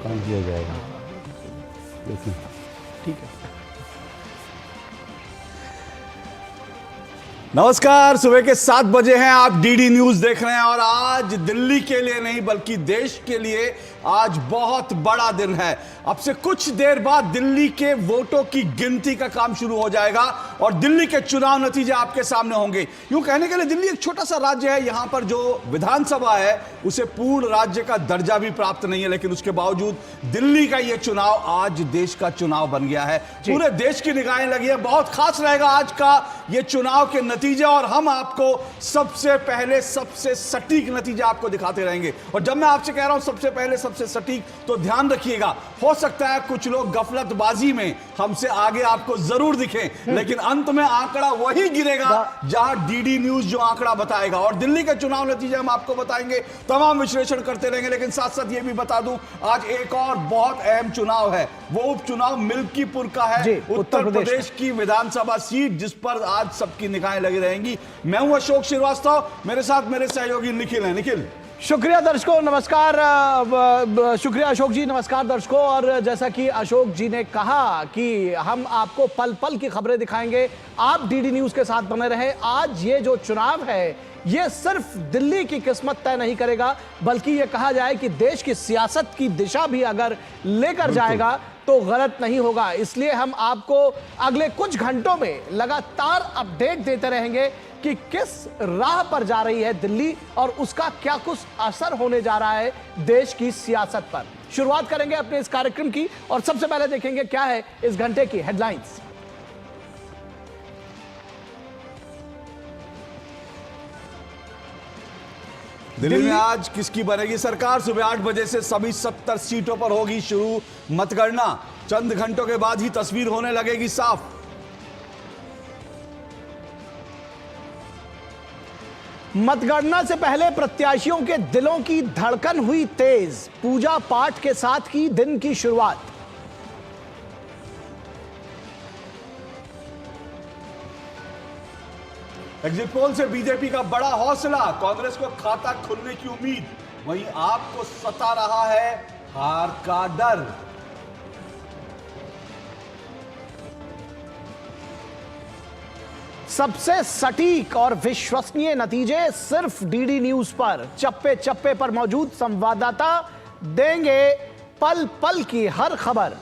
काम किया जाएगा। देखिए, ठीक है। नमस्कार, सुबह के 7 बजे हैं, आप डीडी न्यूज देख रहे हैं और आज दिल्ली के लिए नहीं बल्कि देश के लिए आज बहुत बड़ा दिन है। अब से कुछ देर बाद दिल्ली के वोटों की गिनती का काम शुरू हो जाएगा और दिल्ली के चुनाव नतीजे आपके सामने होंगे। यूं कहने के लिए दिल्ली एक छोटा सा राज्य है, यहां पर जो विधानसभा है उसे पूर्ण राज्य का दर्जा भी प्राप्त नहीं है, लेकिन उसके बावजूद दिल्ली का यह चुनाव आज देश का चुनाव बन गया है। पूरे देश की निगाहें लगी है। बहुत खास रहेगा आज का यह चुनाव के नतीजे और हम आपको सबसे पहले सबसे सटीक नतीजे आपको दिखाते रहेंगे। और जब मैं आपसे कह रहा हूं सबसे पहले सबसे सटीक, तो ध्यान रखिएगा, हो सकता है कुछ लोग गफलतबाजी में हमसे आगे आपको जरूर दिखें, लेकिन अंत में आंकड़ा वही गिरेगा जहां डीडी न्यूज जो आंकड़ा बताएगा। और दिल्ली के चुनाव नतीजे हम आपको बताएंगे, तमाम विश्लेषण करते रहेंगे, लेकिन साथ साथ यह भी बता दूं आज एक और बहुत अहम चुनाव है। वो उपचुनाव मिल्कीपुर का है, उत्तर प्रदेश की विधानसभा सीट जिस पर आज सबकी निगाहें लगी रहेंगी। मैं हूं अशोक श्रीवास्तव, मेरे साथ मेरे सहयोगी निखिल हैं। निखिल, शुक्रिया दर्शकों, नमस्कार। शुक्रिया अशोक जी, नमस्कार दर्शकों। और जैसा कि अशोक जी ने कहा कि हम आपको पल पल की खबरें दिखाएंगे, आप डीडी न्यूज के साथ बने रहे। आज ये जो चुनाव है ये सिर्फ दिल्ली की किस्मत तय नहीं करेगा, बल्कि ये कहा जाए कि देश की सियासत की दिशा भी अगर लेकर जाएगा तो गलत नहीं होगा। इसलिए हम आपको अगले कुछ घंटों में लगातार अपडेट देते रहेंगे कि किस राह पर जा रही है दिल्ली और उसका क्या कुछ असर होने जा रहा है देश की सियासत पर। शुरुआत करेंगे अपने इस कार्यक्रम की और सबसे पहले देखेंगे क्या है इस घंटे की हेडलाइंस। दिल्ली में आज किसकी बनेगी सरकार? सुबह 8 बजे से सभी 70 सीटों पर होगी शुरू मतगणना। चंद घंटों के बाद ही तस्वीर होने लगेगी साफ। मतगणना से पहले प्रत्याशियों के दिलों की धड़कन हुई तेज, पूजा पाठ के साथ की दिन की शुरुआत। एग्जिट पोल से बीजेपी का बड़ा हौसला, कांग्रेस को खाता खुलने की उम्मीद, वहीं आपको सता रहा है हार का डर। सबसे सटीक और विश्वसनीय नतीजे सिर्फ डीडी न्यूज पर। चप्पे चप्पे पर मौजूद संवाददाता देंगे पल पल की हर खबर।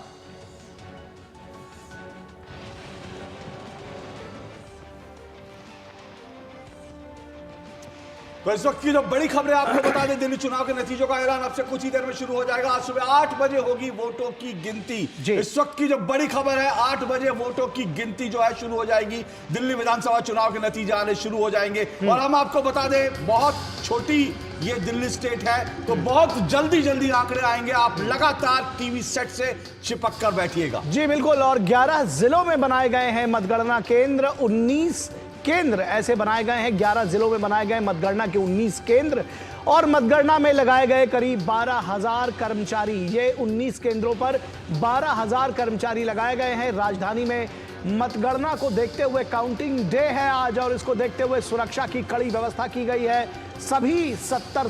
तो इस वक्त की जो बड़ी खबरें आपको बता दें, दिल्ली चुनाव के नतीजों का ऐलान अब से कुछ ही देर में शुरू हो जाएगा। आज सुबह 8 बजे होगी वोटों की गिनती। इस वक्त की जो बड़ी खबर है, 8 बजे वोटों की गिनती जो है शुरू हो जाएगी। दिल्ली विधानसभा चुनाव के नतीजे आने शुरू हो जाएंगे। और हम आपको बता दें, बहुत छोटी ये दिल्ली स्टेट है, तो बहुत जल्दी जल्दी आंकड़े आएंगे। आप लगातार टीवी सेट से चिपक कर बैठिएगा। जी बिल्कुल। और 11 जिलों में बनाए गए हैं मतगणना केंद्र, 19 केंद्र ऐसे बनाए गए हैं। 11 जिलों में बनाए गए मतगणना के 19 केंद्र और मतगणना में लगाए गए करीब 12,000 कर्मचारी। ये 19 केंद्रों पर 12,000 कर्मचारी लगाए गए हैं। राजधानी में मतगणना को देखते हुए काउंटिंग डे है आज और इसको देखते हुए सुरक्षा की कड़ी व्यवस्था की गई है। सभी 70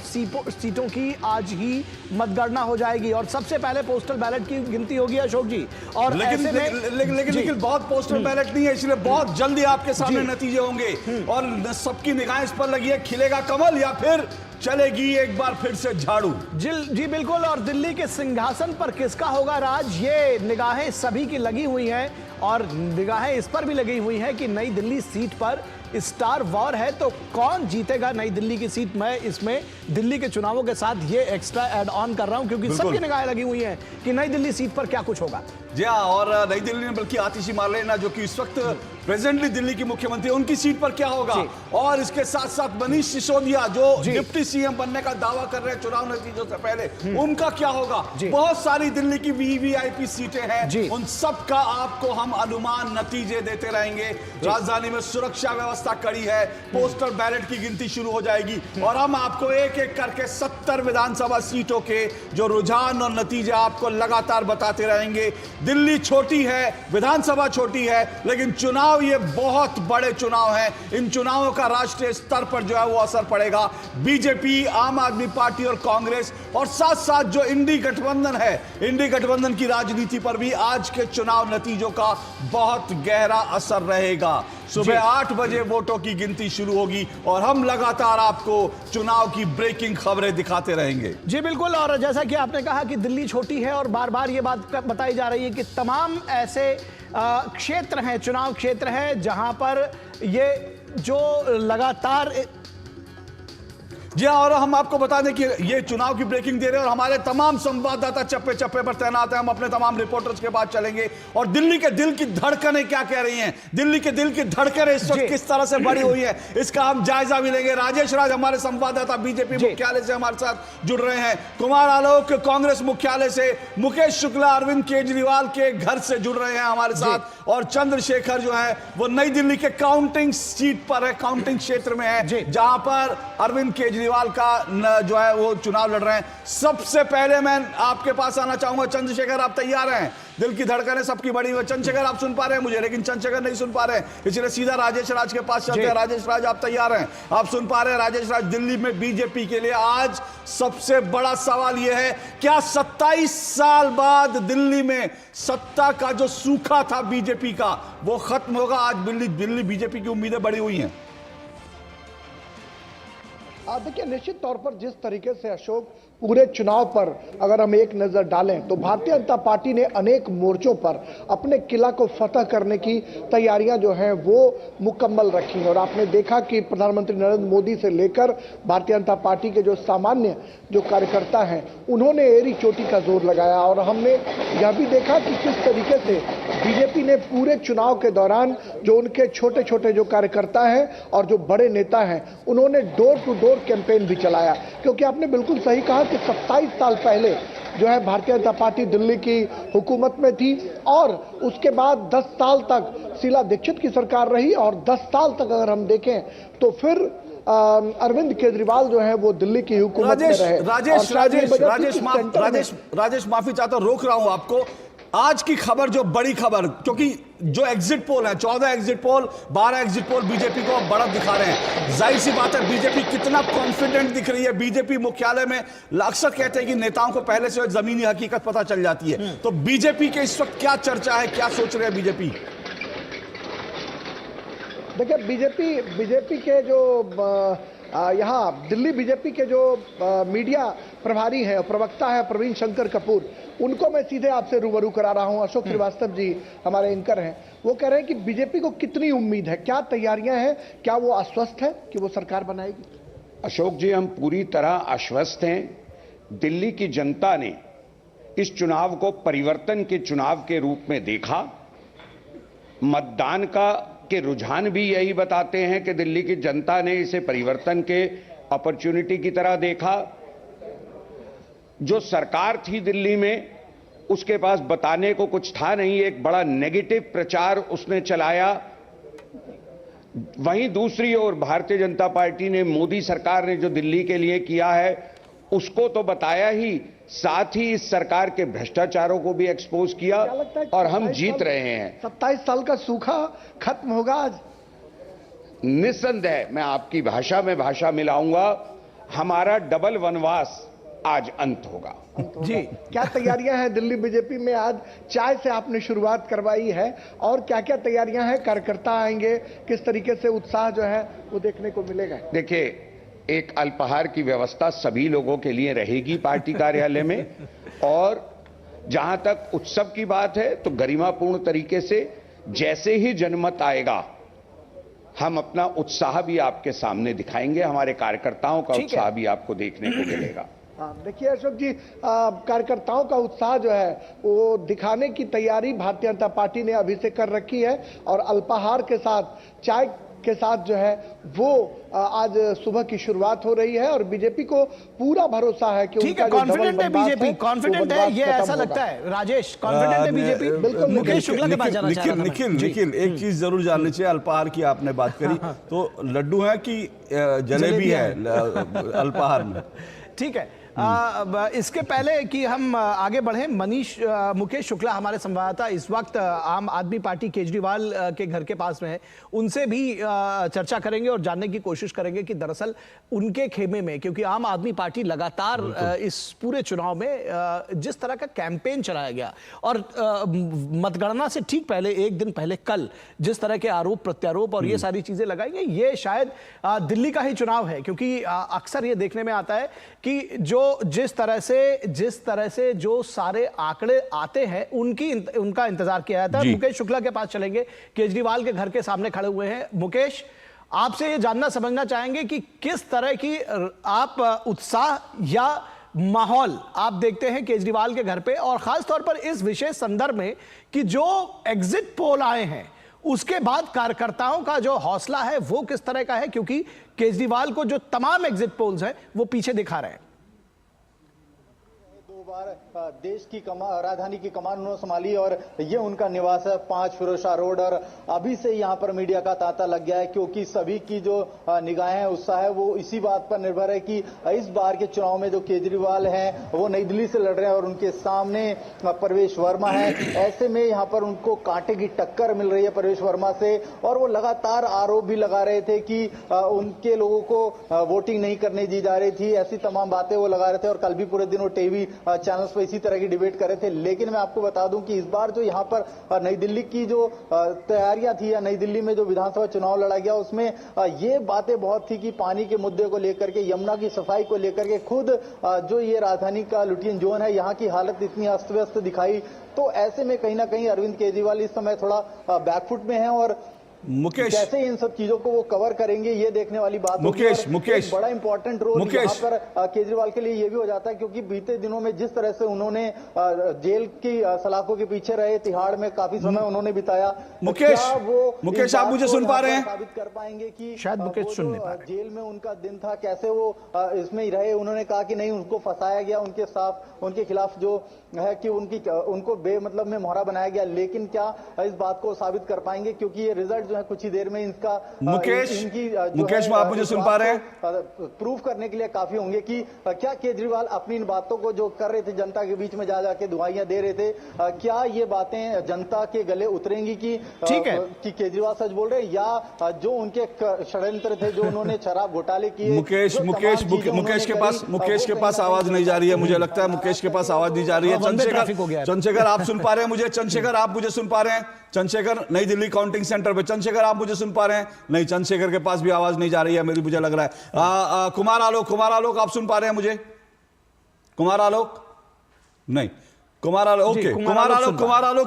सीटों की आज ही मतगणना हो जाएगी और सबसे पहले पोस्टल बैलेट की गिनती होगी अशोक जी। और लेकिन बहुत पोस्टल बैलेट नहीं है, इसलिए बहुत जल्दी आपके सामने नतीजे होंगे और सबकी निगाहें इस पर लगी है, खिलेगा कमल या फिर चलेगी एक बार फिर से झाड़ू। जी बिल्कुल। और दिल्ली के सिंहासन पर किसका होगा राज, ये निगाहें सभी की लगी हुई हैं और निगाहें इस पर भी लगी हुई हैं कि नई दिल्ली सीट पर स्टार वॉर है, तो कौन जीतेगा नई दिल्ली की सीट। मैं इसमें दिल्ली के चुनावों के साथ ये एक्स्ट्रा ऐड ऑन कर रहा हूं क्योंकि सबकी निगाहें लगी हुई हैं कि नई दिल्ली सीट पर क्या कुछ होगा। जी हाँ, और नई दिल्ली में बल्कि आतिशी मार्लेना जो कि इस वक्त प्रेजेंटली दिल्ली की मुख्यमंत्री, उनकी सीट पर क्या होगा। और इसके साथ साथ मनीष सिसोदिया जो डिप्टी सीएम बनने का दावा कर रहे हैं चुनाव नतीजों से पहले, उनका क्या होगा। बहुत सारी दिल्ली की वीवीआईपी सीटें हैं, उन सब का आपको हम अनुमान नतीजे देते रहेंगे। राजधानी में सुरक्षा व्यवस्था व्यवस्था कड़ी है। पोस्टल बैलेट की गिनती शुरू हो जाएगी और हम आपको एक एक करके 70 विधानसभा सीटों के जो रुझान और नतीजे आपको लगातार बताते रहेंगे। दिल्ली छोटी है, विधानसभा छोटी है, लेकिन चुनाव ये बहुत बड़े चुनाव हैं। इन चुनावों का राष्ट्रीय स्तर पर जो है वो असर पड़ेगा। बीजेपी, आम आदमी पार्टी और कांग्रेस और साथ साथ जो इंडी गठबंधन है, इंडी गठबंधन की राजनीति पर भी आज के चुनाव नतीजों का बहुत गहरा असर रहेगा। सुबह 8 बजे वोटों की गिनती शुरू होगी और हम लगातार आपको चुनाव की ब्रेकिंग खबरें दिखाते रहेंगे। जी बिल्कुल, और जैसा कि आपने कहा कि दिल्ली छोटी है और बार बार ये बात बताई जा रही है कि तमाम ऐसे क्षेत्र हैं, चुनाव क्षेत्र हैं जहां पर ये जो लगातार जी हाँ, और हम आपको बता दें कि ये चुनाव की ब्रेकिंग दे रहे हैं और हमारे तमाम संवाददाता चप्पे चप्पे पर तैनात हैं। हम अपने तमाम रिपोर्टर्स के पास चलेंगे और दिल्ली के दिल की धड़कनें क्या कह रही हैं, दिल्ली के दिल की धड़कनें इस वक्त किस तरह से बढ़ी हुई है, इसका हम जायजा भी लेंगे। राजेश राज हमारे संवाददाता बीजेपी मुख्यालय से हमारे साथ जुड़ रहे हैं, कुमार आलोक कांग्रेस मुख्यालय से, मुकेश शुक्ला अरविंद केजरीवाल के घर से जुड़ रहे हैं हमारे साथ, और चंद्रशेखर जो है वो नई दिल्ली के काउंटिंग सीट पर है, काउंटिंग क्षेत्र में है, जहां पर अरविंद केजरीवाल का जो है वो चुनाव लड़ रहे हैं। सबसे पहले मैं आपके पास आना चाहूंगा चंद्रशेखर, आप तैयार हैं? दिल की धड़कनें सबकी बड़ी हुई। चंद्रशेखर आप सुन पा रहे हैं मुझे, लेकिन चंद्रशेखर नहीं सुन पा रहे हैं, इसलिए सीधा राजेश राज के पास चलते हैं। राजेश राज आप तैयार हैं? आप सुन पा रहे हैं राजेश राज? दिल्ली में बीजेपी के लिए आज सबसे बड़ा सवाल यह है, क्या 27 साल बाद दिल्ली में सत्ता का जो सूखा था बीजेपी का वो खत्म होगा? आज दिल्ली बीजेपी की उम्मीदें बढ़ी हुई हैं। देखिए, निश्चित तौर पर जिस तरीके से अशोक पूरे चुनाव पर अगर हम एक नजर डालें तो भारतीय जनता पार्टी ने अनेक मोर्चों पर अपने किला को फतह करने की तैयारियां जो हैं वो मुकम्मल रखी। और आपने देखा कि प्रधानमंत्री नरेंद्र मोदी से लेकर भारतीय जनता पार्टी के जो सामान्य जो कार्यकर्ता हैं उन्होंने एड़ी चोटी का जोर लगाया। और हमने यह भी देखा कि किस तरीके से बीजेपी ने पूरे चुनाव के दौरान जो उनके छोटे छोटे जो कार्यकर्ता हैं और जो बड़े नेता हैं उन्होंने डोर टू डोर कैंपेन भी चलाया। क्योंकि आपने बिल्कुल सही कहा कि 27 साल पहले जो है भारतीय जनता पार्टी दिल्ली की हुकूमत में थी और उसके बाद 10 साल तक शीला दीक्षित की सरकार रही और 10 साल तक अगर हम देखें तो फिर अरविंद केजरीवाल जो है वो दिल्ली की हुकूमत में रहे। राजेश माफी चाहता हूं, रोक रहा हूं आपको। आज की खबर, जो बड़ी खबर, क्योंकि जो एग्जिट पोल है 14 exit poll, 12 exit poll BJP को बढ़त दिखा रहे हैं। जाहिर सी बात है बीजेपी कितना कॉन्फिडेंट दिख रही है। बीजेपी मुख्यालय में अक्सर कहते हैं कि नेताओं को पहले से जमीनी हकीकत पता चल जाती है, तो बीजेपी के इस वक्त क्या चर्चा है, क्या सोच रहे हैं बीजेपी? देखिए, बीजेपी के जो यहाँ दिल्ली बीजेपी के जो मीडिया प्रभारी हैं, प्रवक्ता है प्रवीण शंकर कपूर, उनको मैं सीधे आपसे रूबरू करा रहा हूं। अशोक श्रीवास्तव जी हमारे एंकर हैं, वो कह रहे हैं कि बीजेपी को कितनी उम्मीद है, क्या तैयारियां हैं, क्या वो आश्वस्त है कि वो सरकार बनाएगी? अशोक जी, हम पूरी तरह आश्वस्त हैं। दिल्ली की जनता ने इस चुनाव को परिवर्तन के चुनाव के रूप में देखा। मतदान के रुझान भी यही बताते हैं कि दिल्ली की जनता ने इसे परिवर्तन के अपॉर्चुनिटी की तरह देखा। जो सरकार थी दिल्ली में उसके पास बताने को कुछ था नहीं, एक बड़ा नेगेटिव प्रचार उसने चलाया। वहीं दूसरी ओर भारतीय जनता पार्टी ने, मोदी सरकार ने जो दिल्ली के लिए किया है उसको तो बताया ही, साथ ही इस सरकार के भ्रष्टाचारों को भी एक्सपोज किया और हम जीत रहे हैं। 27 साल का सूखा खत्म होगा आज? निस्संदेह, मैं आपकी भाषा में भाषा मिलाऊंगा, हमारा डबल वनवास आज अंत होगा। जी, क्या तैयारियां हैं दिल्ली बीजेपी में? आज चाय से आपने शुरुआत करवाई है और क्या क्या तैयारियां हैं? कार्यकर्ता आएंगे, किस तरीके से उत्साह जो है वो देखने को मिलेगा? देखिए, एक अल्पाहार की व्यवस्था सभी लोगों के लिए रहेगी पार्टी कार्यालय में, और जहां तक उत्सव की बात है तो गरिमापूर्ण तरीके से जैसे ही जनमत आएगा हम अपना उत्साह भी आपके सामने दिखाएंगे, हमारे कार्यकर्ताओं का उत्साह भी आपको देखने को मिलेगा। देखिए अशोक जी, कार्यकर्ताओं का उत्साह जो है वो दिखाने की तैयारी भारतीय जनता पार्टी ने अभी से कर रखी है और अल्पाहार के साथ चाय के साथ जो है वो आज सुबह की शुरुआत हो रही है और बीजेपी को पूरा भरोसा है कि ठीक है, कॉन्फिडेंट है बीजेपी, कॉन्फिडेंट है, ये ऐसा लगता है। राजेश, कॉन्फिडेंट है बीजेपी? बिल्कुल। मुकेश शुक्ला के पास जाना चाह रहा था। निखिल, एक चीज जरूर जाननी चाहिए, अल्पाहार की आपने बात करी, तो लड्डू है कि जलेबी है अल्पाहार में? ठीक है, इसके पहले कि हम आगे बढ़े, मुकेश शुक्ला हमारे संवाददाता इस वक्त आम आदमी पार्टी केजरीवाल के घर के पास में है, उनसे भी चर्चा करेंगे और जानने की कोशिश करेंगे कि दरअसल उनके खेमे में, क्योंकि आम आदमी पार्टी लगातार इस पूरे चुनाव में जिस तरह का कैंपेन चलाया गया और मतगणना से ठीक पहले, एक दिन पहले कल जिस तरह के आरोप प्रत्यारोप और ये सारी चीजें लगाई गई, ये शायद दिल्ली का ही चुनाव है, क्योंकि अक्सर ये देखने में आता है कि जिस तरह से जो सारे आंकड़े आते हैं उनका इंतजार किया जाता है। मुकेश शुक्ला के पास चलेंगे, केजरीवाल के घर के सामने खड़े हुए हैं। मुकेश, आपसे ये जानना समझना चाहेंगे कि किस तरह की आप उत्साह या माहौल आप देखते हैं केजरीवाल के घर पे, और खास तौर पर इस विशेष संदर्भ में कि जो एग्जिट पोल आए हैं उसके बाद कार्यकर्ताओं का जो हौसला है वो किस तरह का है, क्योंकि केजरीवाल को जो तमाम एग्जिट पोल्स हैं वो पीछे दिखा रहे हैं। देश की राजधानी की कमान उन्होंने संभाली और ये उनका निवास है 5 फिरोजशाह रोड, और अभी से यहाँ पर मीडिया का तांता लग गया है, क्योंकि सभी की जो निगाहें, उत्साह है वो इसी बात पर निर्भर है कि इस बार के चुनाव में जो केजरीवाल हैं वो नई दिल्ली से लड़ रहे हैं और उनके सामने प्रवेश वर्मा है। ऐसे में यहाँ पर उनको कांटे की टक्कर मिल रही है प्रवेश वर्मा से, और वो लगातार आरोप भी लगा रहे थे कि उनके लोगों को वोटिंग नहीं करने दी जा रही थी, ऐसी तमाम बातें वो लगा रहे थे। और कल भी पूरे दिन वो टीवी चैनल्स पर इसी तरह की डिबेट कर रहे थे। लेकिन मैं आपको बता दूं कि इस बार जो यहाँ पर नई दिल्ली की जो तैयारियां थी, या नई दिल्ली में जो विधानसभा चुनाव लड़ा गया, उसमें ये बातें बहुत थी कि पानी के मुद्दे को लेकर के, यमुना की सफाई को लेकर के, खुद जो ये राजधानी का लुटियन जोन है, यहाँ की हालत इतनी अस्त व्यस्त दिखाई। तो ऐसे में कहीं ना कहीं अरविंद केजरीवाल इस समय थोड़ा बैकफुट में है, और मुकेश कैसे इन सब चीजों को वो कवर करेंगे ये देखने वाली बात होगी। मुकेश बड़ा इंपॉर्टेंट रोल यहाँ पर केजरीवाल के लिए ये भी हो जाता है, क्योंकि बीते दिनों में जिस तरह से उन्होंने जेल की सलाखों के पीछे रहे, तिहाड़ में काफी समय उन्होंने बिताया। मुकेश आप मुझे सुन पा रहे हैं? साबित कर पाएंगे कि शायद मुकेश सुन नहीं पा रहे। जेल में उनका दिन था, कैसे वो इसमें ही रहे। उन्होंने कहा कि नहीं, उनको फंसाया गया, उनके खिलाफ जो है कि उनको बेमतलब में मोहरा बनाया गया। लेकिन क्या इस बात को साबित कर पाएंगे, क्योंकि ये रिजल्ट जो है कुछ ही देर में इनका मुकेश आप मुझे सुन पा रहे हैं? प्रूफ करने के लिए काफी होंगे कि क्या केजरीवाल अपनी इन बातों को जो कर रहे थे, जनता के बीच में जा जाके दुआइयां दे रहे थे, क्या ये बातें जनता के गले उतरेंगी कि केजरीवाल सच बोल रहे, या जो उनके षड्यंत्र थे, जो उन्होंने शराब घोटाले किए। मुकेश के पास आवाज नहीं जा रही है, मुझे लगता है मुकेश के पास आवाज नहीं जा रही है। चंद्रशेखर आप सुन पा रहे हैं मुझे? चंद्रशेखर आप मुझे सुन पा रहे हैं? चंद्रशेखर नई दिल्ली काउंटिंग सेंटर पे, चंद्रशेखर आप मुझे सुन पा रहे हैं? नहीं, चंद्रशेखर के पास भी आवाज नहीं जा रही है मुझे लग रहा है। कुमार आलोक आप सुन पा रहे हैं मुझे? कुमार आलोक नहीं, कुमार आलोक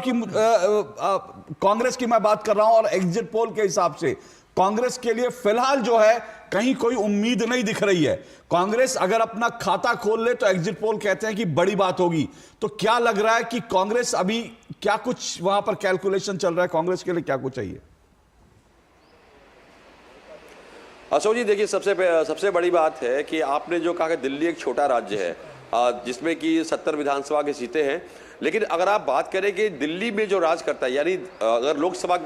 की कांग्रेस की मैं बात कर रहा हूं, और एग्जिट पोल के हिसाब से कांग्रेस के लिए फिलहाल जो है कहीं कोई उम्मीद नहीं दिख रही है। कांग्रेस अगर अपना खाता खोल ले तो एग्जिट पोल कहते हैं कि बड़ी बात होगी। तो क्या लग रहा है कि कांग्रेस अभी क्या कुछ वहां पर कैलकुलेशन चल रहा है, कांग्रेस के लिए क्या कुछ चाहिए? अशोक जी देखिए, सबसे बड़ी बात है कि आपने जो कहा कि दिल्ली एक छोटा राज्य है जिसमें कि 70 विधानसभा की सीटें हैं, लेकिन अगर आप बात करें कि दिल्ली में जो राज करता है, यानी अगर लोकसभा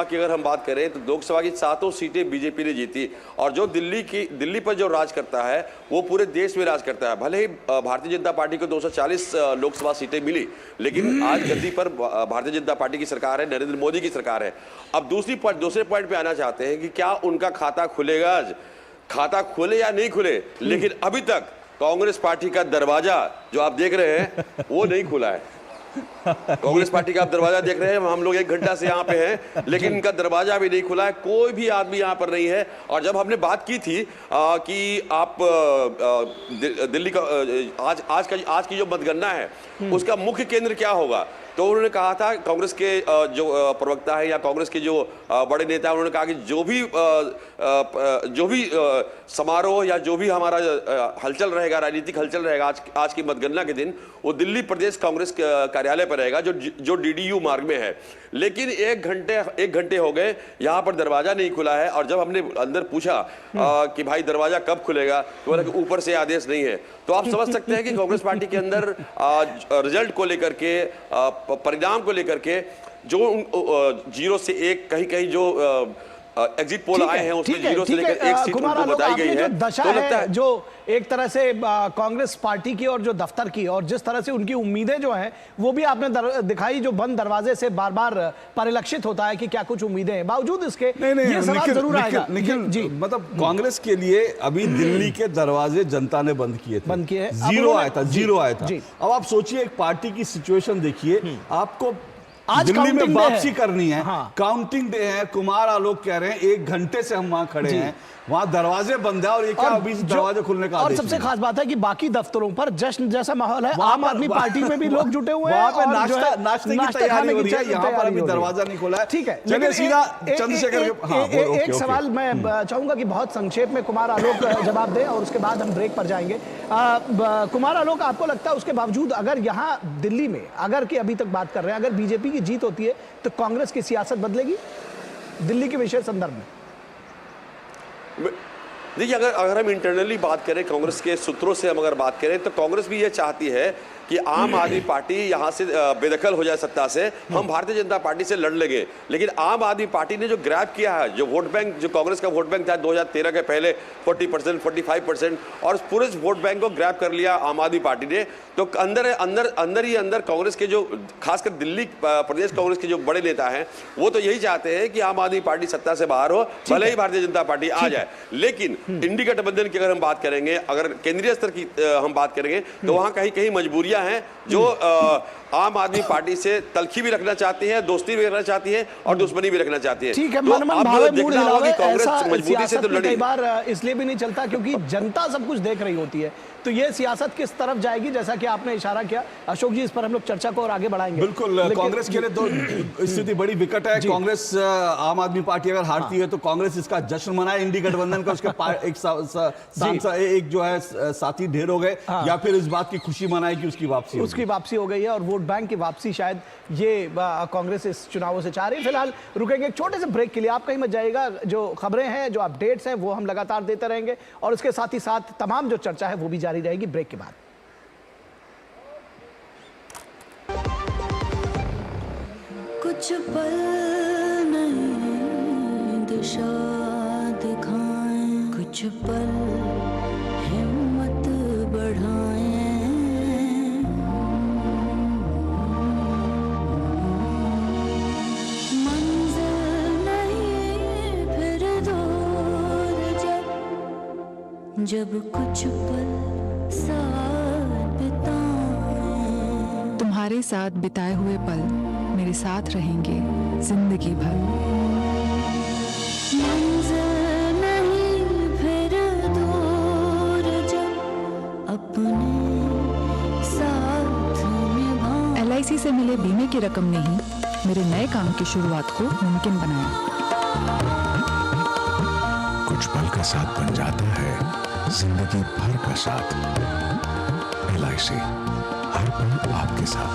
की अगर हम बात करें तो लोकसभा की 7 सीटें बीजेपी ने जीती, और जो दिल्ली पर जो राज करता है वो पूरे देश में राज करता है। भले ही भारतीय जनता पार्टी को 240 लोकसभा सीटें मिली, लेकिन आज गद्दी पर भारतीय जनता पार्टी की सरकार है, नरेंद्र मोदी की सरकार है। अब दूसरे पॉइंट पे आना चाहते हैं कि क्या उनका खाता खुलेगा आज, खाता खुले या नहीं खुले, लेकिन अभी तक कांग्रेस पार्टी का दरवाजा जो आप देख रहे हैं वो नहीं खुला है। कांग्रेस पार्टी का आप दरवाजा देख रहे हैं, हम लोग 1 घंटा से यहाँ पे हैं, लेकिन इनका दरवाजा भी नहीं खुला है, कोई भी आदमी यहाँ पर नहीं है। और जब हमने बात की थी कि आप दिल्ली का आज की जो मतगणना है उसका मुख्य केंद्र क्या होगा, तो उन्होंने कहा था, कांग्रेस के जो प्रवक्ता है या कांग्रेस के जो बड़े नेता है, उन्होंने कहा कि जो भी समारोह या जो भी हमारा हलचल रहेगा, राजनीतिक हलचल रहेगा आज की मतगणना के दिन, वो दिल्ली प्रदेश कांग्रेस का कार्यालय पर रहेगा जो डीडीयू मार्ग में है। लेकिन एक घंटे हो गए, यहाँ पर दरवाजा नहीं खुला है। और जब हमने अंदर पूछा कि भाई दरवाजा कब खुलेगा, तो बोला कि ऊपर से आदेश नहीं है। तो आप समझ सकते हैं कि कांग्रेस पार्टी के अंदर रिजल्ट को लेकर के, परिणाम को लेकर के, जो 0 से 1 कहीं जो एग्जिट पोल आए हैं उसमें 0 से लेकर 1 सीट उनको बताई गई है। दशा तो लगता है जो एक तरह से कांग्रेस पार्टी की और जो दफ्तर की, और जिस तरह से उनकी उम्मीदें जो हैं वो भी आपने दिखाई, जो बंद दरवाजे से बार बार परिलक्षित होता है कि क्या कुछ उम्मीदें हैं। बावजूद इसके ये सवाल जरूर आएगा जी, मतलब कांग्रेस के लिए अभी दिल्ली के दरवाजे जनता ने बंद किए थे, 0 आया था। अब आप सोचिए, एक पार्टी की सिचुएशन देखिए, आपको आज दिल्ली में वापसी करनी है, काउंटिंग डे है, कुमार आलोक कह रहे हैं 1 घंटे से हम वहां खड़े हैं, वहां दरवाजे बंद है और ये क्या अभी दरवाजे खुलने का और सबसे खास बात है कि बाकी दफ्तरों पर जश्न जैसा माहौल है, आम आदमी पार्टी में भी लोग जुटे हुए हैं, वहां पे नाश्ते की तैयारी हो रही है, यहाँ पर अभी दरवाजा नहीं खुला है। ठीक है, चलिए सीधा चंद्रशेखर एक सवाल मैं चाहूंगा कि बहुत संक्षेप में कुमार आलोक जवाब दें और उसके बाद हम ब्रेक पर जाएंगे। कुमार आलोक, आपको लगता है उसके बावजूद अगर यहाँ दिल्ली में, अगर की अभी तक बात कर रहे हैं, अगर बीजेपी की जीत होती है तो कांग्रेस की सियासत बदलेगी दिल्ली के विशेष संदर्भ में? देखिए, अगर हम इंटरनली बात करें, कांग्रेस के सूत्रों से हम अगर बात करें, तो कांग्रेस भी ये चाहती है कि आम आदमी पार्टी यहां से बेदखल हो जाए सत्ता से, हम भारतीय जनता पार्टी से लड़ लेंगे। लेकिन आम आदमी पार्टी ने जो ग्रैब किया है, जो वोट बैंक, जो कांग्रेस का वोट बैंक था 2013 के पहले 40%, 45%, और पूरे वोट बैंक को ग्रैब कर लिया आम आदमी पार्टी ने। तो अंदर कांग्रेस के जो, खासकर दिल्ली प्रदेश कांग्रेस के जो बड़े नेता हैं, वो तो यही चाहते हैं कि आम आदमी पार्टी सत्ता से बाहर हो, भले ही भारतीय जनता पार्टी आ जाए। लेकिन इंडी गठबंधन की अगर हम बात करेंगे, अगर केंद्रीय स्तर की हम बात करेंगे, तो वहां कहीं कहीं मजबूरियां हैं जो आम आदमी पार्टी से तलखी भी रखना चाहती है, दोस्ती भी रखना चाहती है और दुश्मनी भी रखना चाहती है। ठीक है, तो अब देखना होगा कि कांग्रेस मजबूती से तो लड़ी। कई बार इसलिए भी नहीं चलता क्योंकि जनता सब कुछ देख रही होती है, तो ये सियासत किस तरफ जाएगी, जैसा कि आपने इशारा किया। अशोक जी, इस पर हम लोग चर्चा को और आगे बढ़ाएंगे। बिल्कुल, कांग्रेस के लिए तो स्थिति बड़ी विकट है। कांग्रेस, आम आदमी पार्टी अगर हारती है तो कांग्रेस इसका जश्न मनाए, इंडी गठबंधन का उसके एक जो है साथी ढेर हो गए, या फिर इस बात की खुशी मनाए कि उसकी वापसी हो गई है और वोट बैंक की वापसी शायद ये कांग्रेस इस चुनावों से चाह रही है। फिलहाल रुकेंगे एक छोटे से ब्रेक के लिए, आप कहीं मत जाइएगा। जो खबरें हैं, जो अपडेट्स हैं, वो हम लगातार देते रहेंगे और उसके साथ ही साथ तमाम जो चर्चा है वो भी जारी रहेगी ब्रेक के बाद। कुछ पल नहीं दिशा दिखाएं, कुछ पल हिम्मत बढ़ाएं, मंजिल नहीं फिर दूर जब कुछ पल साथ बिताएं। तुम्हारे साथ बिताए हुए पल मेरे साथ रहेंगे जिंदगी भर। मंजिल नहीं फिर दूर जब अपने साथ निभाएं। LIC से मिले बीमे की रकम ने ही मेरे नए काम की शुरुआत को मुमकिन बनाया। कुछ पल का साथ बन जाता है जिंदगी भर का साथ। LIC, हर पल आपके साथ।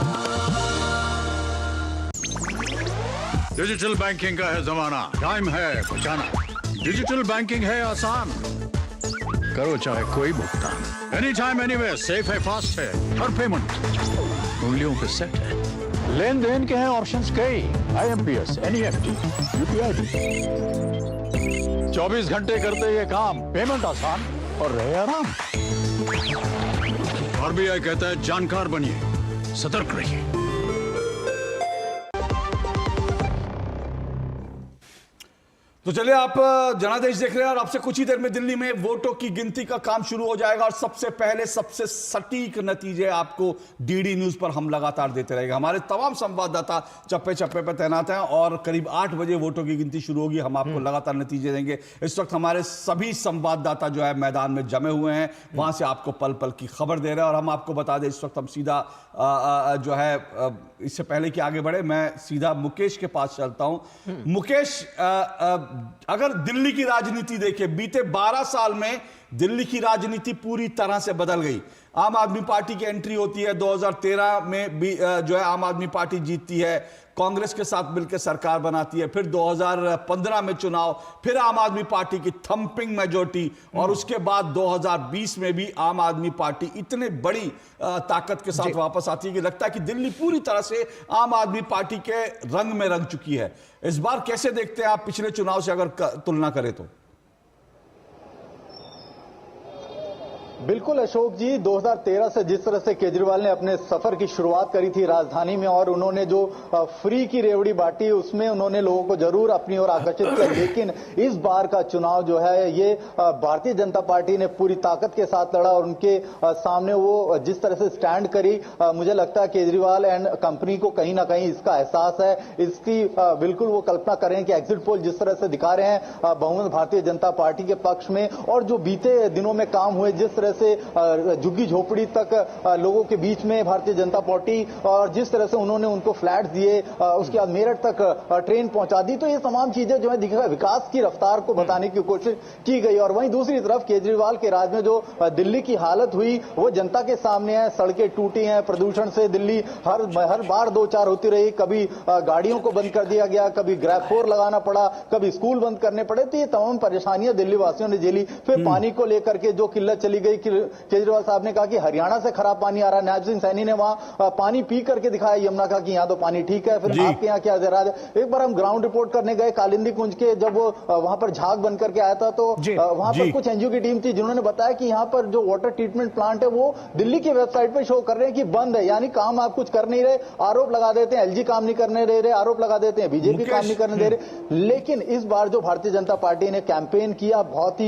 डिजिटल बैंकिंग का है जमाना, टाइम है बचाना। डिजिटल बैंकिंग है आसान, करो चाहे कोई भुगतान, एनी टाइम एनीवेयर, सेफ है, फास्ट है, हर पेमेंट उंगलियों पे सेट है। लेन देन के हैं ऑप्शंस कई, IMPS, NEFT, UPI भी। 24 घंटे करते ये काम, पेमेंट आसान और रहे आराम। RBI कहता है जानकार बनिए, सतर्क रहिए। तो चलिए, आप जनादेश देख रहे हैं और आपसे कुछ ही देर में दिल्ली में वोटों की गिनती का काम शुरू हो जाएगा और सबसे पहले सबसे सटीक नतीजे आपको DD न्यूज पर हम लगातार देते रहेंगे। हमारे तमाम संवाददाता चप्पे चप्पे पर तैनात हैं और करीब 8 बजे वोटों की गिनती शुरू होगी। हम आपको लगातार नतीजे देंगे। इस वक्त हमारे सभी संवाददाता जो है मैदान में जमे हुए हैं, वहां से आपको पल पल की खबर दे रहे हैं। और हम आपको बता दें, इस वक्त हम सीधा जो है, इससे पहले कि आगे बढ़े, मैं सीधा मुकेश के पास चलता हूं। मुकेश, अगर दिल्ली की राजनीति देखें, बीते 12 साल में दिल्ली की राजनीति पूरी तरह से बदल गई। आम आदमी पार्टी की एंट्री होती है, 2013 में भी जो है आम आदमी पार्टी जीतती है, कांग्रेस के साथ मिलकर सरकार बनाती है, फिर 2015 में चुनाव, फिर आम आदमी पार्टी की थंपिंग मेजॉरिटी, और उसके बाद 2020 में भी आम आदमी पार्टी इतने बड़ी ताकत के साथ वापस आती है कि लगता है कि दिल्ली पूरी तरह से आम आदमी पार्टी के रंग में रंग चुकी है। इस बार कैसे देखते हैं आप पिछले चुनाव से अगर तुलना करें तो? बिल्कुल अशोक जी, 2013 से जिस तरह से केजरीवाल ने अपने सफर की शुरुआत करी थी राजधानी में और उन्होंने जो फ्री की रेवड़ी बांटी उसमें उन्होंने लोगों को जरूर अपनी ओर आकर्षित किया, लेकिन इस बार का चुनाव जो है ये भारतीय जनता पार्टी ने पूरी ताकत के साथ लड़ा और उनके सामने वो जिस तरह से स्टैंड करी, मुझे लगता है केजरीवाल एंड कंपनी को कहीं ना कहीं इसका एहसास है। इसकी बिल्कुल वो कल्पना करें कि एग्जिट पोल जिस तरह से दिखा रहे हैं बहुमत भारतीय जनता पार्टी के पक्ष में, और जो बीते दिनों में काम हुए जिस तरह से झुग्गी झोपड़ी तक लोगों के बीच में भारतीय जनता पार्टी और जिस तरह से उन्होंने उनको फ्लैट दिए, उसके बाद मेरठ तक ट्रेन पहुंचा दी, तो ये तमाम चीजें जो है दिखा विकास की रफ्तार को बताने की कोशिश की गई। और वहीं दूसरी तरफ केजरीवाल के राज में जो दिल्ली की हालत हुई वो जनता के सामने है। सड़कें टूटी हैं, प्रदूषण से दिल्ली हर बार दो चार होती रही, कभी गाड़ियों को बंद कर दिया गया, कभी ग्रैफोर लगाना पड़ा, कभी स्कूल बंद करने पड़े, तो ये तमाम परेशानियां दिल्ली वासियों ने झेली। फिर पानी को लेकर के जो किल्लत चली गई, केजरीवाल साहब ने कहा कि हरियाणा से खराब पानी आ रहा है। नायब सिंह सैनी ने वहां पानी पी करके दिखाया यमुना का कि यहां तो पानी ठीक है। फिर आपके यहाँ क्या जरा, एक बार हम ग्राउंड रिपोर्ट करने गए कालिंदी कुंज के, जब वो वहां पर झाग बन करके आया था तो वहां पर कुछ एनजीओ की टीम थी जिन्होंने बताया कि यहाँ पर जो वाटर ट्रीटमेंट प्लांट है वो दिल्ली की वेबसाइट पर शो कर रहे हैं कि बंद है, यानी काम आप कुछ कर नहीं रहे। आरोप लगा देते हैं एलजी काम नहीं करने दे रहे, आरोप लगा देते हैं बीजेपी काम नहीं करने दे रहे। लेकिन इस बार जो भारतीय जनता पार्टी ने कैंपेन किया, बहुत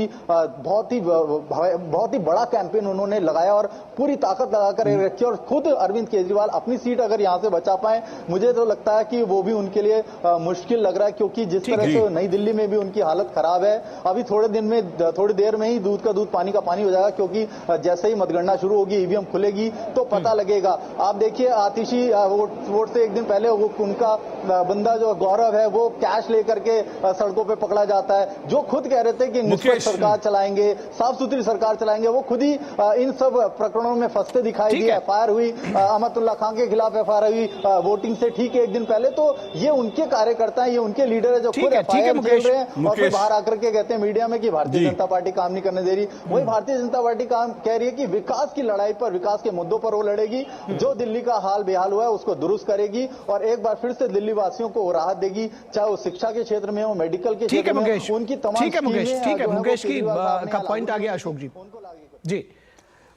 ही बड़ा कैंपेन उन्होंने लगाया और पूरी ताकत लगाकर रखी, और खुद अरविंद केजरीवाल अपनी सीट अगर यहां से बचा पाए, मुझे तो लगता है कि वो भी उनके लिए मुश्किल लग रहा है, क्योंकि जिस तरह से नई दिल्ली में भी उनकी हालत खराब है। अभी थोड़ी देर में ही दूध का दूध पानी का पानी हो जाएगा, क्योंकि जैसे ही मतगणना शुरू होगी, ईवीएम खुलेगी तो पता लगेगा। आप देखिए आतिशी वोट से एक दिन पहले उनका बंदा जो गौरव है वो कैश लेकर के सड़कों पर पकड़ा जाता है, जो खुद कह रहे थे कि निष्पक्ष सरकार चलाएंगे, साफ सुथरी सरकार चलाएंगे, वो खुद ही इन सब प्रकरणों में फंसते दिखाई दिए। एफआईआर हुई अहमदुल्ला खान के खिलाफ, एफआईआर हुई वोटिंग से ठीक एक दिन पहले। तो ये उनके कार्यकर्ता हैं, ये उनके लीडर है जो खुद एफआईआर खेल रहे हैं और फिर बाहर आकर के कहते हैं मीडिया में कि भारतीय जनता पार्टी काम नहीं करने दे रही। वही भारतीय जनता पार्टी काम कह रही है कि विकास की लड़ाई पर, विकास के मुद्दों पर वो लड़ेगी, जो दिल्ली का हाल बेहाल हुआ है उसको दुरुस्त करेगी और एक बार फिर से दिल्ली वासियों को राहत देगी, चाहे वो शिक्षा के क्षेत्र में हो, मेडिकल के क्षेत्र में हो, उनकी तमाम। ठीक है मुकेश की का पॉइंट आ गया अशोक जी।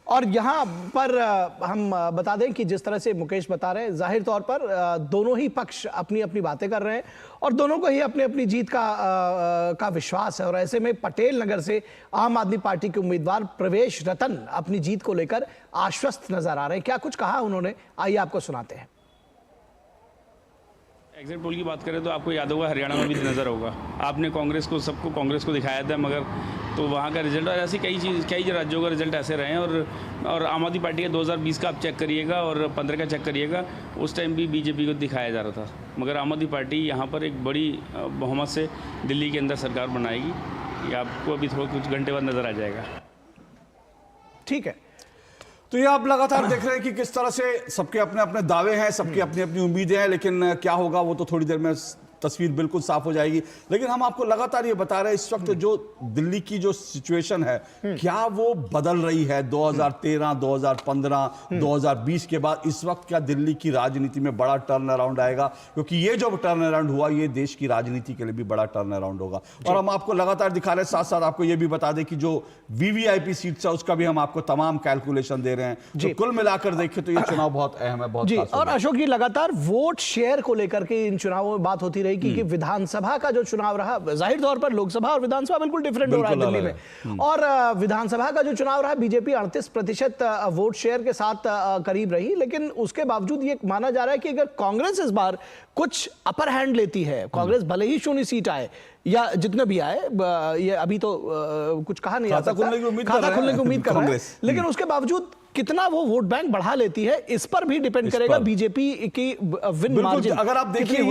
और यहां पर हम बता दें कि जिस तरह से मुकेश बता रहे हैं, जाहिर तौर पर दोनों ही पक्ष अपनी अपनी बातें कर रहे हैं और दोनों को ही अपनी अपनी जीत का विश्वास है। और ऐसे में पटेल नगर से आम आदमी पार्टी के उम्मीदवार प्रवेश रतन अपनी जीत को लेकर आश्वस्त नजर आ रहे हैं। क्या कुछ कहा उन्होंने, आइए आपको सुनाते हैं। एग्जिट पोल की बात करें तो आपको याद होगा हरियाणा में भी नज़र होगा, आपने सबको कांग्रेस को दिखाया था, मगर तो वहाँ का रिजल्ट और ऐसी कई राज्यों का रिजल्ट ऐसे रहे हैं। और आम आदमी पार्टी का 2020 का आप चेक करिएगा और 15 का चेक करिएगा, उस टाइम भी बीजेपी को दिखाया जा रहा था, मगर आम आदमी पार्टी यहाँ पर एक बड़ी बहुमत से दिल्ली के अंदर सरकार बनाएगी। ये आपको अभी थोड़ा कुछ घंटे बाद नज़र आ जाएगा। ठीक है, तो ये आप लगातार देख रहे हैं कि किस तरह से सबके अपने अपने दावे हैं, सबकी अपनी अपनी उम्मीदें हैं, लेकिन क्या होगा वो तो थोड़ी देर में तस्वीर बिल्कुल साफ हो जाएगी। लेकिन हम आपको लगातार ये बता रहे हैं इस वक्त जो दिल्ली की जो सिचुएशन है क्या वो बदल रही है 2013, 2015, 2020 के बाद। इस वक्त क्या दिल्ली की राजनीति में बड़ा टर्न अराउंड आएगा, क्योंकि ये जो टर्न अराउंड हुआ ये देश की राजनीति के लिए भी बड़ा टर्न अराउंड होगा। और हम आपको लगातार दिखा रहे हैं, साथ साथ आपको ये भी बता दें कि जो वीवीआईपी सीट्स है उसका भी हम आपको तमाम कैलकुलेशन दे रहे हैं। तो कुल मिलाकर देखें तो ये चुनाव बहुत अहम है, बहुत जी। और अशोक जी, लगातार वोट शेयर को लेकर के इन चुनावों में बात होती रही कि विधानसभा का जो चुनाव रहा, जाहिर तौर पर लोकसभा और विधानसभा बिल्कुल डिफरेंट हो रहा है दिल्ली में, और विधानसभा का जो चुनाव रहा बीजेपी 38% वोट शेयर के साथ करीब रही। लेकिन उसके बावजूद ये माना जा रहा है कि अगर कांग्रेस इस बार कुछ अपर हैंड लेती है, कांग्रेस भले ही 0 सीट आए या जितने भी आए, ये अभी तो कुछ कहा नहीं जा सकता, खाता खुलने की उम्मीद कर रहे हैं, लेकिन उसके बावजूद कितना वो वोट बैंक बढ़ा लेती है इस पर भी डिपेंड करेगा बीजेपी की विन मार्जिन। अगर आप देखिए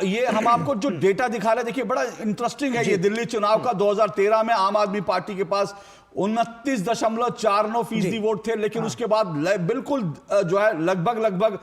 ये हम आपको जो डेटा दिखा रहे हैं, देखिए बड़ा इंटरेस्टिंग है ये दिल्ली चुनाव का। 2013 में आम आदमी पार्टी के पास 29.49% वोट थे, लेकिन उसके बाद बिल्कुल जो है लगभग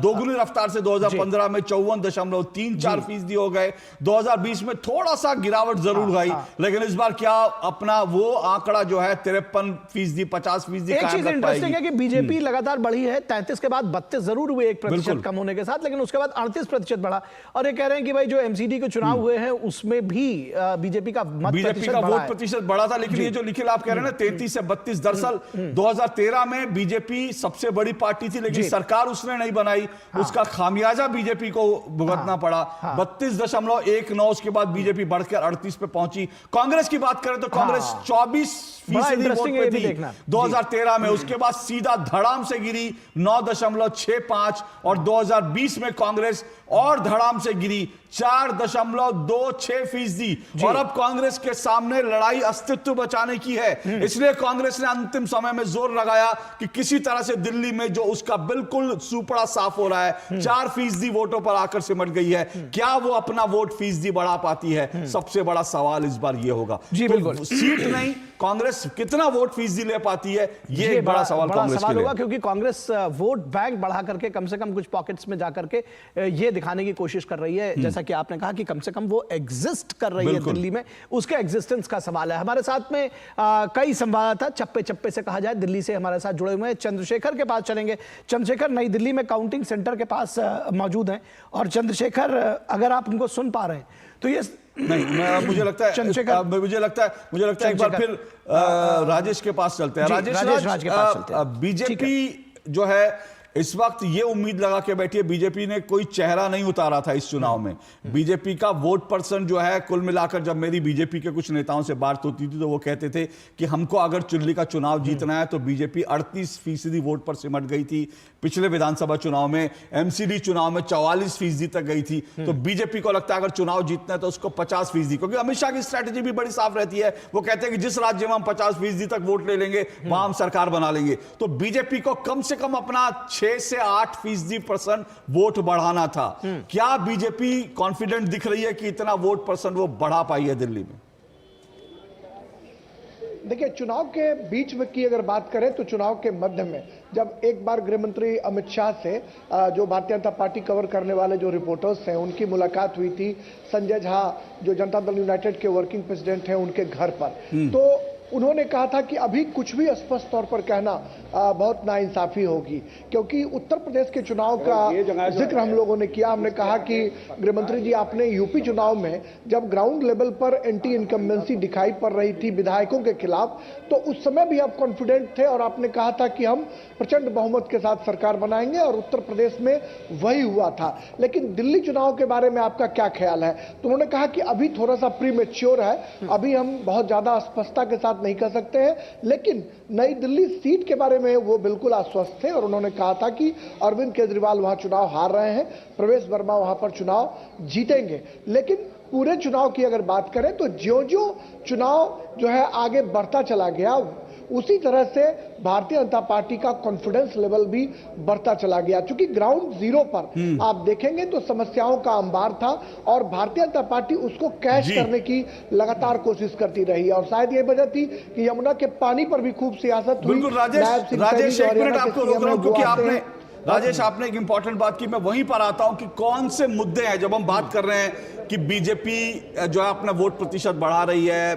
दोगुनी रफ्तार से 2015 में 54.34% हो गए। 2020 में थोड़ा सा गिरावट जरूर गई, लेकिन इस बार क्या अपना वो आंकड़ा जो है 53%, 50% एक चीज इंटरेस्टिंग है कि बीजेपी लगातार बढ़ी है, 33 के बाद 32 जरूर हुए, 1% कम होने के साथ, लेकिन उसके बाद 38% बढ़ा। और ये कह रहे हैं कि भाई जो एमसीडी के चुनाव हुए हैं उसमें भी बीजेपी का वोट प्रतिशत बढ़ा था। लेकिन ये जो लिखे आप कह रहे हैं ना 33 से 32, दरअसल 2013 में बीजेपी सबसे बड़ी पार्टी थी, लेकिन सरकार उसने नहीं बनाई, उसका खामियाजा बीजेपी को भुगतना पड़ा। 32.19, उसके बाद बीजेपी बढ़कर 38 पे पहुंची। कांग्रेस की बात करें तो कांग्रेस 24% वोट पे थी 2013 में, उसके बाद सीधा धड़ाम से गिरी 9.65, और 2020 में कांग्रेस और धड़ाम से गिरी 4.26%। और अब कांग्रेस के सामने लड़ाई अस्तित्व बचाने की है, इसलिए कांग्रेस ने अंतिम समय में जोर लगाया कि किसी तरह से दिल्ली में जो उसका बिल्कुल सुपड़ा साफ हो रहा है, 4% वोटों पर आकर सिमट गई है, क्या वो अपना वोट फीसदी बढ़ा पाती है? सबसे बड़ा सवाल इस बार ये होगा। तो सीट नहीं, कांग्रेस कितना वोट फीसदी ले पाती है, ये एक बड़ा सवाल कांग्रेस के लिए होगा, क्योंकि कांग्रेस वोट बैंक बढ़ा करके कम से कम कुछ पॉकेट्स में जाकर के ये दिखाने की कोशिश कर रही है, जैसा कि आपने कहा कि कम से कम वो एग्जिस्ट कर रही है दिल्ली में, उसके एग्जिस्टेंस का सवाल है। हमारे साथ में कई संवाददाता चप्पे चप्पे से कहा जाए दिल्ली से हमारे साथ जुड़े हुए हैं। चंद्रशेखर के पास चलेंगे। चंद्रशेखर नई दिल्ली में काउंटिंग सेंटर के पास मौजूद हैं, और चंद्रशेखर अगर आप उनको सुन पा रहे हैं तो ये नहीं, मुझे लगता है एक बार फिर राजेश के पास चलते हैं। राजेश के पास चलते हैं। बीजेपी जो है इस वक्त ये उम्मीद लगा के बैठी है, बीजेपी ने कोई चेहरा नहीं उतारा था इस चुनाव में। बीजेपी का वोट परसेंट जो है कुल मिलाकर, जब मेरी बीजेपी के कुछ नेताओं से बात होती थी तो वो कहते थे कि हमको अगर दिल्ली का चुनाव जीतना है तो बीजेपी 38% वोट पर सिमट गई थी। पिछले विधानसभा चुनाव में, एमसीडी चुनाव में 44% तक गई थी। तो बीजेपी को लगता है अगर चुनाव जीतना है तो उसको 50%, क्योंकि अमित शाह की स्ट्रैटेजी भी बड़ी साफ रहती है, वो कहते हैं कि जिस राज्य में हम 50% तक वोट ले लेंगे वहां हम सरकार बना लेंगे। तो बीजेपी को कम से कम अपना 6 से 8% वोट बढ़ाना था। क्या बीजेपी कॉन्फिडेंट दिख रही है कि इतना वोट परसेंट वो बढ़ा पाई है दिल्ली में? देखिए, चुनाव के बीच में की अगर बात करें तो चुनाव के मध्य में जब एक बार गृह मंत्री अमित शाह से जो भारतीय जनता पार्टी कवर करने वाले जो रिपोर्टर्स हैं उनकी मुलाकात हुई थी संजय झा, जो जनता दल यूनाइटेड के वर्किंग प्रेसिडेंट हैं, उनके घर पर, तो उन्होंने कहा था कि अभी कुछ भी स्पष्ट तौर पर कहना बहुत नाइंसाफी होगी, क्योंकि उत्तर प्रदेश के चुनाव का जिक्र हम लोगों ने किया। हमने कहा कि गृह मंत्री जी, आपने यूपी चुनाव में जब ग्राउंड लेवल पर एंटी इनकम्बेंसी दिखाई पड़ रही थी विधायकों के खिलाफ, तो उस समय भी आप कॉन्फिडेंट थे और आपने कहा था कि हम प्रचंड बहुमत के साथ सरकार बनाएंगे, और उत्तर प्रदेश में वही हुआ था। लेकिन दिल्ली चुनाव के बारे में आपका क्या ख्याल है? तो उन्होंने कहा कि अभी थोड़ा सा प्रीमेच्योर है, अभी हम बहुत ज्यादा स्पष्टता के साथ नहीं कर सकते हैं, लेकिन नई दिल्ली सीट के बारे में वो बिल्कुल आश्वस्त थे। और उन्होंने कहा था कि अरविंद केजरीवाल वहां चुनाव हार रहे हैं, प्रवेश वर्मा वहां पर चुनाव जीतेंगे। लेकिन पूरे चुनाव की अगर बात करें तो ज्यों-ज्यों चुनाव जो है आगे बढ़ता चला गया, उसी तरह से भारतीय जनता पार्टी का कॉन्फिडेंस लेवल भी बढ़ता चला गया। क्योंकि ग्राउंड जीरो पर आप देखेंगे तो समस्याओं का अंबार था, और भारतीय जनता पार्टी उसको कैच करने की लगातार कोशिश करती रही, और शायद ये वजह थी कि यमुना के पानी पर भी खूब सियासत हुई। बिल्कुल राजेश, एक मिनट आपको रोक रहा हूं, क्योंकि राजेश आपने एक इंपॉर्टेंट बात की, मैं वहीं पर आता हूं कि कौन से मुद्दे हैं जब हम बात कर रहे हैं कि बीजेपी जो है अपना वोट प्रतिशत बढ़ा रही है,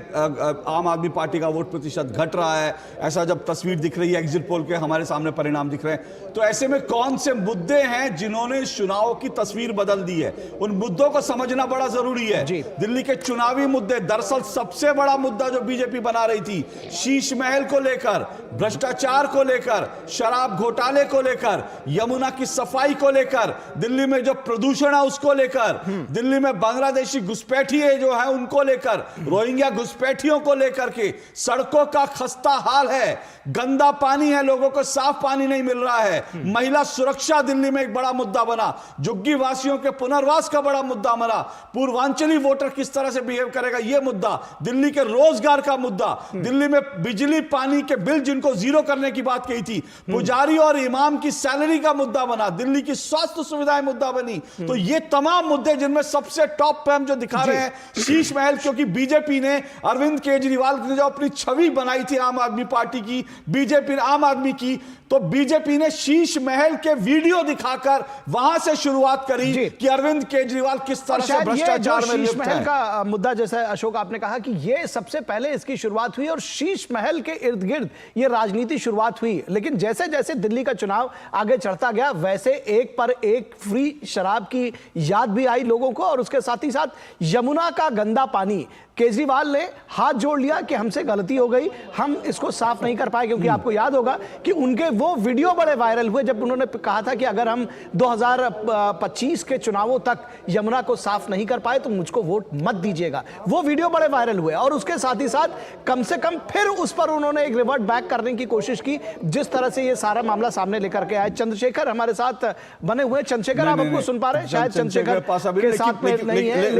आम आदमी पार्टी का वोट प्रतिशत घट रहा है, ऐसा जब तस्वीर दिख रही है, एग्जिट पोल के हमारे सामने परिणाम दिख रहे हैं, तो ऐसे में कौन से मुद्दे हैं जिन्होंने चुनाव की तस्वीर बदल दी है? उन मुद्दों को समझना बड़ा जरूरी है। दिल्ली के चुनावी मुद्दे, दरअसल सबसे बड़ा मुद्दा जो बीजेपी बना रही थी, शीश महल को लेकर, भ्रष्टाचार को लेकर, शराब घोटाले को लेकर, यमुना की सफाई को लेकर, दिल्ली में जो प्रदूषण है उसको लेकर, दिल्ली में बांग्लादेशी घुसपैठिए जो है उनको लेकर, रोहिंग्या घुसपैठियों को लेकर के, सड़कों का खस्ता हाल है, गंदा पानी है, लोगों को साफ पानी नहीं मिल रहा है, महिला सुरक्षा दिल्ली में एक बड़ा मुद्दा बना, झुग्गी वासियों के पुनर्वास का बड़ा मुद्दा बना, पूर्वांचली वोटर किस तरह से बिहेव करेगा यह मुद्दा, दिल्ली के रोजगार का मुद्दा, दिल्ली में बिजली पानी के बिल जिनको जीरो करने की बात कही थी, पुजारी और इमाम की सैलरी का मुद्दा बना, दिल्ली की स्वास्थ्य सुविधाएं मुद्दा बनी। तो ये तमाम मुद्दे जिनमें सबसे टॉप पे हम जो दिखा रहे हैं शीश महल, क्योंकि बीजेपी ने अरविंद केजरीवाल ने जो अपनी छवि बनाई थी आम आदमी पार्टी की, बीजेपी ने आम आदमी की, तो बीजेपी ने शीश महल के वीडियो दिखाकर वहां से शुरुआत करी कि अरविंद केजरीवाल किस तरह से भ्रष्टाचार में लिप्त महल है। का मुद्दा जैसे अशोक आपने कहा कि ये सबसे पहले इसकी शुरुआत हुई और शीश महल के इर्द गिर्द ये राजनीति शुरुआत हुई। लेकिन जैसे जैसे दिल्ली का चुनाव आगे चढ़ता गया वैसे एक पर एक फ्री शराब की याद भी आई लोगों को, और उसके साथ ही साथ यमुना का गंदा पानी। केजरीवाल ने हाथ जोड़ लिया कि हमसे गलती हो गई, हम इसको साफ नहीं कर पाए, क्योंकि आपको याद होगा कि उनके वो वीडियो बड़े वायरल हुए जब उन्होंने कहा था कि अगर हम 2025 के चुनावों तक यमुना को साफ नहीं कर पाए तो मुझको वोट मत दीजिएगा। वो वीडियो बड़े वायरल हुए और उसके साथ ही साथ कम से कम फिर उस पर उन्होंने एक रिवर्ट बैक करने की कोशिश की, जिस तरह से ये सारा मामला सामने लेकर के आए। चंद्रशेखर हमारे साथ बने हुए। चंद्रशेखर, आप हमको सुन पा रहे हैं? शायद चंद्रशेखर के साथ में नहीं है,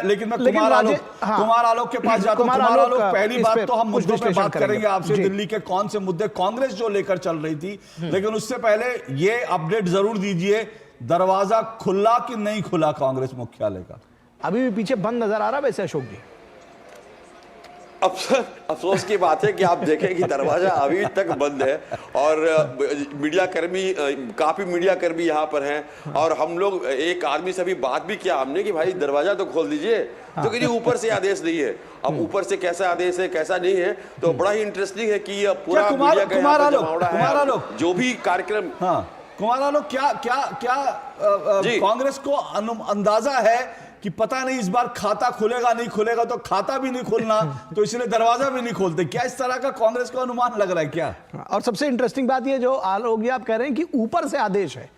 लेकिन कुमार आलोक के पास जाता हूं। कुमार आलोक, पहली बात तो हम मुद्दों पे बात करेंगे आपसे, दिल्ली के कौन से मुद्दे कांग्रेस जो लेकर चल रही थी, लेकिन उससे पहले ये अपडेट जरूर दीजिए, दरवाजा खुला कि नहीं खुला कांग्रेस मुख्यालय का? अभी भी पीछे बंद नजर आ रहा है वैसे अशोक जी? अफसोस की बात है कि आप देखें कि दरवाजा अभी तक बंद है और मीडिया कर्मी, काफी मीडिया कर्मी यहाँ पर हैं, और हम लोग एक आदमी से अभी बात भी किया हमने कि भाई दरवाजा तो खोल दीजिए, तो कि ऊपर से आदेश नहीं है। अब ऊपर से कैसा आदेश है कैसा नहीं है, तो बड़ा ही इंटरेस्टिंग है कि पूरा मीडिया का जमावड़ा है, जो भी कार्यक्रम। कुमार आलोक, क्या कांग्रेस को अंदाजा है कि पता नहीं इस बार खाता खुलेगा नहीं खुलेगा, तो खाता भी नहीं खोलना तो इसलिए दरवाजा भी नहीं खोलते, क्या इस तरह का कांग्रेस का अनुमान लग रहा है क्या? और सबसे इंटरेस्टिंग बात ये जो आलोक जी आप कह रहे हैं कि ऊपर से आदेश है,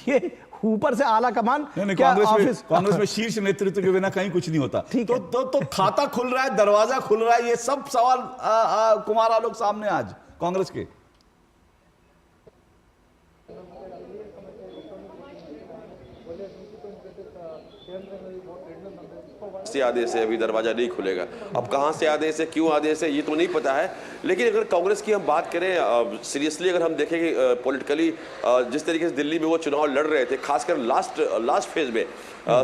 ये ऊपर से आला कमान। नहीं, कांग्रेस में शीर्ष नेतृत्व के बिना कहीं कुछ नहीं होता। तो खाता खुल रहा है, दरवाजा खुल रहा है, ये सब सवाल कुमार आलोक सामने आज कांग्रेस के। से आदेश है, अभी दरवाजा नहीं खुलेगा। अब कहां से आदेश है, क्यों आदेश है, ये तो नहीं पता है। लेकिन अगर कांग्रेस की हम बात करें सीरियसली, अगर हम देखें पॉलिटिकली जिस तरीके से दिल्ली में वो चुनाव लड़ रहे थे, खासकर लास्ट फेज में,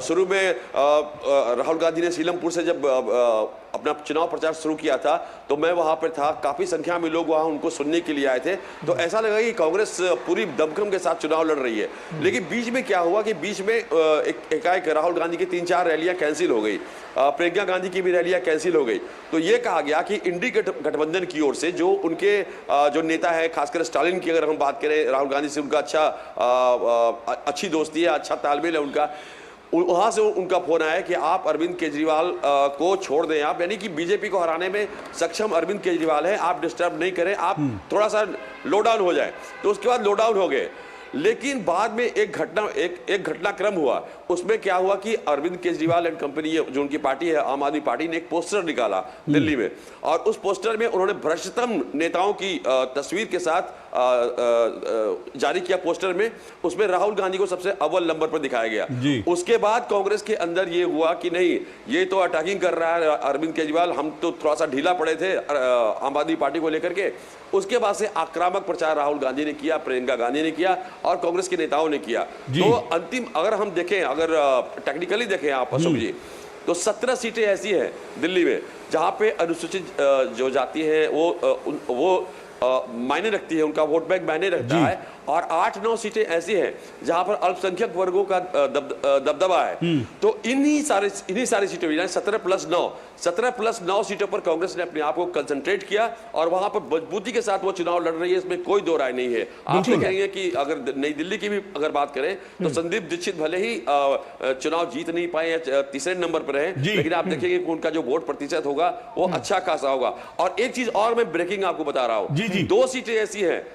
शुरू में राहुल गांधी ने सीलमपुर से जब अपना चुनाव प्रचार शुरू किया था तो मैं वहां पर था, काफी संख्या में लोग वहां उनको सुनने के लिए आए थे, तो ऐसा लगा कि कांग्रेस पूरी दमखम के साथ चुनाव लड़ रही है। लेकिन बीच में क्या हुआ कि बीच में एकाएक राहुल गांधी की 3-4 रैलियां कैंसिल हो गई, प्रियंका गांधी की भी रैलियां कैंसिल हो गई। तो ये कहा गया कि इंडी गठबंधन की ओर से जो उनके जो नेता है, खासकर स्टालिन की अगर हम बात करें, राहुल गांधी से उनका अच्छी दोस्ती है, अच्छा तालमेल है उनका, वहां से उनका फोन आया कि आप अरविंद केजरीवाल को छोड़ दें, आप यानी कि बीजेपी को हराने में सक्षम अरविंद केजरीवाल है, आप डिस्टर्ब नहीं करें, आप थोड़ा सा लो डाउन हो जाए। तो उसके बाद लो डाउन हो गए। लेकिन बाद में एक घटनाक्रम हुआ, उसमें क्या हुआ कि अरविंद केजरीवाल एंड कंपनी, जो उनकी पार्टी है आम आदमी पार्टी ने एक पोस्टर निकाला दिल्ली में, और उस पोस्टर में उन्होंने भ्रष्टतम नेताओं की तस्वीर के साथ जारी किया पोस्टर में, उसमें राहुल गांधी को सबसे अव्वल नंबर पर दिखाया गया। उसके बाद कांग्रेस के अंदर ये हुआ कि नहीं, ये तो अटैकिंग कर रहा है अरविंद केजरीवाल, हम तो थोड़ा सा ढीला पड़े थे आम आदमी पार्टी को लेकर के। उसके बाद से आक्रामक प्रचार राहुल गांधी ने किया, प्रियंका गांधी ने किया और कांग्रेस के नेताओं ने किया। तो अंतिम अगर हम देखें, अगर टेक्निकली देखें आप अशोक जी, तो 17 सीटें ऐसी हैं दिल्ली में जहां पे अनुसूचित जो जाति है वो मायने रखती है, उनका वोट बैंक मायने रखता है, और 8-9 सीटें ऐसी हैं जहां पर अल्पसंख्यक वर्गों का दबदबा है। तो इन्हीं सारी सीटों, यानी 17+9 सीटों पर कांग्रेस ने अपने आप को कंसंट्रेट किया और वहां पर मजबूती के साथ वो चुनाव लड़ रही है, इसमें कोई दो राय नहीं है। आप कहेंगे कि अगर नई दिल्ली की भी अगर बात करें तो संदीप दीक्षित भले ही चुनाव जीत नहीं पाए, तीसरे नंबर पर रहे, लेकिन आप देखेंगे कि उनका जो वोट प्रतिशत होगा वो अच्छा खासा होगा। और एक चीज और मैं ब्रेकिंग आपको बता रहा हूं, 2 सीटें ऐसी हैं,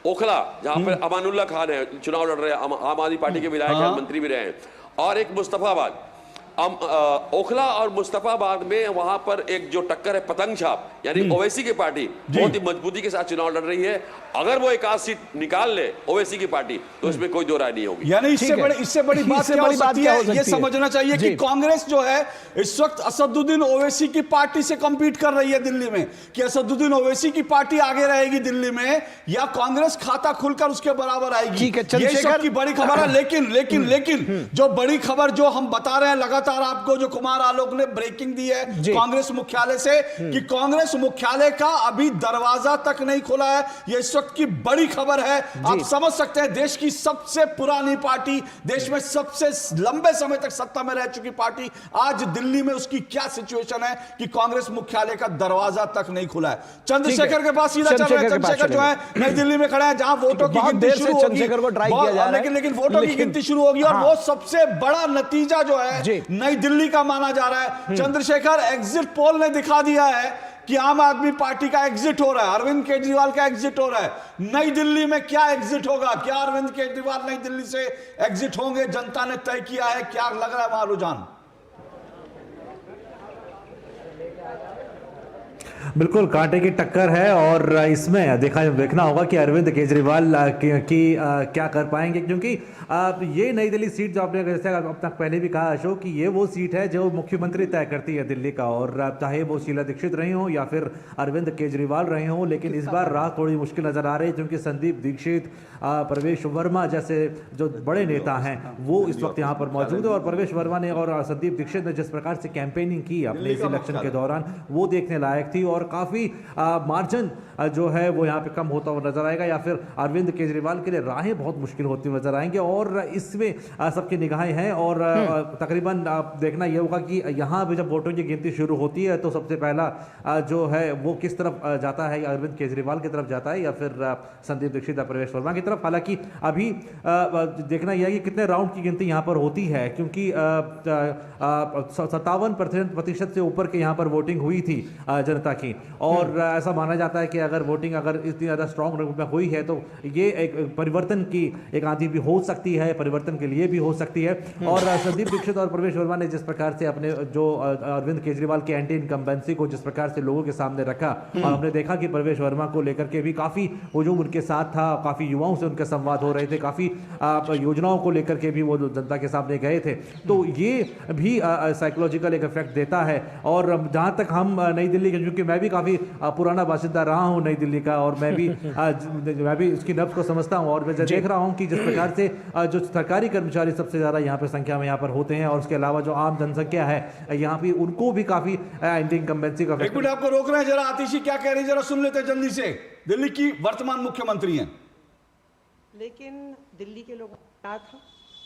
ओखला जहां पर अमानुल्लाह खान है, चुनाव लड़ रहे हैं, आम आदमी पार्टी के विधायक हैं, मंत्री भी रहे हैं, और एक मुस्तफाबाद। ओखला और मुस्तफाबाद में वहां पर एक जो टक्कर है पतंग छाप, यानी ओवैसी की पार्टी बहुत ही मजबूती के साथ चुनाव लड़ रही है। अगर वो एक आध सीट निकाल ले ओवैसी की पार्टी तो इसमें कोई दो राय नहीं होगी। यानी इससे बड़ी बात क्या हो सकती है, ये समझना चाहिए कि कांग्रेस जो है इस वक्त असदुद्दीन ओवैसी की पार्टी से कंपीट कर रही है दिल्ली में, कि असदुद्दीन ओवैसी की पार्टी आगे रहेगी दिल्ली में या कांग्रेस खाता खुलकर उसके बराबर आएगी। ये सबकी बड़ी खबर है। लेकिन जो बड़ी खबर जो हम बता रहे हैं लगातार आपको, जो कुमार आलोक ने ब्रेकिंग दी है कांग्रेस मुख्यालय से, कि कांग्रेस मुख्यालय का अभी दरवाजा तक नहीं खुला है। ये इस वक्त की बड़ी खबर है। आप समझ सकते हैं, देश की सबसे पुरानी पार्टी, देश में सबसे लंबे समय तक सत्ता में रह चुकी पार्टी, आज दिल्ली में उसकी क्या सिचुएशन है कि कांग्रेस मुख्यालय का दरवाजा तक नहीं खुला है। चंद्रशेखर के पास सीधा चल रहे हैं। चंद्रशेखर जो है नई दिल्ली में खड़े हैं, जहां वोटों की गिनती शुरू होगी, लेकिन वोटों की गिनती शुरू होगी और वो सबसे बड़ा नतीजा जो है नई दिल्ली का माना जा रहा है। चंद्रशेखर, एग्जिट पोल ने दिखा दिया है कि आम आदमी पार्टी का एग्जिट हो रहा है, अरविंद केजरीवाल का एग्जिट हो रहा है। नई दिल्ली में क्या एग्जिट होगा? क्या अरविंद केजरीवाल नई दिल्ली से एग्जिट होंगे? जनता ने तय किया है। क्या लग रहा है वहां रुझान? बिल्कुल कांटे की टक्कर है और इसमें देखना होगा कि अरविंद केजरीवाल की क्या कर पाएंगे, क्योंकि ये नई दिल्ली सीट जो आपने जैसे अब तक पहले भी कहा अशोक कि ये वो सीट है जो मुख्यमंत्री तय करती है दिल्ली का, और चाहे वो शीला दीक्षित रही हो या फिर अरविंद केजरीवाल रहे हों, लेकिन इस बार राह थोड़ी मुश्किल नजर आ रही है क्योंकि संदीप दीक्षित, प्रवेश वर्मा जैसे जो बड़े नेता हैं वो इस वक्त यहाँ पर मौजूद है। और प्रवेश वर्मा ने और संदीप दीक्षित ने जिस प्रकार से कैंपेनिंग की अपने इस इलेक्शन के दौरान, वो देखने लायक थी और काफ़ी मार्जिन जो है वो यहाँ पे कम होता हुआ नजर आएगा, या फिर अरविंद केजरीवाल के लिए राहें बहुत मुश्किल होती हुई नजर आएंगे। और इसमें सबकी निगाहें हैं और तकरीबन देखना ये होगा कि यहाँ पे जब वोटों की गिनती शुरू होती है तो सबसे पहला जो है वो किस तरफ जाता है, अरविंद केजरीवाल की तरफ जाता है या फिर संदीप दीक्षित या प्रवेश वर्मा की तरफ। हालांकि अभी देखना यह है कि कितने राउंड की गिनती यहाँ पर होती है, क्योंकि 57% से ऊपर के यहाँ पर वोटिंग हुई थी जनता की, और ऐसा माना जाता है कि अगर वोटिंग अगर इतनी ज़्यादा स्ट्रॉन्ग रूप में हुई है तो ये एक परिवर्तन की एक आंधी भी हो सकती है, परिवर्तन के लिए भी हो सकती है। और संदीप दीक्षित और प्रवेश वर्मा ने जिस प्रकार से अपने जो अरविंद केजरीवाल के एंटी इनकम्बेंसी को जिस प्रकार से लोगों के सामने रखा, और हमने देखा कि प्रवेश वर्मा को लेकर के भी काफ़ी हुजूम उनके साथ था, काफ़ी युवाओं से उनके संवाद हो रहे थे, काफ़ी योजनाओं को लेकर के भी वो जनता के सामने गए थे, तो ये भी साइकोलॉजिकल एक इफेक्ट देता है। और जहाँ तक हम नई दिल्ली के, क्योंकि मैं भी काफ़ी पुराना बाशिंदा रहा हूँ नई दिल्ली का, और मैं भी इसकी नब्ज को समझता हूँ, और मैं देख रहा हूँ कि जिस प्रकार से जो सरकारी कर्मचारी सबसे ज़्यादा यहाँ पर संख्या में यहाँ पर होते हैं, और उसके अलावा जो आम जनसंख्या है यहाँ पे उनको भी काफ़ी एंटी इनकम्बेंसी का। एक मिनट आपको रोक रहे हैं जरा, आतिशी क्या कह रही है जरा सुन लेते हैं जल्दी से। दिल्ली की वर्तमान मुख्यमंत्री हैं, लेकिन दिल्ली के लोगों का क्या था,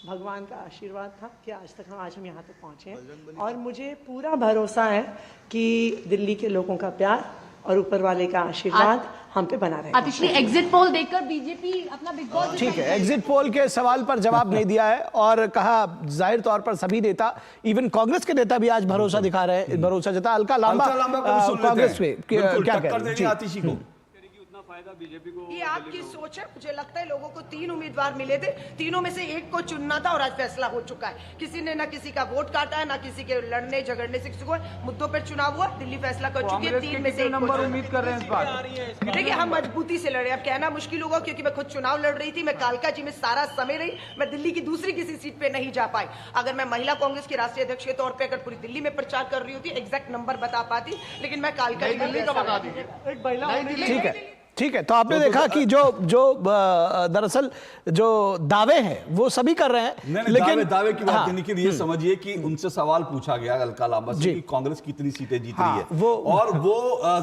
भगवान का आशीर्वाद था कि आज हम यहाँ तक पहुँचे हैं, और मुझे पूरा भरोसा है कि दिल्ली के लोगों का प्यार और ऊपर वाले का आशीर्वाद हम पे बना रहेगा। आतिशी, एग्जिट पोल देखकर बीजेपी अपना बिग बॉस, ठीक है, एग्जिट पोल के सवाल पर जवाब नहीं दिया है और कहा जाहिर तौर पर सभी नेता, इवन कांग्रेस के नेता भी आज भरोसा दिखा रहे हैं, भरोसा जता। अलका लांबा कांग्रेस पे क्या कह रहे हैं आतिशी को? बीजेपी को ये आपकी सोच है। मुझे लगता है लोगों को 3 उम्मीदवार मिले थे, तीनों में से एक को चुनना था और आज फैसला हो चुका है। किसी ने ना किसी का वोट काटा है, ना किसी के लड़ने झगड़ने से किसी को मुद्दों पर चुनाव हुआ। दिल्ली फैसला कर चुकी है, 3 में से 1 नंबर उम्मीद कर रहे हैं इस बार। देखिए, हम मजबूती से लड़े, अब कहना मुश्किल होगा क्योंकि मैं खुद चुनाव लड़ रही थी, मैं कालका जी में सारा समय रही, मैं दिल्ली की दूसरी किसी सीट पे नहीं जा पाई। अगर मैं महिला कांग्रेस की राष्ट्रीय अध्यक्ष के तौर पर अगर पूरी दिल्ली में प्रचार कर रही होती, एग्जैक्ट नंबर बता पाती, लेकिन मैं कालका दिल्ली का बता दीजिए। ठीक है, तो आपने देखा कि जो दरअसल जो दावे हैं वो सभी कर रहे हैं, लेकिन दावे की बात नहीं, लेकिन ये समझिए कि उनसे सवाल पूछा गया अलका लांबा से कि कांग्रेस कितनी सीटें जीत रही है, और वो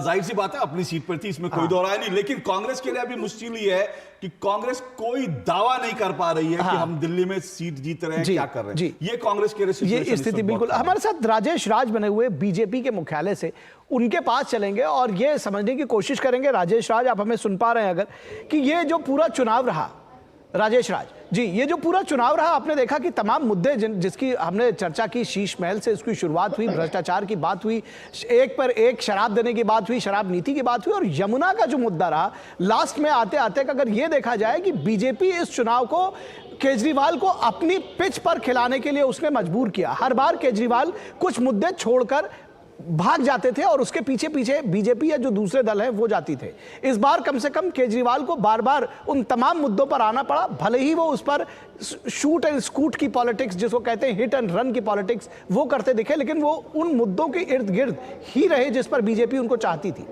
जाहिर सी बात है अपनी सीट पर थी, इसमें कोई दो राय नहीं। लेकिन कांग्रेस के लिए अभी मुश्किल ही है कि कांग्रेस कोई दावा नहीं कर पा रही है कि हम दिल्ली में सीट जीत रहे हैं, क्या कर रहे हैं। ये कांग्रेस के लिए ये स्थिति बिल्कुल। हमारे साथ राजेश राज बने हुए बीजेपी के मुख्यालय से, उनके पास चलेंगे और ये समझने की कोशिश करेंगे। राजेश राज, आप हमें सुन पा रहे हैं अगर, कि ये जो पूरा चुनाव रहा, राजेश राज जी, ये जो पूरा चुनाव रहा, आपने देखा कि तमाम मुद्दे जिसकी हमने चर्चा की, शीश महल से इसकी शुरुआत हुई, भ्रष्टाचार की बात हुई, एक पर एक शराब देने की बात हुई, शराब नीति की बात हुई, और यमुना का जो मुद्दा रहा लास्ट में आते आते, अगर ये देखा जाए कि बीजेपी इस चुनाव को केजरीवाल को अपनी पिच पर खिलाने के लिए उसने मजबूर किया। हर बार केजरीवाल कुछ मुद्दे छोड़कर भाग जाते थे और उसके पीछे पीछे बीजेपी या जो दूसरे दल हैं वो जाती थे। इस बार कम से कम केजरीवाल को बार बार उन तमाम मुद्दों पर आना पड़ा, भले ही वो उस पर शूट एंड स्कूट की पॉलिटिक्स, जिसको कहते हैं हिट एंड रन की पॉलिटिक्स, वो करते दिखे, लेकिन वो उन मुद्दों के इर्द गिर्द ही रहे जिस पर बीजेपी उनको चाहती थी।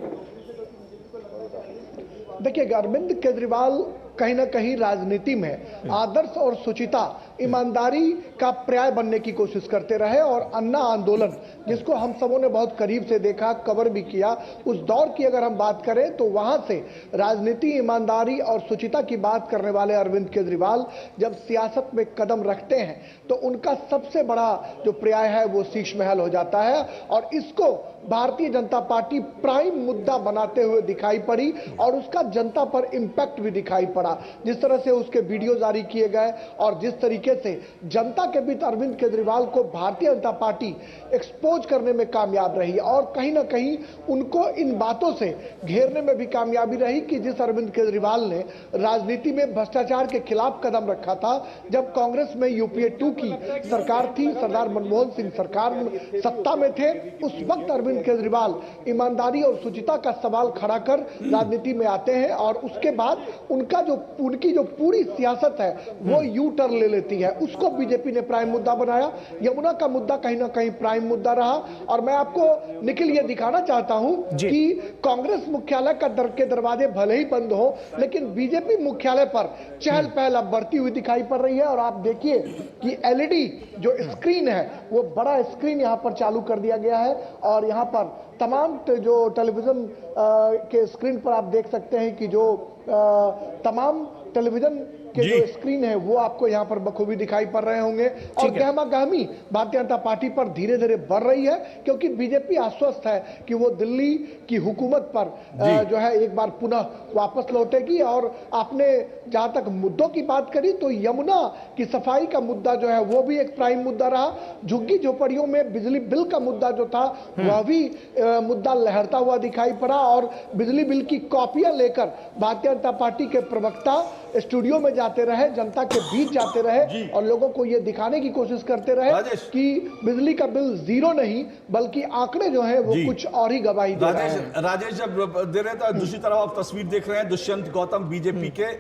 देखिए, अरविंद केजरीवाल कहीं ना कहीं राजनीति में आदर्श और शुचिता, ईमानदारी का पर्याय बनने की कोशिश करते रहे और अन्ना आंदोलन, जिसको हम सबों ने बहुत करीब से देखा, कवर भी किया, उस दौर की अगर हम बात करें तो वहां से राजनीति, ईमानदारी और शुचिता की बात करने वाले अरविंद केजरीवाल जब सियासत में कदम रखते हैं तो उनका सबसे बड़ा जो पर्याय है वो शीश महल हो जाता है और इसको भारतीय जनता पार्टी प्राइम मुद्दा बनाते हुए दिखाई पड़ी और उसका जनता पर इंपैक्ट भी दिखाई पड़ा। जिस तरह से उसके वीडियो जारी किए गए और जिस तरीके से जनता के बीच अरविंद केजरीवाल को भारतीय जनता पार्टी एक्सपोज करने में कामयाब रही और कहीं ना कहीं उनको इन बातों से घेरने में भी कामयाबी रही कि जिस अरविंद केजरीवाल ने राजनीति में भ्रष्टाचार के खिलाफ कदम रखा था, जब कांग्रेस में यूपीए 2 की सरकार थी, सरदार मनमोहन सिंह सरकार सत्ता में थे, उस वक्त अरविंद केजरीवाल ईमानदारी और शुचिता का सवाल खड़ा कर राजनीति में आते हैं और उसके बाद उनकी जो पूरी सियासत है वो यू टर्न ले लेती है। उसको बीजेपी ने प्राइम मुद्दा बनाया। यमुना का मुद्दा कहीं ना कहीं प्राइम मुद्दा रहा और मैं आपको निखिल ये दिखाना चाहता हूं कि कांग्रेस मुख्यालय के दरवाजे भले ही बंद हो, लेकिन बीजेपी मुख्यालय पर चहल पहल अब बढ़ती हुई दिखाई पड़ रही है और आप देखिए कि एलईडी जो स्क्रीन है वो बड़ा स्क्रीन यहां पर चालू कर दिया गया है और यहां पर तमाम जो टेलीविजन के स्क्रीन पर आप देख सकते हैं कि जो तमाम टेलीविजन के जो स्क्रीन है वो आपको यहाँ पर बखूबी दिखाई पड़ रहे होंगे और गहमा गहमी भारतीय जनता पार्टी पर धीरे धीरे बढ़ रही है क्योंकि बीजेपी आश्वस्त है कि वो दिल्ली की हुकूमत पर जो है एक बार पुनः वापस लौटेगी। और आपने जहां तक मुद्दों की बात करी तो यमुना की सफाई का मुद्दा जो है वो भी एक प्राइम मुद्दा रहा। झुग्गी झोपड़ियों में बिजली बिल का मुद्दा जो था वह भी मुद्दा लहरता हुआ दिखाई पड़ा और बिजली बिल की कॉपियां लेकर भारतीय जनता पार्टी के प्रवक्ता स्टूडियो में जाते रहे, जनता के बीच जाते रहे और लोगों को यह दिखाने की कोशिश करते रहे कि बिजली का बिल जीरो नहीं बल्कि आंकड़े जो है वो कुछ और ही गवाही दे रहे हैं। राजेश जब दे रहे तो दूसरी तरफ आप तस्वीर देख रहे हैं दुष्यंत गौतम बीजेपी के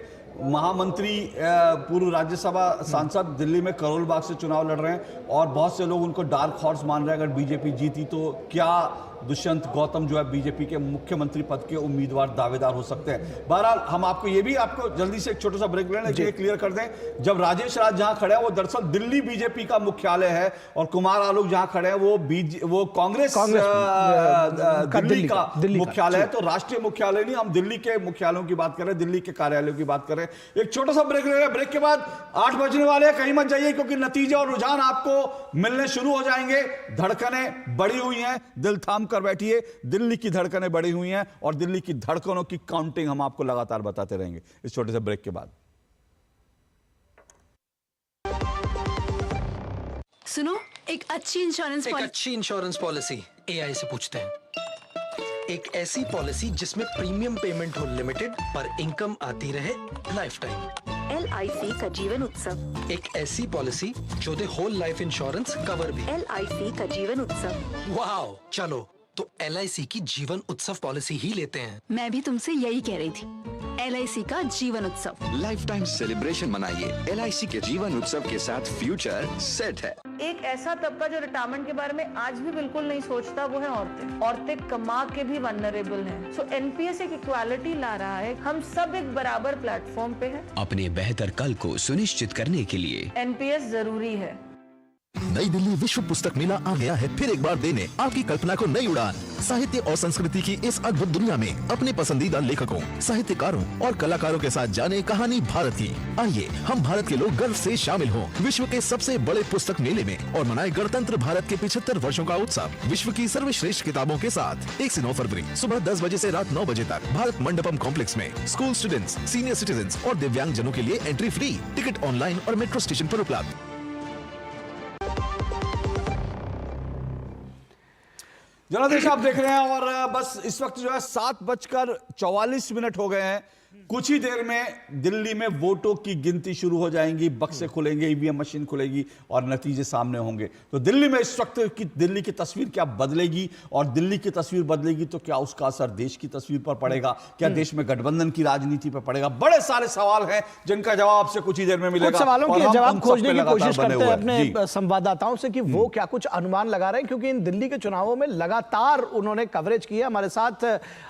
महामंत्री, पूर्व राज्यसभा सांसद, दिल्ली में करोल बाग से चुनाव लड़ रहे हैं और बहुत से लोग उनको डार्क हॉर्स मान रहे हैं। अगर बीजेपी जीती तो क्या दुष्यंत गौतम जो है बीजेपी के मुख्यमंत्री पद के उम्मीदवार दावेदार हो सकते हैं? बहरहाल हम आपको जल्दी से एक छोटा सा ब्रेक लेना चाहिए, क्लियर कर दें। जब राजेश राज जहां खड़े हैं वो दरअसल दिल्ली बीजेपी का मुख्यालय है और कुमार आलोक जहां खड़े हैं वो कांग्रेस दिल्ली का मुख्यालय है। तो राष्ट्रीय मुख्यालय नहीं, हम दिल्ली के मुख्यालयों की बात कर रहे हैं, दिल्ली के कार्यालयों की बात कर रहे हैं। एक छोटा सा ब्रेक ले रहे हैं, ब्रेक के बाद 8 बजने वाले हैं, कहीं मत जाइए क्योंकि नतीजे और रुझान आपको मिलने शुरू हो जाएंगे। धड़कनें बढ़ी हुई हैं, दिल थाम कर बैठिए, दिल्ली की धड़कनें बढ़ी हुई हैं और दिल्ली की धड़कनों की काउंटिंग हम आपको लगातार बताते रहेंगे इस छोटे से ब्रेक के बाद। सुनो, एक अच्छी इंश्योरेंस पॉलिसी एआई से पूछते हैं। एक ऐसी पॉलिसी जिसमें प्रीमियम पेमेंट हो लिमिटेड पर इनकम आती रहे लाइफ टाइम। LIC का जीवन उत्सव। एक ऐसी पॉलिसी जो दे होल लाइफ इंश्योरेंस कवर भी। LIC का जीवन उत्सव। वाओ, चलो तो LIC की जीवन उत्सव पॉलिसी ही लेते हैं। मैं भी तुमसे यही कह रही थी, LIC का जीवन उत्सव। लाइफ टाइम सेलिब्रेशन मनाइए LIC के जीवन उत्सव के साथ, फ्यूचर सेट है। एक ऐसा तबका जो रिटायरमेंट के बारे में आज भी बिल्कुल नहीं सोचता वो है औरतें। औरतें कमा के भी वल्नरेबल हैं। सो NPS एक इक्वालिटी ला रहा है, हम सब एक बराबर प्लेटफॉर्म पे हैं। अपने बेहतर कल को सुनिश्चित करने के लिए NPS जरूरी है। नई दिल्ली विश्व पुस्तक मेला आ गया है फिर एक बार देने आपकी कल्पना को नई उड़ान। साहित्य और संस्कृति की इस अद्भुत दुनिया में अपने पसंदीदा लेखकों, साहित्यकारों और कलाकारों के साथ जाने कहानी भारत की। आइए हम भारत के लोग गर्व से शामिल हों विश्व के सबसे बड़े पुस्तक मेले में और मनाए गणतंत्र भारत के 75 वर्षों का उत्सव विश्व की सर्वश्रेष्ठ किताबों के साथ। 1 से 9 फरवरी सुबह 10 बजे से रात 9 बजे तक भारत मंडपम कॉम्प्लेक्स में स्कूल स्टूडेंट्स, सीनियर सिटीजन और दिव्यांग जनों के लिए एंट्री फ्री। टिकट ऑनलाइन और मेट्रो स्टेशन पर उपलब्ध। जनादेश आप देख रहे हैं और बस इस वक्त जो है 7:44 हो गए हैं कुछ ही देर में दिल्ली में वोटों की गिनती शुरू हो जाएंगी, बक्से खुलेंगे, ईवीएम मशीन खुलेगी और नतीजे सामने होंगे। तो दिल्ली में इस वक्त की दिल्ली की तस्वीर क्या बदलेगी, और दिल्ली की तस्वीर बदलेगी तो क्या उसका असर देश की तस्वीर पर पड़ेगा, क्या देश में गठबंधन की राजनीति पर पड़ेगा? बड़े सारे सवाल हैं जिनका जवाब आपसे कुछ ही देर में मिलेगा। कुछ सवालों के जवाब खोजने की कोशिश करते हैं अपने संवाददाताओं से कि वो क्या कुछ अनुमान लगा रहे हैं, क्योंकि इन दिल्ली के चुनावों में लगातार उन्होंने कवरेज की है। हमारे साथ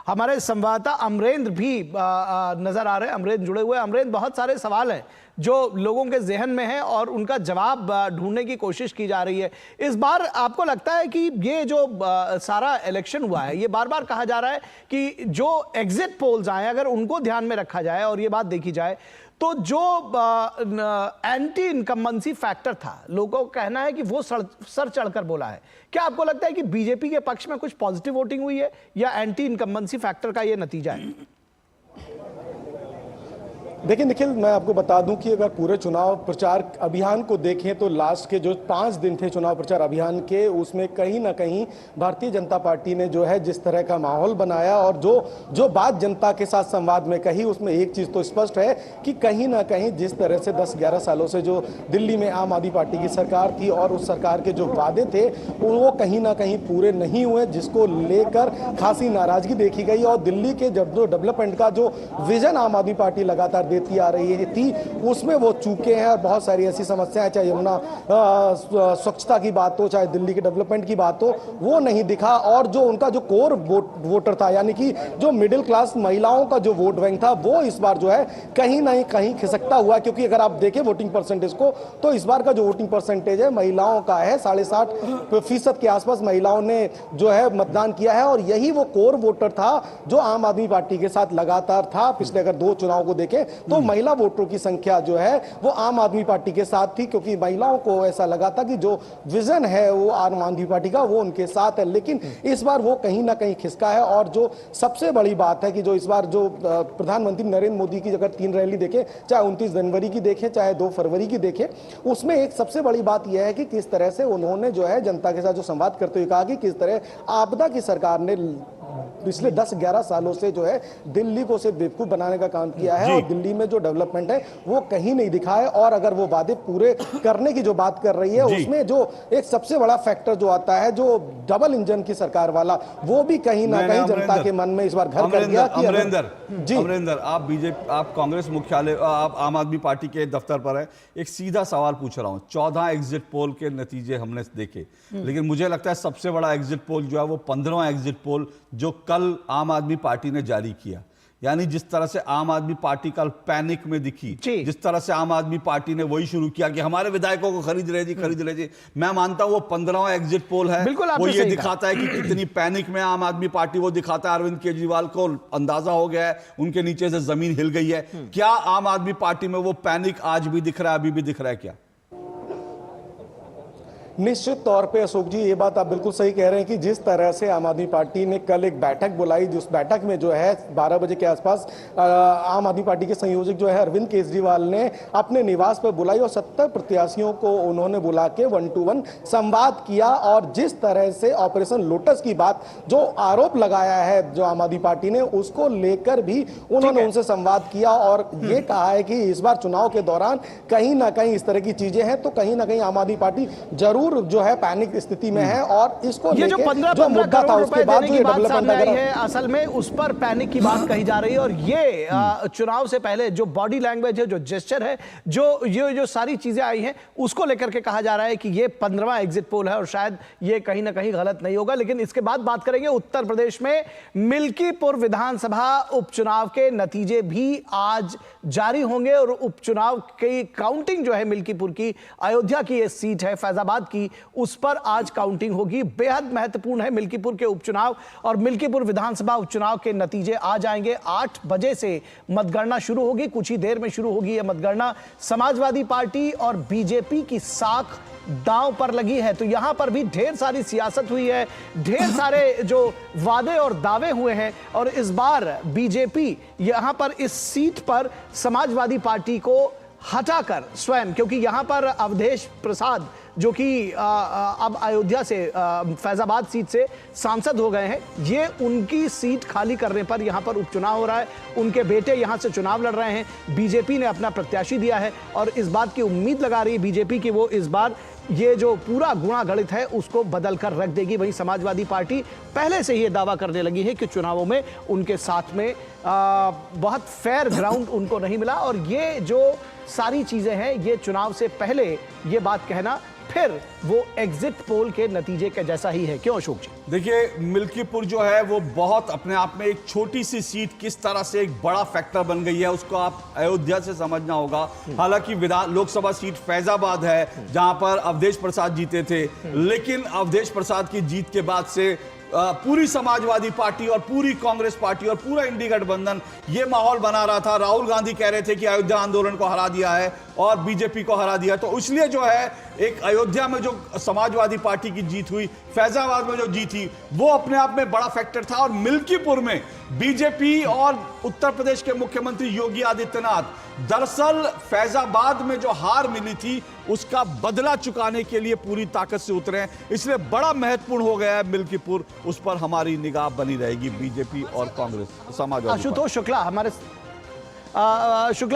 हमारे संवाददाता अमरेंद्र भी नजर आ रहे हैं। अमरेंद्र जुड़े हुए। अमरेंद्र, बहुत सारे सवाल हैं जो लोगों के जहन में है और उनका जवाब ढूंढने की कोशिश की जा रही है। इस बार आपको लगता है कि ये जो सारा इलेक्शन हुआ है, ये बार बार कहा जा रहा है कि जो एग्जिट पोल्स आए अगर उनको ध्यान में रखा जाए और ये बात देखी जाए तो जो एंटी इनकम्बेंसी फैक्टर था, लोगों का कहना है कि वो सर चढ़कर बोला है। क्या आपको लगता है कि बीजेपी के पक्ष में कुछ पॉजिटिव वोटिंग हुई है या एंटी इनकम्बेंसी फैक्टर का ये नतीजा है? देखिए निखिल, मैं आपको बता दूं कि अगर पूरे चुनाव प्रचार अभियान को देखें तो लास्ट के जो 5 दिन थे चुनाव प्रचार अभियान के, उसमें कहीं ना कहीं भारतीय जनता पार्टी ने जो है जिस तरह का माहौल बनाया और जो बात जनता के साथ संवाद में कही, उसमें एक चीज तो स्पष्ट है कि कहीं ना कहीं जिस तरह से 10-11 सालों से जो दिल्ली में आम आदमी पार्टी की सरकार थी और उस सरकार के जो वादे थे वो कहीं ना कहीं पूरे नहीं हुए, जिसको लेकर खासी नाराजगी देखी गई। और दिल्ली के जब जो डेवलपमेंट का जो विजन आम आदमी पार्टी लगातार देती आ रही थी उसमें वो चूके हैं। और बहुत सारी ऐसी समस्याएं, चाहे यमुना स्वच्छता की बात हो, चाहे दिल्ली के डेवलपमेंट की बात हो, वो नहीं दिखा। और जो उनका जो कोर वोटर था, यानी कि जो मिडिल क्लास महिलाओं का जो वोट बैंक था, वो इस बार जो है कहीं ना कहीं खिसकता हुआ। क्योंकि अगर आप देखें वोटिंग परसेंटेज को तो इस बार का जो वोटिंग परसेंटेज है महिलाओं का है 60.5% के आसपास महिलाओं ने जो है मतदान किया है। और यही वो कोर वोटर था जो आम आदमी पार्टी के साथ लगातार था। पिछले अगर 2 चुनाव को देखें तो महिला वोटरों की संख्या जो है वो आम आदमी पार्टी के साथ थी, क्योंकि महिलाओं को ऐसा लगा था कि जो विजन है वो आम आदमी पार्टी का वो उनके साथ है। लेकिन इस बार वो कहीं ना कहीं खिसका है। और जो सबसे बड़ी बात है कि जो इस बार जो प्रधानमंत्री नरेंद्र मोदी की अगर 3 रैली देखें, चाहे 29 जनवरी की देखें, चाहे 2 फरवरी की देखें, उसमें एक सबसे बड़ी बात यह है कि किस तरह से उन्होंने जो है जनता के साथ जो संवाद करते हुए कहा कि किस तरह आपदा की सरकार ने पिछले 10-11 सालों से जो है दिल्ली को सिर्फ बेवकूफ बनाने का काम किया है और दिल्ली में जो डेवलपमेंट है वो कहीं नहीं दिखा है। और अगर वो वादे पूरे करने की जो बात कर रही है उसमें जो एक सबसे बड़ा फैक्टर जो आता है, जो डबल इंजन की सरकार वाला, वो भी कहीं ना कहीं जनता के मन में इस बार घर कर गया। अमरेंद्र, आप बीजेपी, आप कांग्रेस मुख्यालय, आप आम आदमी पार्टी के दफ्तर पर है, एक सीधा सवाल पूछ रहा हूं। 14 एग्जिट पोल के नतीजे हमने देखे, लेकिन मुझे लगता है सबसे बड़ा एग्जिट पोल जो है वो 15वां एग्जिट पोल जो कल आम आदमी पार्टी ने जारी किया। यानी जिस तरह से आम आदमी पार्टी कल पैनिक में दिखी, जिस तरह से आम आदमी पार्टी ने वही शुरू किया कि हमारे विधायकों को खरीद रहे जी। मैं मानता हूं वो 15वां एग्जिट पोल है, वो ये दिखाता है कि कितनी पैनिक में आम आदमी पार्टी, वो दिखाता है अरविंद केजरीवाल को अंदाजा हो गया है, उनके नीचे से जमीन हिल गई है। क्या आम आदमी पार्टी में वो पैनिक आज भी दिख रहा है, अभी भी दिख रहा है क्या? निश्चित तौर पे अशोक जी, ये बात आप बिल्कुल सही कह रहे हैं कि जिस तरह से आम आदमी पार्टी ने कल एक बैठक बुलाई, उस बैठक में जो है 12 बजे के आसपास आम आदमी पार्टी के संयोजक जो है अरविंद केजरीवाल ने अपने निवास पर बुलाई और 70 प्रत्याशियों को उन्होंने बुला के 1-to-1 संवाद किया। और जिस तरह से ऑपरेशन लोटस की बात जो आरोप लगाया है जो आम आदमी पार्टी ने, उसको लेकर भी उन्होंने उनसे संवाद किया और ये कहा है कि इस बार चुनाव के दौरान कहीं ना कहीं इस तरह की चीजें हैं तो कहीं ना कहीं आम आदमी पार्टी जरूर जो है पैनिक स्थिति में है। और इसको ये जो 15 मुद्दा था उसके बाद जो डेवलपमेंट आई है, असल में उस पर पैनिक की बात कही जा रही है। और ये चुनाव से पहले जो बॉडी लैंग्वेज है, जो जेस्चर है, जो सारी चीजें आई हैं, उसको लेकर के कहा जा रहा है कि ये 15वां एग्जिट पोल है और शायद ये कहीं ना कहीं गलत नहीं होगा। लेकिन इसके बाद बात करेंगे उत्तर प्रदेश में मिल्कीपुर विधानसभा उपचुनाव के नतीजे भी आज जारी होंगे और उपचुनाव की काउंटिंग जो है मिल्कीपुर की, अयोध्या की ये सीट है फैजाबाद की, उस पर आज काउंटिंग होगी। बेहद महत्वपूर्ण है मिल्कीपुर के उपचुनाव और मिल्कीपुर विधानसभा उपचुनाव के नतीजे आ जाएंगे। 8 बजे से मतगणना शुरू होगी, कुछ ही देर में शुरू होगी यह मतगणना। समाजवादी पार्टी और बीजेपी की साख दांव पर लगी है, तो यहां पर भी ढेर सारी सियासत हुई है, ढेर सारे जो वादे और दावे हुए हैं। और इस बार बीजेपी यहां पर इस सीट पर समाजवादी पार्टी को हटाकर स्वयं, क्योंकि यहां पर अवधेश प्रसाद जो कि अब अयोध्या से फैजाबाद सीट से सांसद हो गए हैं, ये उनकी सीट खाली करने पर यहाँ पर उपचुनाव हो रहा है। उनके बेटे यहाँ से चुनाव लड़ रहे हैं। बीजेपी ने अपना प्रत्याशी दिया है और इस बात की उम्मीद लगा रही है बीजेपी की वो इस बार ये जो पूरा गुणा गणित है उसको बदल कर रख देगी। वहीं समाजवादी पार्टी पहले से ही ये दावा करने लगी है कि चुनावों में उनके साथ में बहुत फेयर ग्राउंड उनको नहीं मिला और ये जो सारी चीजें हैं ये चुनाव से पहले ये बात कहना फिर वो एग्जिट पोल के नतीजे के जैसा ही है। क्यों अशोक जी? देखिए, मिल्कीपुर जो है वो बहुत अपने आप में एक छोटी सी सीट किस तरह से एक बड़ा फैक्टर बन गई है उसको आप अयोध्या से समझना होगा। हालांकि लोकसभा सीट फैजाबाद है जहां पर अवधेश प्रसाद जीते थे, लेकिन अवधेश प्रसाद की जीत के बाद से पूरी समाजवादी पार्टी और पूरी कांग्रेस पार्टी और पूरा इंडी गठबंधन ये माहौल बना रहा था। राहुल गांधी कह रहे थे कि अयोध्या आंदोलन को हरा दिया है और बीजेपी को हरा दिया, तो इसलिए जो है एक अयोध्या में जो समाजवादी पार्टी की जीत हुई, फैजाबाद में जो जीत थी, वो अपने आप में बड़ा फैक्टर था। और मिल्कीपुर में बीजेपी और उत्तर प्रदेश के मुख्यमंत्री योगी आदित्यनाथ दरअसल फैजाबाद में जो हार मिली थी उसका बदला चुकाने के लिए पूरी ताकत से उतरे हैं, इसलिए बड़ा महत्वपूर्ण हो गया है मिल्कीपुर। उस पर हमारी निगाह बनी रहेगी, बीजेपी और कांग्रेस समाजवादी। आशुतोष शुक्ला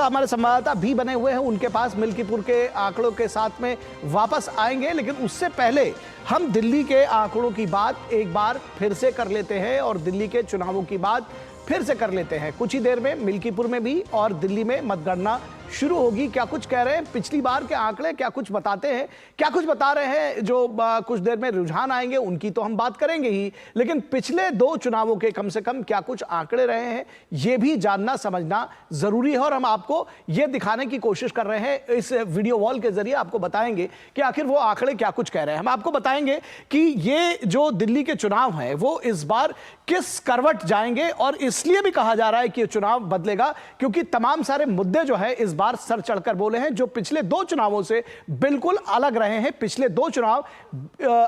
हमारे संवाददाता भी बने हुए हैं, उनके पास मिल्कीपुर के आंकड़ों के साथ में वापस आएंगे, लेकिन उससे पहले हम दिल्ली के आंकड़ों की बात एक बार फिर से कर लेते हैं और दिल्ली के चुनावों की बात फिर से कर लेते हैं। कुछ ही देर में मिल्कीपुर में भी और दिल्ली में मतगणना शुरू होगी। क्या कुछ कह रहे हैं पिछली बार के आंकड़े, क्या कुछ बताते हैं, क्या कुछ बता रहे हैं जो कुछ देर में रुझान आएंगे उनकी तो हम बात करेंगे ही, लेकिन पिछले 2 चुनावों के कम से कम क्या कुछ आंकड़े रहे हैं ये भी जानना समझना जरूरी है। और हम आपको ये दिखाने की कोशिश कर रहे हैं, इस वीडियो वॉल के जरिए आपको बताएंगे कि आखिर वो आंकड़े क्या कुछ कह रहे हैं। हम आपको बताएंगे कि ये जो दिल्ली के चुनाव हैं वो इस बार किस करवट जाएंगे, और इसलिए भी कहा जा रहा है कि ये चुनाव बदलेगा क्योंकि तमाम सारे मुद्दे जो है इस बार सर चढ़कर बोले हैं जो पिछले 2 चुनावों से बिल्कुल अलग रहे हैं। पिछले 2 चुनाव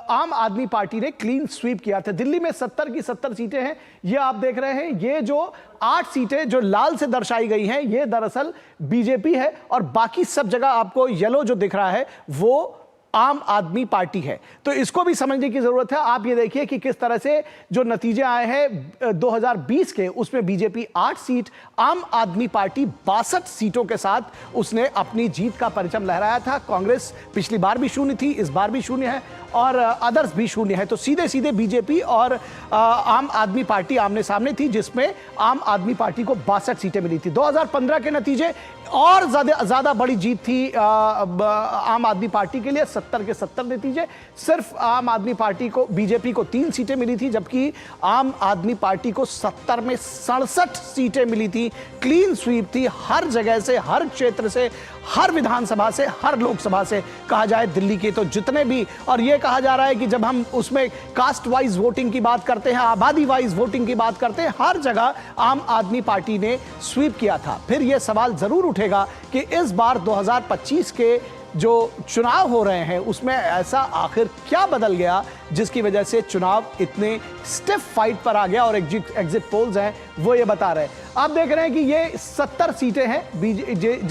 आम आदमी पार्टी ने क्लीन स्वीप किया था। दिल्ली में 70 की 70 सीटें हैं, ये आप देख रहे हैं। ये जो 8 सीटें जो लाल से दर्शाई गई हैं ये दरअसल बीजेपी है और बाकी सब जगह आपको येलो जो दिख रहा है वो आम आदमी पार्टी है। तो इसको भी समझने की जरूरत है। आप ये देखिए कि किस तरह से जो नतीजे आए हैं 2020 के, उसमें बीजेपी 8 सीट, आम आदमी पार्टी 62 सीटों के साथ उसने अपनी जीत का परचम लहराया था। कांग्रेस पिछली बार भी शून्य थी, इस बार भी शून्य है और अदर्स भी शून्य है। तो सीधे सीधे बीजेपी और आम आदमी पार्टी आमने सामने थी, जिसमें आम आदमी पार्टी को 62 सीटें मिली थी। 2015 के नतीजे और ज्यादा बड़ी जीत थी आम आदमी पार्टी के लिए, 70 के 70 नतीजे। सिर्फ आम आदमी पार्टी को, बीजेपी को 3 सीटें मिली थी, जबकि आम आदमी पार्टी को 70 में 67 सीटें मिली थी। क्लीन स्वीप थी हर जगह से, हर क्षेत्र से, हर विधानसभा से, हर लोकसभा से कहा जाए दिल्ली के तो जितने भी। और यह कहा जा रहा है कि जब हम उसमें कास्ट वाइज वोटिंग की बात करते हैं, आबादी वाइज वोटिंग की बात करते हैं, हर जगह आम आदमी पार्टी ने स्वीप किया था। फिर यह सवाल जरूर उठेगा कि इस बार 2025 के जो चुनाव हो रहे हैं उसमें ऐसा आखिर क्या बदल गया जिसकी वजह से चुनाव इतने स्टिफ फाइट पर आ गया। और एग्जिट पोल्स हैं वो ये बता रहे हैं। आप देख रहे हैं कि ये 70 सीटें हैं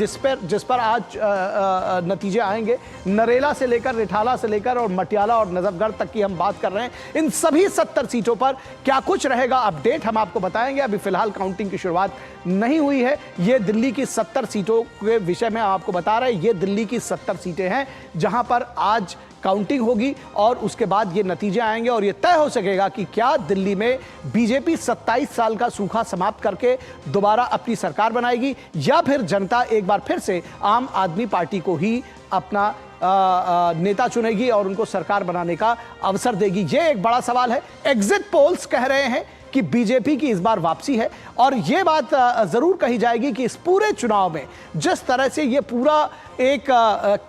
जिस पर आज नतीजे आएंगे। नरेला से लेकर, रिठाला से लेकर और मटियाला और नजफगढ़ तक की हम बात कर रहे हैं। इन सभी 70 सीटों पर क्या कुछ रहेगा अपडेट हम आपको बताएंगे। अभी फिलहाल काउंटिंग की शुरुआत नहीं हुई है। ये दिल्ली की 70 सीटों के विषय में आपको बता रहे हैं। ये दिल्ली की 70 सीटें हैं जहां पर आज काउंटिंग होगी और उसके बाद ये नतीजे आएंगे और ये तय हो सकेगा कि क्या दिल्ली में बीजेपी 27 साल का सूखा समाप्त करके दोबारा अपनी सरकार बनाएगी या फिर जनता एक बार फिर से आम आदमी पार्टी को ही अपना नेता चुनेगी और उनको सरकार बनाने का अवसर देगी। ये एक बड़ा सवाल है। एग्जिट पोल्स कह रहे हैं कि बीजेपी की इस बार वापसी है और यह बात जरूर कही जाएगी कि इस पूरे चुनाव में जिस तरह से यह पूरा एक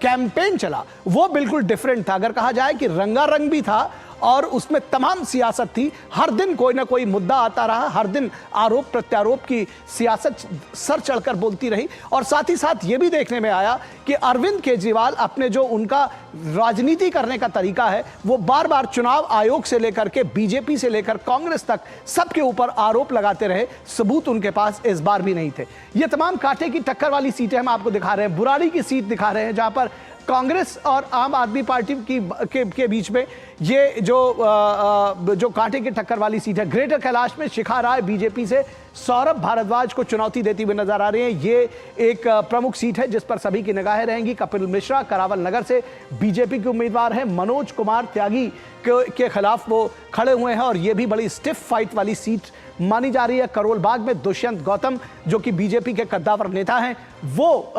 कैंपेन चला वो बिल्कुल डिफरेंट था। अगर कहा जाए कि रंगारंग भी था और उसमें तमाम सियासत थी, हर दिन कोई ना कोई मुद्दा आता रहा, हर दिन आरोप प्रत्यारोप की सियासत सर चढ़कर बोलती रही। और साथ ही साथ ये भी देखने में आया कि अरविंद केजरीवाल अपने जो उनका राजनीति करने का तरीका है वो बार बार चुनाव आयोग से लेकर के बीजेपी से लेकर कांग्रेस तक सबके ऊपर आरोप लगाते रहे। सबूत उनके पास इस बार भी नहीं थे। ये तमाम कांटे की टक्कर वाली सीटें हम आपको दिखा रहे हैं। बुराड़ी की सीट दिखा रहे हैं जहां पर कांग्रेस और आम आदमी पार्टी के बीच में ये जो कांटे की टक्कर वाली सीट है, ग्रेटर कैलाश में शिखा राय बीजेपी से सौरभ भारद्वाज को चुनौती देती हुई नजर आ रही है। ये एक प्रमुख सीट है जिस पर सभी की निगाहें रहेंगी। कपिल मिश्रा करावल नगर से बीजेपी के उम्मीदवार हैं। मनोज कुमार त्यागी के खिलाफ वो खड़े हुए हैं और ये भी बड़ी स्टिफ फाइट वाली सीट मानी जा रही है। करोल बाग में दुष्यंत गौतम जो कि बीजेपी के कद्दावर नेता हैं, वो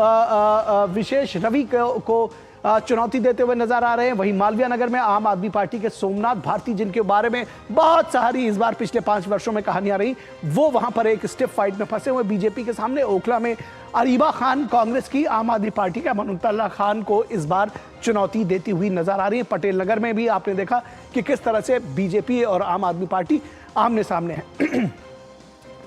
विशेष रवि को चुनौती देते हुए नजर आ रहे हैं। वहीं मालवीय नगर में आम आदमी पार्टी के सोमनाथ भारती, जिनके बारे में बहुत सारी इस बार पिछले 5 वर्षों में कहानियां रही, वो वहां पर एक स्टिफ फाइट में फंसे हुए बीजेपी के सामने। ओखला में अरीबा खान कांग्रेस की आम आदमी पार्टी के अमनुल्लाह खान को इस बार चुनौती देती हुई नजर आ रही है। पटेल नगर में भी आपने देखा कि किस तरह से बीजेपी और आम आदमी पार्टी आमने सामने है।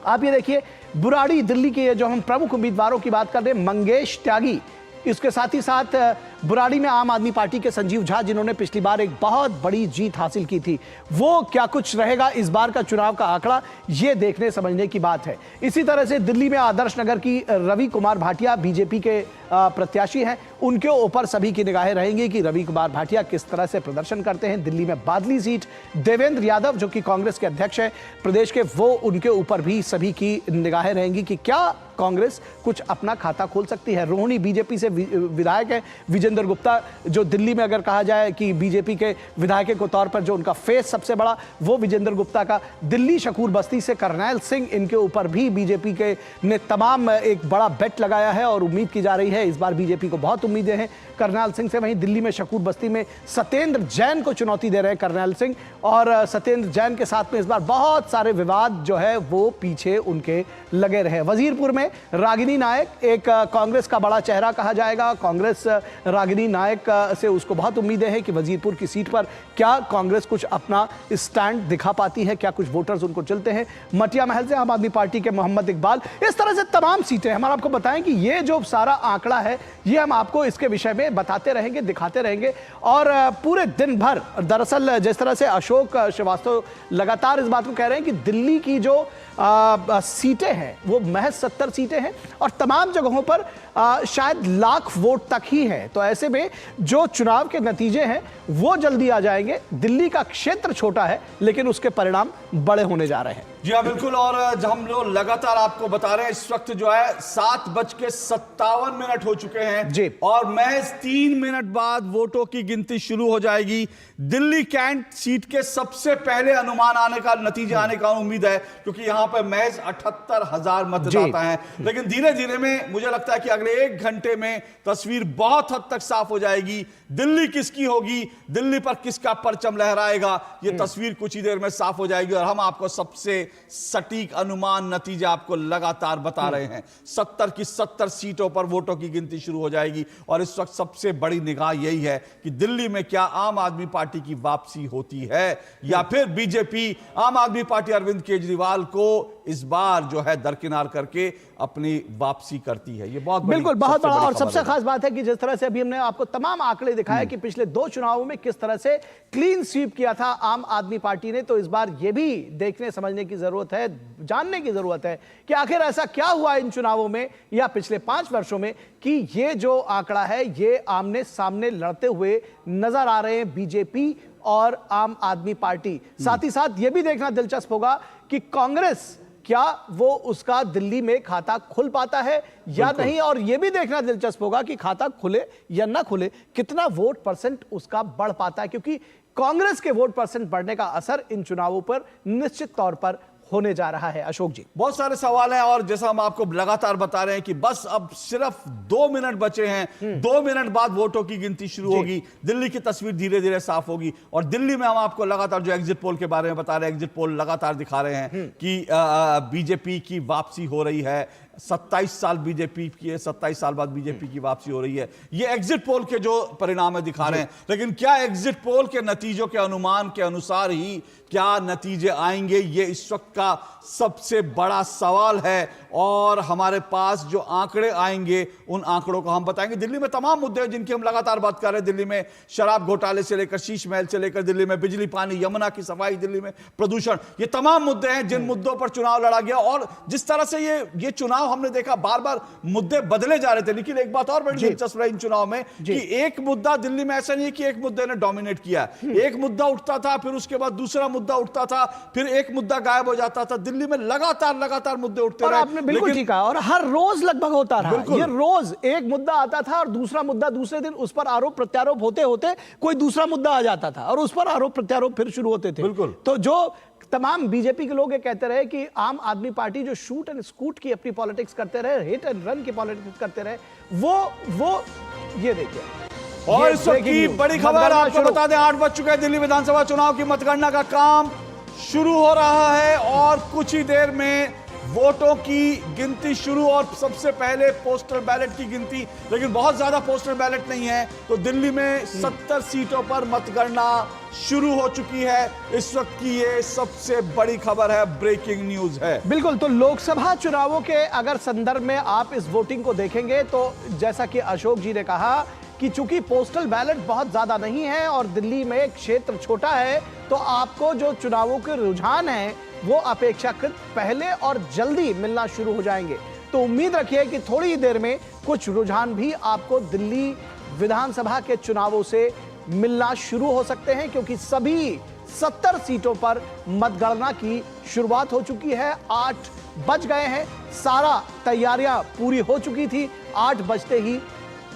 आप ये देखिए, बुराड़ी दिल्ली के जो हम प्रमुख उम्मीदवारों की बात कर रहे हैं, मंगेश त्यागी, इसके साथ ही साथ बुराड़ी में आम आदमी पार्टी के संजीव झा, जिन्होंने पिछली बार एक बहुत बड़ी जीत हासिल की थी, वो क्या कुछ रहेगा इस बार का चुनाव का आंकड़ा, ये देखने समझने की बात है। इसी तरह से दिल्ली में आदर्श नगर की रवि कुमार भाटिया बीजेपी के प्रत्याशी हैं, उनके ऊपर सभी की निगाहें रहेंगी कि रवि कुमार भाटिया किस तरह से प्रदर्शन करते हैं। दिल्ली में बादली सीट, देवेंद्र यादव जो कि कांग्रेस के अध्यक्ष हैं प्रदेश के, वो उनके ऊपर भी सभी की निगाहें रहेंगी कि क्या कांग्रेस कुछ अपना खाता खोल सकती है। रोहिणी बीजेपी से विधायक है। विजेंद्र गुप्ता जो दिल्ली में अगर कहा जाए कि बीजेपी के विधायक के तौर पर जो उनका फेस सबसे बड़ा, वो विजेंद्र गुप्ता का। दिल्ली शकूर बस्ती से करनैल सिंह, इनके ऊपर भी बीजेपी के ने तमाम एक बड़ा बेट लगाया है और उम्मीद की जा रही है, इस बार बीजेपी को बहुत उम्मीदें हैं करनैल सिंह से। वहीं दिल्ली में शकूर बस्ती में सत्येंद्र जैन को चुनौती दे रहे हैं करनैल सिंह, और सत्येंद्र जैन के साथ में इस बार बहुत सारे विवाद जो है वो पीछे उनके लगे रहे। वजीरपुर में रागिनी नायक, एक कांग्रेस का बड़ा चेहरा कहा जाएगा। कांग्रेस रागिनी नायक से उसको बहुत उम्मीदें हैं कि वजीरपुर की सीट पर क्या कांग्रेस कुछ अपना स्टैंड दिखा पाती है, क्या कुछ वोटर्स उनको चलते हैं। मटिया महल से आम आदमी पार्टी के मोहम्मद इकबाल, इस तरह से तमाम सीटें हम आपको बताएं कि ये जो सारा आंकड़ा है ये हम आपको इसके विषय में बताते रहेंगे, दिखाते रहेंगे। और पूरे दिन भर, दरअसल जिस तरह से अशोक श्रीवास्तव लगातार इस बात को कह रहे हैं कि दिल्ली की जो सीटें हैं वो महज 70 सीटें हैं और तमाम जगहों पर शायद लाख वोट तक ही है, तो ऐसे में जो चुनाव के नतीजे हैं वो जल्दी आ जाएंगे। दिल्ली का क्षेत्र छोटा है लेकिन उसके परिणाम बड़े होने जा रहे हैं। जी हाँ, बिल्कुल। और हम लोग लगातार आपको बता रहे हैं, इस वक्त जो है 7:57 हो चुके हैं जी, और महज 3 मिनट बाद वोटों की गिनती शुरू हो जाएगी। दिल्ली कैंट सीट के सबसे पहले अनुमान आने का, नतीजे आने का उम्मीद है, क्योंकि यहां पर महज 78,000 मतदाता हैं। लेकिन धीरे धीरे में मुझे लगता है कि अगले 1 घंटे में तस्वीर बहुत हद तक साफ हो जाएगी। दिल्ली किसकी होगी, दिल्ली पर किसका परचम लहराएगा, यह तस्वीर कुछ ही देर में साफ हो जाएगी और हम आपको सबसे सटीक अनुमान, नतीजा आपको लगातार बता रहे हैं। 70 की 70 सीटों पर वोटों की गिनती शुरू हो जाएगी और इस वक्त सबसे बड़ी निगाह यही है कि दिल्ली में क्या आम आदमी पार्टी की वापसी होती है या फिर बीजेपी आम आदमी पार्टी अरविंद केजरीवाल को इस बार जो है दरकिनार करके अपनी वापसी करती है। ये बहुत बिल्कुल बहुत बड़ा और सबसे खास बात है कि जिस तरह से अभी हमने आपको तमाम आंकड़े दिखाए कि पिछले 2 चुनावों में किस तरह से क्लीन स्वीप किया था आम आदमी पार्टी ने, तो इस बार यह भी देखने समझने की जरूरत है, जानने की जरूरत है कि आखिर ऐसा क्या हुआ इन चुनावों में या पिछले 5 वर्षों में कि ये जो आंकड़ा है ये आमने सामने लड़ते हुए नजर आ रहे हैं बीजेपी और आम आदमी पार्टी। साथ ही साथ यह भी देखना दिलचस्प होगा कि कांग्रेस क्या वो उसका दिल्ली में खाता खुल पाता है या नहीं, और यह भी देखना दिलचस्प होगा कि खाता खुले या ना खुले कितना वोट परसेंट उसका बढ़ पाता है, क्योंकि कांग्रेस के वोट परसेंट बढ़ने का असर इन चुनावों पर निश्चित तौर पर होने जा रहा है। अशोक जी, बहुत सारे सवाल हैं और जैसा हम आपको लगातार बता रहे हैं कि बस अब सिर्फ 2 मिनट बचे हैं। 2 मिनट बाद वोटों की गिनती शुरू होगी, दिल्ली की तस्वीर धीरे धीरे साफ होगी और दिल्ली में हम आपको लगातार जो एग्जिट पोल के बारे में बता रहे हैं, एग्जिट पोल लगातार दिखा रहे हैं कि बीजेपी की वापसी हो रही है। 27 साल बीजेपी की है, 27 साल बाद बीजेपी की वापसी हो रही है। ये एग्जिट पोल के जो परिणाम है दिखा रहे हैं, लेकिन क्या एग्जिट पोल के नतीजों के अनुमान के अनुसार ही क्या नतीजे आएंगे, ये इस वक्त का सबसे बड़ा सवाल है। और हमारे पास जो आंकड़े आएंगे उन आंकड़ों को हम बताएंगे। दिल्ली में तमाम मुद्दे हैं जिनकी हम लगातार बात कर रहे हैं। दिल्ली में शराब घोटाले से लेकर शीश महल से लेकर दिल्ली में बिजली पानी, यमुना की सफाई, दिल्ली में प्रदूषण, ये तमाम मुद्दे हैं जिन मुद्दों पर चुनाव लड़ा गया और जिस तरह से ये चुनाव चुनाव हमने देखा बार बार मुद्दे बदले जा रहे थे, लेकिन एक बात और बड़ी दिलचस्प रही इन चुनाव में कि एक मुद्दा दिल्ली में ऐसा नहीं है कि एक मुद्दे ने डोमिनेट किया। एक मुद्दा उठता था, फिर उसके बाद दूसरा मुद्दा उठता था, फिर एक मुद्दा गायब हो जाता था। दिल्ली में लगातार मुद्दे उठते रहे। आपने बिल्कुल ठीक कहा, और हर रोज लगभग होता रहा। ये रोज एक मुद्दा आता था और दूसरा मुद्दा, दूसरे दिन उस पर आरोप प्रत्यारोप होते होते कोई दूसरा मुद्दा आ जाता था और उस पर आरोप प्रत्यारोप फिर शुरू होते थे। बिल्कुल। तो जो तमाम बीजेपी के लोग ये कहते रहे कि आम आदमी पार्टी जो शूट एंड स्कूट की अपनी पॉलिटिक्स करते रहे, हिट एंड रन की पॉलिटिक्स करते रहे, वो ये देखिए। और इस वक्त की बड़ी खबर आपको बता दें, 8 बज चुके हैं। दिल्ली विधानसभा चुनाव की मतगणना का काम शुरू हो रहा है और कुछ ही देर में वोटों की गिनती शुरू, और सबसे पहले पोस्टल बैलेट की गिनती। लेकिन बहुत ज्यादा पोस्टल बैलेट नहीं है, तो दिल्ली में 70 सीटों पर मतगणना शुरू हो चुकी है। इस वक्त की ये सबसे बड़ी खबर है, ब्रेकिंग न्यूज है। बिल्कुल। तो लोकसभा चुनावों के अगर संदर्भ में आप इस वोटिंग को देखेंगे तो जैसा कि अशोक जी ने कहा कि चूंकि पोस्टल बैलेट बहुत ज्यादा नहीं है और दिल्ली में क्षेत्र छोटा है, तो आपको जो चुनावों के रुझान है वो अपेक्षाकृत पहले और जल्दी मिलना शुरू हो जाएंगे। तो उम्मीद रखिए कि थोड़ी ही देर में कुछ रुझान भी आपको दिल्ली विधानसभा के चुनावों से मिलना शुरू हो सकते हैं, क्योंकि सभी 70 सीटों पर मतगणना की शुरुआत हो चुकी है। 8 बज गए हैं, सारा तैयारियां पूरी हो चुकी थी। 8 बजते ही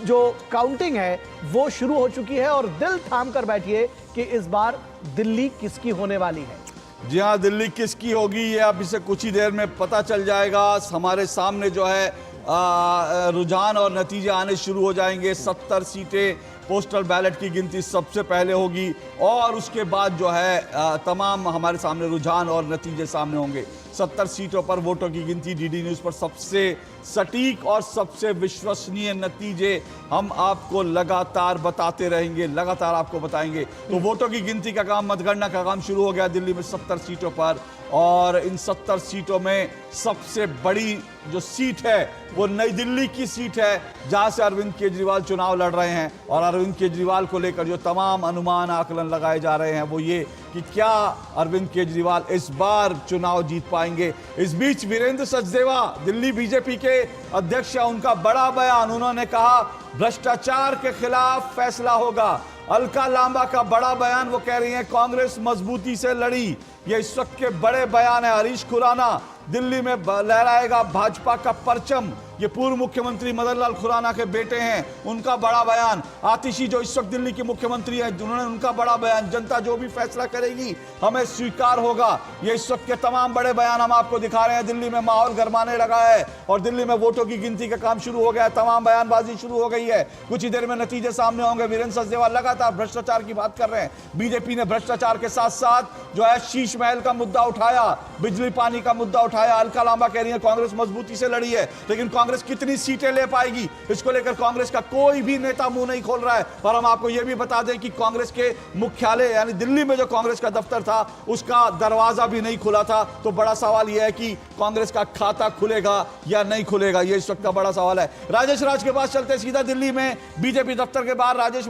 जो काउंटिंग है वो शुरू हो चुकी है, और दिल थाम कर बैठिए कि इस बार दिल्ली किसकी होने वाली है। जी हाँ, दिल्ली किसकी होगी ये अब इसे कुछ ही देर में पता चल जाएगा। हमारे सामने जो है रुझान और नतीजे आने शुरू हो जाएंगे। 70 सीटें पोस्टल बैलेट की गिनती सबसे पहले होगी और उसके बाद जो है तमाम हमारे सामने रुझान और नतीजे सामने होंगे। 70 सीटों पर वोटों की गिनती, डीडी न्यूज़ पर सबसे सटीक और सबसे विश्वसनीय नतीजे हम आपको लगातार बताते रहेंगे, लगातार आपको बताएंगे। तो वोटों की गिनती का काम, मतगणना का काम शुरू हो गया दिल्ली में 70 सीटों पर, और इन 70 सीटों में सबसे बड़ी जो सीट है वो नई दिल्ली की सीट है, जहां से अरविंद केजरीवाल चुनाव लड़ रहे हैं। और अरविंद केजरीवाल को लेकर जो तमाम अनुमान आकलन लगाए जा रहे हैं वो ये कि क्या अरविंद केजरीवाल इस बार चुनाव जीत पाएंगे। इस बीच वीरेंद्र सचदेवा, दिल्ली बीजेपी के अध्यक्ष, उनका बड़ा बयान, उन्होंने कहा भ्रष्टाचार के खिलाफ फैसला होगा। अलका लांबा का बड़ा बयान, वो कह रही हैं कांग्रेस मजबूती से लड़ी। ये इस वक्त के बड़े बयान है। हरीश खुराना दिल्ली में लहराएगा भाजपा का परचम, ये पूर्व मुख्यमंत्री मदन लाल खुराना के बेटे हैं, उनका बड़ा बयान। आतिशी जो इस वक्त दिल्ली की मुख्यमंत्री हैं, उन्होंने उनका बड़ा बयान, जनता जो भी फैसला करेगी हमें स्वीकार होगा। ये इस वक्त के तमाम बड़े बयान हम आपको दिखा रहे हैं। दिल्ली में माहौल गरमाने लगा है और दिल्ली में वोटों की गिनती का काम शुरू हो गया है, तमाम बयानबाजी शुरू हो गई है। कुछ ही देर में नतीजे सामने होंगे। वीरेंद्र सचदेवा लगातार भ्रष्टाचार की बात कर रहे हैं। बीजेपी ने भ्रष्टाचार के साथ साथ जो है शीश महल का मुद्दा उठाया, बिजली पानी का मुद्दा उठाया। अलका लांबा कह रही है कांग्रेस मजबूती से लड़ी है, लेकिन कांग्रेस कितनी सीटें ले पाएगी इसको लेकर कांग्रेस का कोई भी नेता मुंह नहीं खोल रहा है। और हम आपको यह भी बता दें कि कांग्रेस के मुख्यालय यानी दिल्ली में जो कांग्रेस का दफ्तर था उसका दरवाजा भी नहीं खुला था। तो बड़ा सवाल यह है कि कांग्रेस का खाता खुलेगा या नहीं खुलेगा, यह इस वक्त का बड़ा सवाल है। राजेश राज के पास चलते सीधा दिल्ली में बीजेपी दफ्तर के बाहर राजेश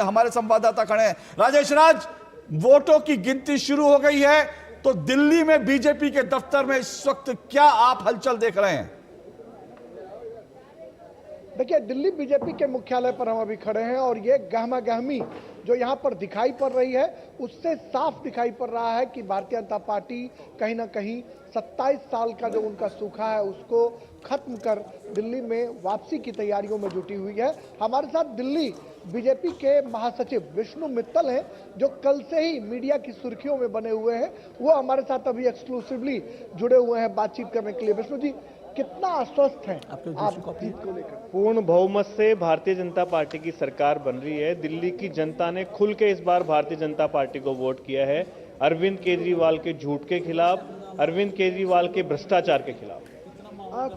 हमारे संवाददाता खड़े हैं। राजेश राज, वोटों की गिनती शुरू हो गई है, तो दिल्ली में बीजेपी के दफ्तर में इस वक्त क्या आप हलचल देख रहे हैं? देखिए, दिल्ली बीजेपी के मुख्यालय पर हम अभी खड़े हैं और ये गहमा गहमी जो यहाँ पर दिखाई पड़ रही है उससे साफ दिखाई पड़ रहा है कि भारतीय जनता पार्टी कहीं ना कहीं 27 साल का जो उनका सूखा है उसको खत्म कर दिल्ली में वापसी की तैयारियों में जुटी हुई है। हमारे साथ दिल्ली बीजेपी के महासचिव विष्णु मित्तल हैं, जो कल से ही मीडिया की सुर्खियों में बने हुए हैं। वो हमारे साथ अभी एक्सक्लूसिवली जुड़े हुए हैं बातचीत करने के लिए। विष्णु जी, कितना आश्वस्त हैं आप जीत को लेकर? पूर्ण बहुमत से भारतीय जनता पार्टी की सरकार बन रही है। दिल्ली की जनता ने खुल के इस बार भारतीय जनता पार्टी को वोट किया है, अरविंद केजरीवाल के झूठ के खिलाफ, अरविंद केजरीवाल के भ्रष्टाचार के खिलाफ।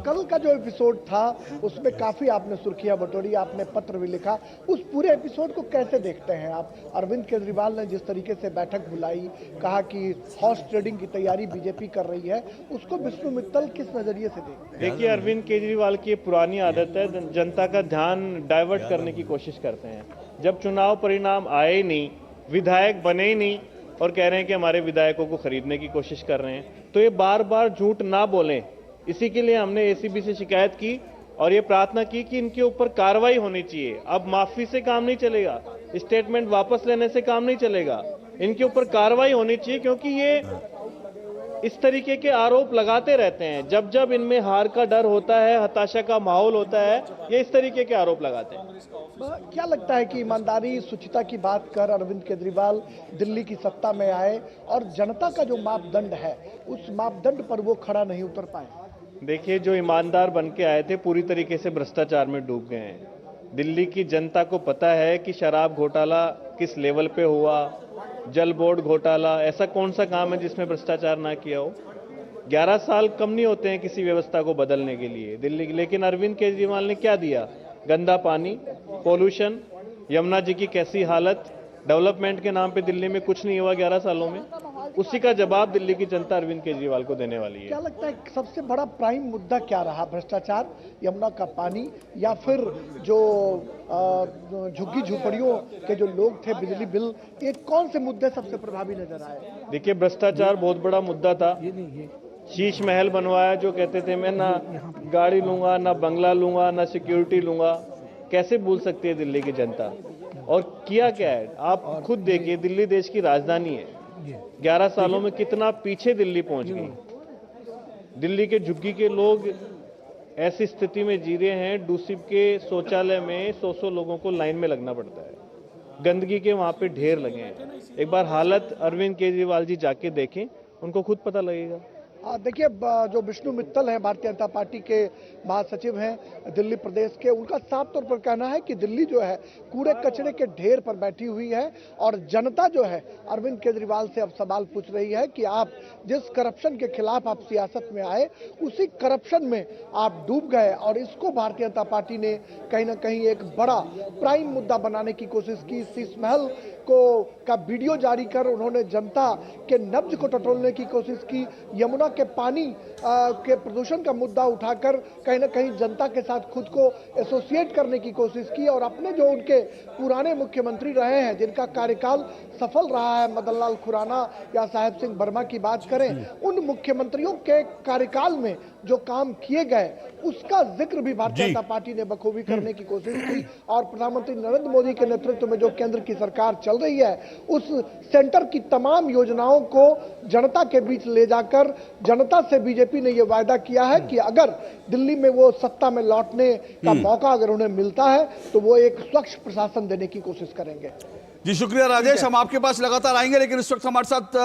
कल का जो एपिसोड था उसमें काफी आपने सुर्खियां बटोरी, आपने पत्र भी लिखा। उस पूरे एपिसोड को कैसे देखते हैं आप? अरविंद केजरीवाल ने जिस तरीके से बैठक बुलाई, कहा कि हॉर्स ट्रेडिंग की तैयारी बीजेपी कर रही है, उसको विष्णु मित्तल किस नजरिए से देखते हैं? देखिए, अरविंद केजरीवाल की पुरानी आदत है, जनता का ध्यान डाइवर्ट करने की कोशिश करते हैं। जब चुनाव परिणाम आए ही नहीं, विधायक बने ही नहीं और कह रहे हैं कि हमारे विधायकों को खरीदने की कोशिश कर रहे हैं, तो ये बार बार झूठ ना बोलें। इसी के लिए हमने एसीबी से शिकायत की और ये प्रार्थना की कि इनके ऊपर कार्रवाई होनी चाहिए। अब माफी से काम नहीं चलेगा, स्टेटमेंट वापस लेने से काम नहीं चलेगा, इनके ऊपर कार्रवाई होनी चाहिए, क्योंकि ये इस तरीके के आरोप लगाते रहते हैं। जब जब इनमें हार का डर होता है, हताशा का माहौल होता है, ये इस तरीके के आरोप लगाते हैं। क्या लगता है कि ईमानदारी शुचिता की बात कर अरविंद केजरीवाल दिल्ली की सत्ता में आए और जनता का जो मापदंड है उस मापदंड पर वो खड़ा नहीं उतर पाए? देखिए, जो ईमानदार बन के आए थे पूरी तरीके से भ्रष्टाचार में डूब गए हैं। दिल्ली की जनता को पता है कि शराब घोटाला किस लेवल पे हुआ, जल बोर्ड घोटाला, ऐसा कौन सा काम है जिसमें भ्रष्टाचार ना किया हो। 11 साल कम नहीं होते हैं किसी व्यवस्था को बदलने के लिए दिल्ली की, लेकिन अरविंद केजरीवाल ने क्या दिया? गंदा पानी, पोल्यूशन, यमुना जी की कैसी हालत, डेवलपमेंट के नाम पे दिल्ली में कुछ नहीं हुआ 11 सालों में। उसी का जवाब दिल्ली की जनता अरविंद केजरीवाल को देने वाली है। क्या लगता है सबसे बड़ा प्राइम मुद्दा क्या रहा? भ्रष्टाचार, यमुना का पानी, या फिर जो झुग्गी झोपड़ियों के जो लोग थे, बिजली बिल, ये कौन से मुद्दे सबसे प्रभावी नजर आए? देखिए, भ्रष्टाचार बहुत बड़ा मुद्दा था। शीश महल बनवाया, जो कहते थे मैं ना गाड़ी लूंगा, ना बंगला लूंगा, ना सिक्योरिटी लूंगा। कैसे भूल सकती है दिल्ली की जनता? और किया क्या है आप खुद देखिए, दिल्ली देश की राजधानी है। 11 सालों में कितना पीछे दिल्ली पहुंच गई। दिल्ली के झुग्गी के लोग ऐसी स्थिति में जी रहे हैं, डूसिब के शौचालय में 100 लोगों को लाइन में लगना पड़ता है। गंदगी के वहां पे ढेर लगे हैं। एक बार हालत अरविंद केजरीवाल जी जाके देखें, उनको खुद पता लगेगा। देखिए, जो विष्णु मित्तल हैं, भारतीय जनता पार्टी के महासचिव हैं दिल्ली प्रदेश के, उनका साफ तौर पर कहना है कि दिल्ली जो है कूड़े कचरे के ढेर पर बैठी हुई है और जनता जो है अरविंद केजरीवाल से अब सवाल पूछ रही है कि आप जिस करप्शन के खिलाफ आप सियासत में आए, उसी करप्शन में आप डूब गए। और इसको भारतीय जनता पार्टी ने कहीं ना कहीं एक बड़ा प्राइम मुद्दा बनाने की कोशिश की। शीश महल का वीडियो जारी कर उन्होंने जनता के नब्ज को टटोलने की कोशिश की। यमुना के पानी के प्रदूषण का मुद्दा उठाकर कहीं ना कहीं जनता के साथ खुद को एसोसिएट करने की कोशिश की। और अपने जो उनके पुराने मुख्यमंत्री रहे हैं, जिनका कार्यकाल सफल रहा है, मदन लाल खुराना या साहेब सिंह वर्मा की बात करें, उन मुख्यमंत्रियों के कार्यकाल में जो काम किए गए उसका जिक्र भी भारतीय जनता पार्टी ने बखूबी करने की कोशिश की। और प्रधानमंत्री नरेंद्र मोदी के नेतृत्व में जो केंद्र की सरकार चल रही है, उस सेंटर की तमाम योजनाओं को जनता के बीच ले जाकर जनता से बीजेपी ने यह वायदा किया है कि अगर दिल्ली में वो सत्ता में लौटने का मौका अगर उन्हें मिलता है तो वो एक स्वच्छ प्रशासन देने की कोशिश करेंगे। जी शुक्रिया राजेश, हम आपके पास लगातार आएंगे, लेकिन इस वक्त हमारे साथ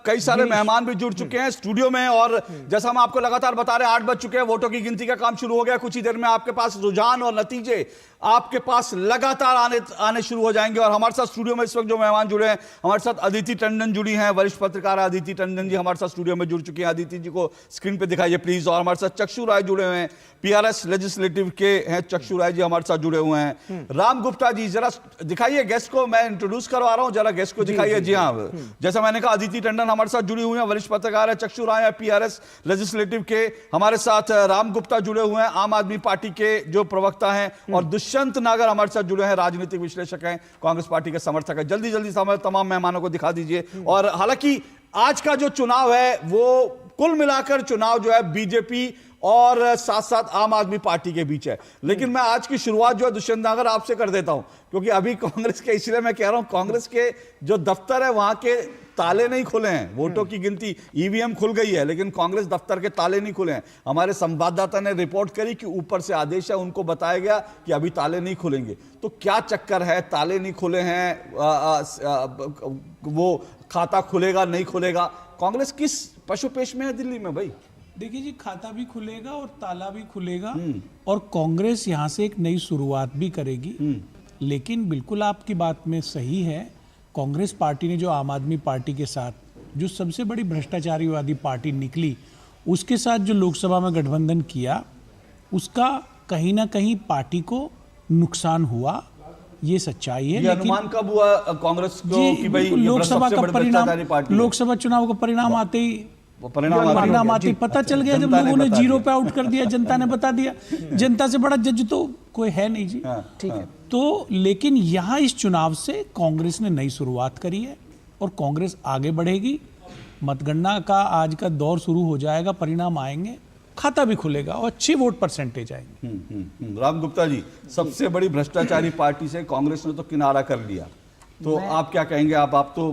कई सारे मेहमान भी जुड़ चुके हैं स्टूडियो में। और जैसा हम आपको लगातार बता रहे हैं, 8 बज चुके हैं, वोटों की गिनती का काम शुरू हो गया। कुछ ही देर में आपके पास रुझान और नतीजे आपके पास लगातार आने शुरू हो जाएंगे। और हमारे साथ स्टूडियो में इस वक्त जो मेहमान जुड़े हैं, हमारे साथ अदिति टंडन जुड़ी हैं, वरिष्ठ पत्रकार अदिति टंडन जी हमारे साथ स्टूडियो में जुड़ चुकी हैं। अदिति जी को स्क्रीन पे दिखाइए प्लीज। और हमारे साथ चक्षु राय जुड़े हुए हैं, पीआरएस लेजिस्लेटिव के हैं चक्षु राय जी हमारे साथ जुड़े हुए हैं। राम गुप्ता जी, जरा दिखाइए गेस्ट को, मैं इंट्रोड्यूस करवा रहा हूं, जरा गेस्ट को दिखाइए। जी हाँ, जैसा मैंने कहा, अदिति टंडन हमारे साथ जुड़ी हुई हैं, वरिष्ठ पत्रकार है, चक्षु राय है पीआरएस लेजिस्लेटिव के। हमारे साथ राम गुप्ता जुड़े हुए हैं, आम आदमी पार्टी के जो प्रवक्ता हैं। और दुष्यंत नागर हमारे साथ जुड़े हैं, राजनीतिक विश्लेषक हैं, कांग्रेस पार्टी के समर्थक है। जल्दी जल्दी तमाम मेहमानों को दिखा दीजिए। और हालांकि आज का जो चुनाव है वो कुल मिलाकर चुनाव जो है बीजेपी और साथ साथ आम आदमी पार्टी के बीच है। लेकिन मैं आज की शुरुआत जो है दुष्यंत नागर आपसे कर देता हूं, क्योंकि अभी कांग्रेस के, इसलिए मैं कह रहा हूं, कांग्रेस के जो दफ्तर है वहां के ताले नहीं खुले हैं। वोटों की गिनती, ईवीएम खुल गई है, लेकिन कांग्रेस दफ्तर के ताले नहीं खुले हैं। हमारे संवाददाता ने रिपोर्ट करी कि ऊपर से आदेश है, उनको बताया गया कि अभी ताले नहीं खुलेंगे। तो क्या चक्कर है, ताले नहीं खुले हैं, वो खाता खुलेगा नहीं खुलेगा? कांग्रेस किस पशुपेश में है दिल्ली में भाई? देखिए जी, खाता भी खुलेगा और ताला भी खुलेगा, और कांग्रेस यहाँ से एक नई शुरुआत भी करेगी। लेकिन बिल्कुल आपकी बात में सही है, कांग्रेस पार्टी ने जो आम आदमी पार्टी के साथ, जो सबसे बड़ी भ्रष्टाचारीवादी पार्टी निकली, उसके साथ जो लोकसभा में गठबंधन किया, उसका कहीं ना कहीं पार्टी को नुकसान हुआ, ये सच्चाई है। ये अनुमान कब हुआ कांग्रेस को कि भाई लोकसभा का परिणाम, लोकसभा चुनाव का परिणाम आते ही परिणाम आते पता चल गया, जब लोगों ने जीरो पे आउट कर दिया, जनता ने बता दिया। जनता से बड़ा जज तो कोई है नहीं जी, ठीक है। तो लेकिन यहाँ इस चुनाव से कांग्रेस ने नई शुरुआत करी है और कांग्रेस आगे बढ़ेगी। मतगणना का आज का दौर शुरू हो जाएगा, परिणाम आएंगे, खाता भी खुलेगा और अच्छी वोट परसेंटेज आएंगे। राम गुप्ता जी, सबसे बड़ी भ्रष्टाचारी पार्टी से कांग्रेस ने तो किनारा कर लिया, तो आप क्या कहेंगे? आप तो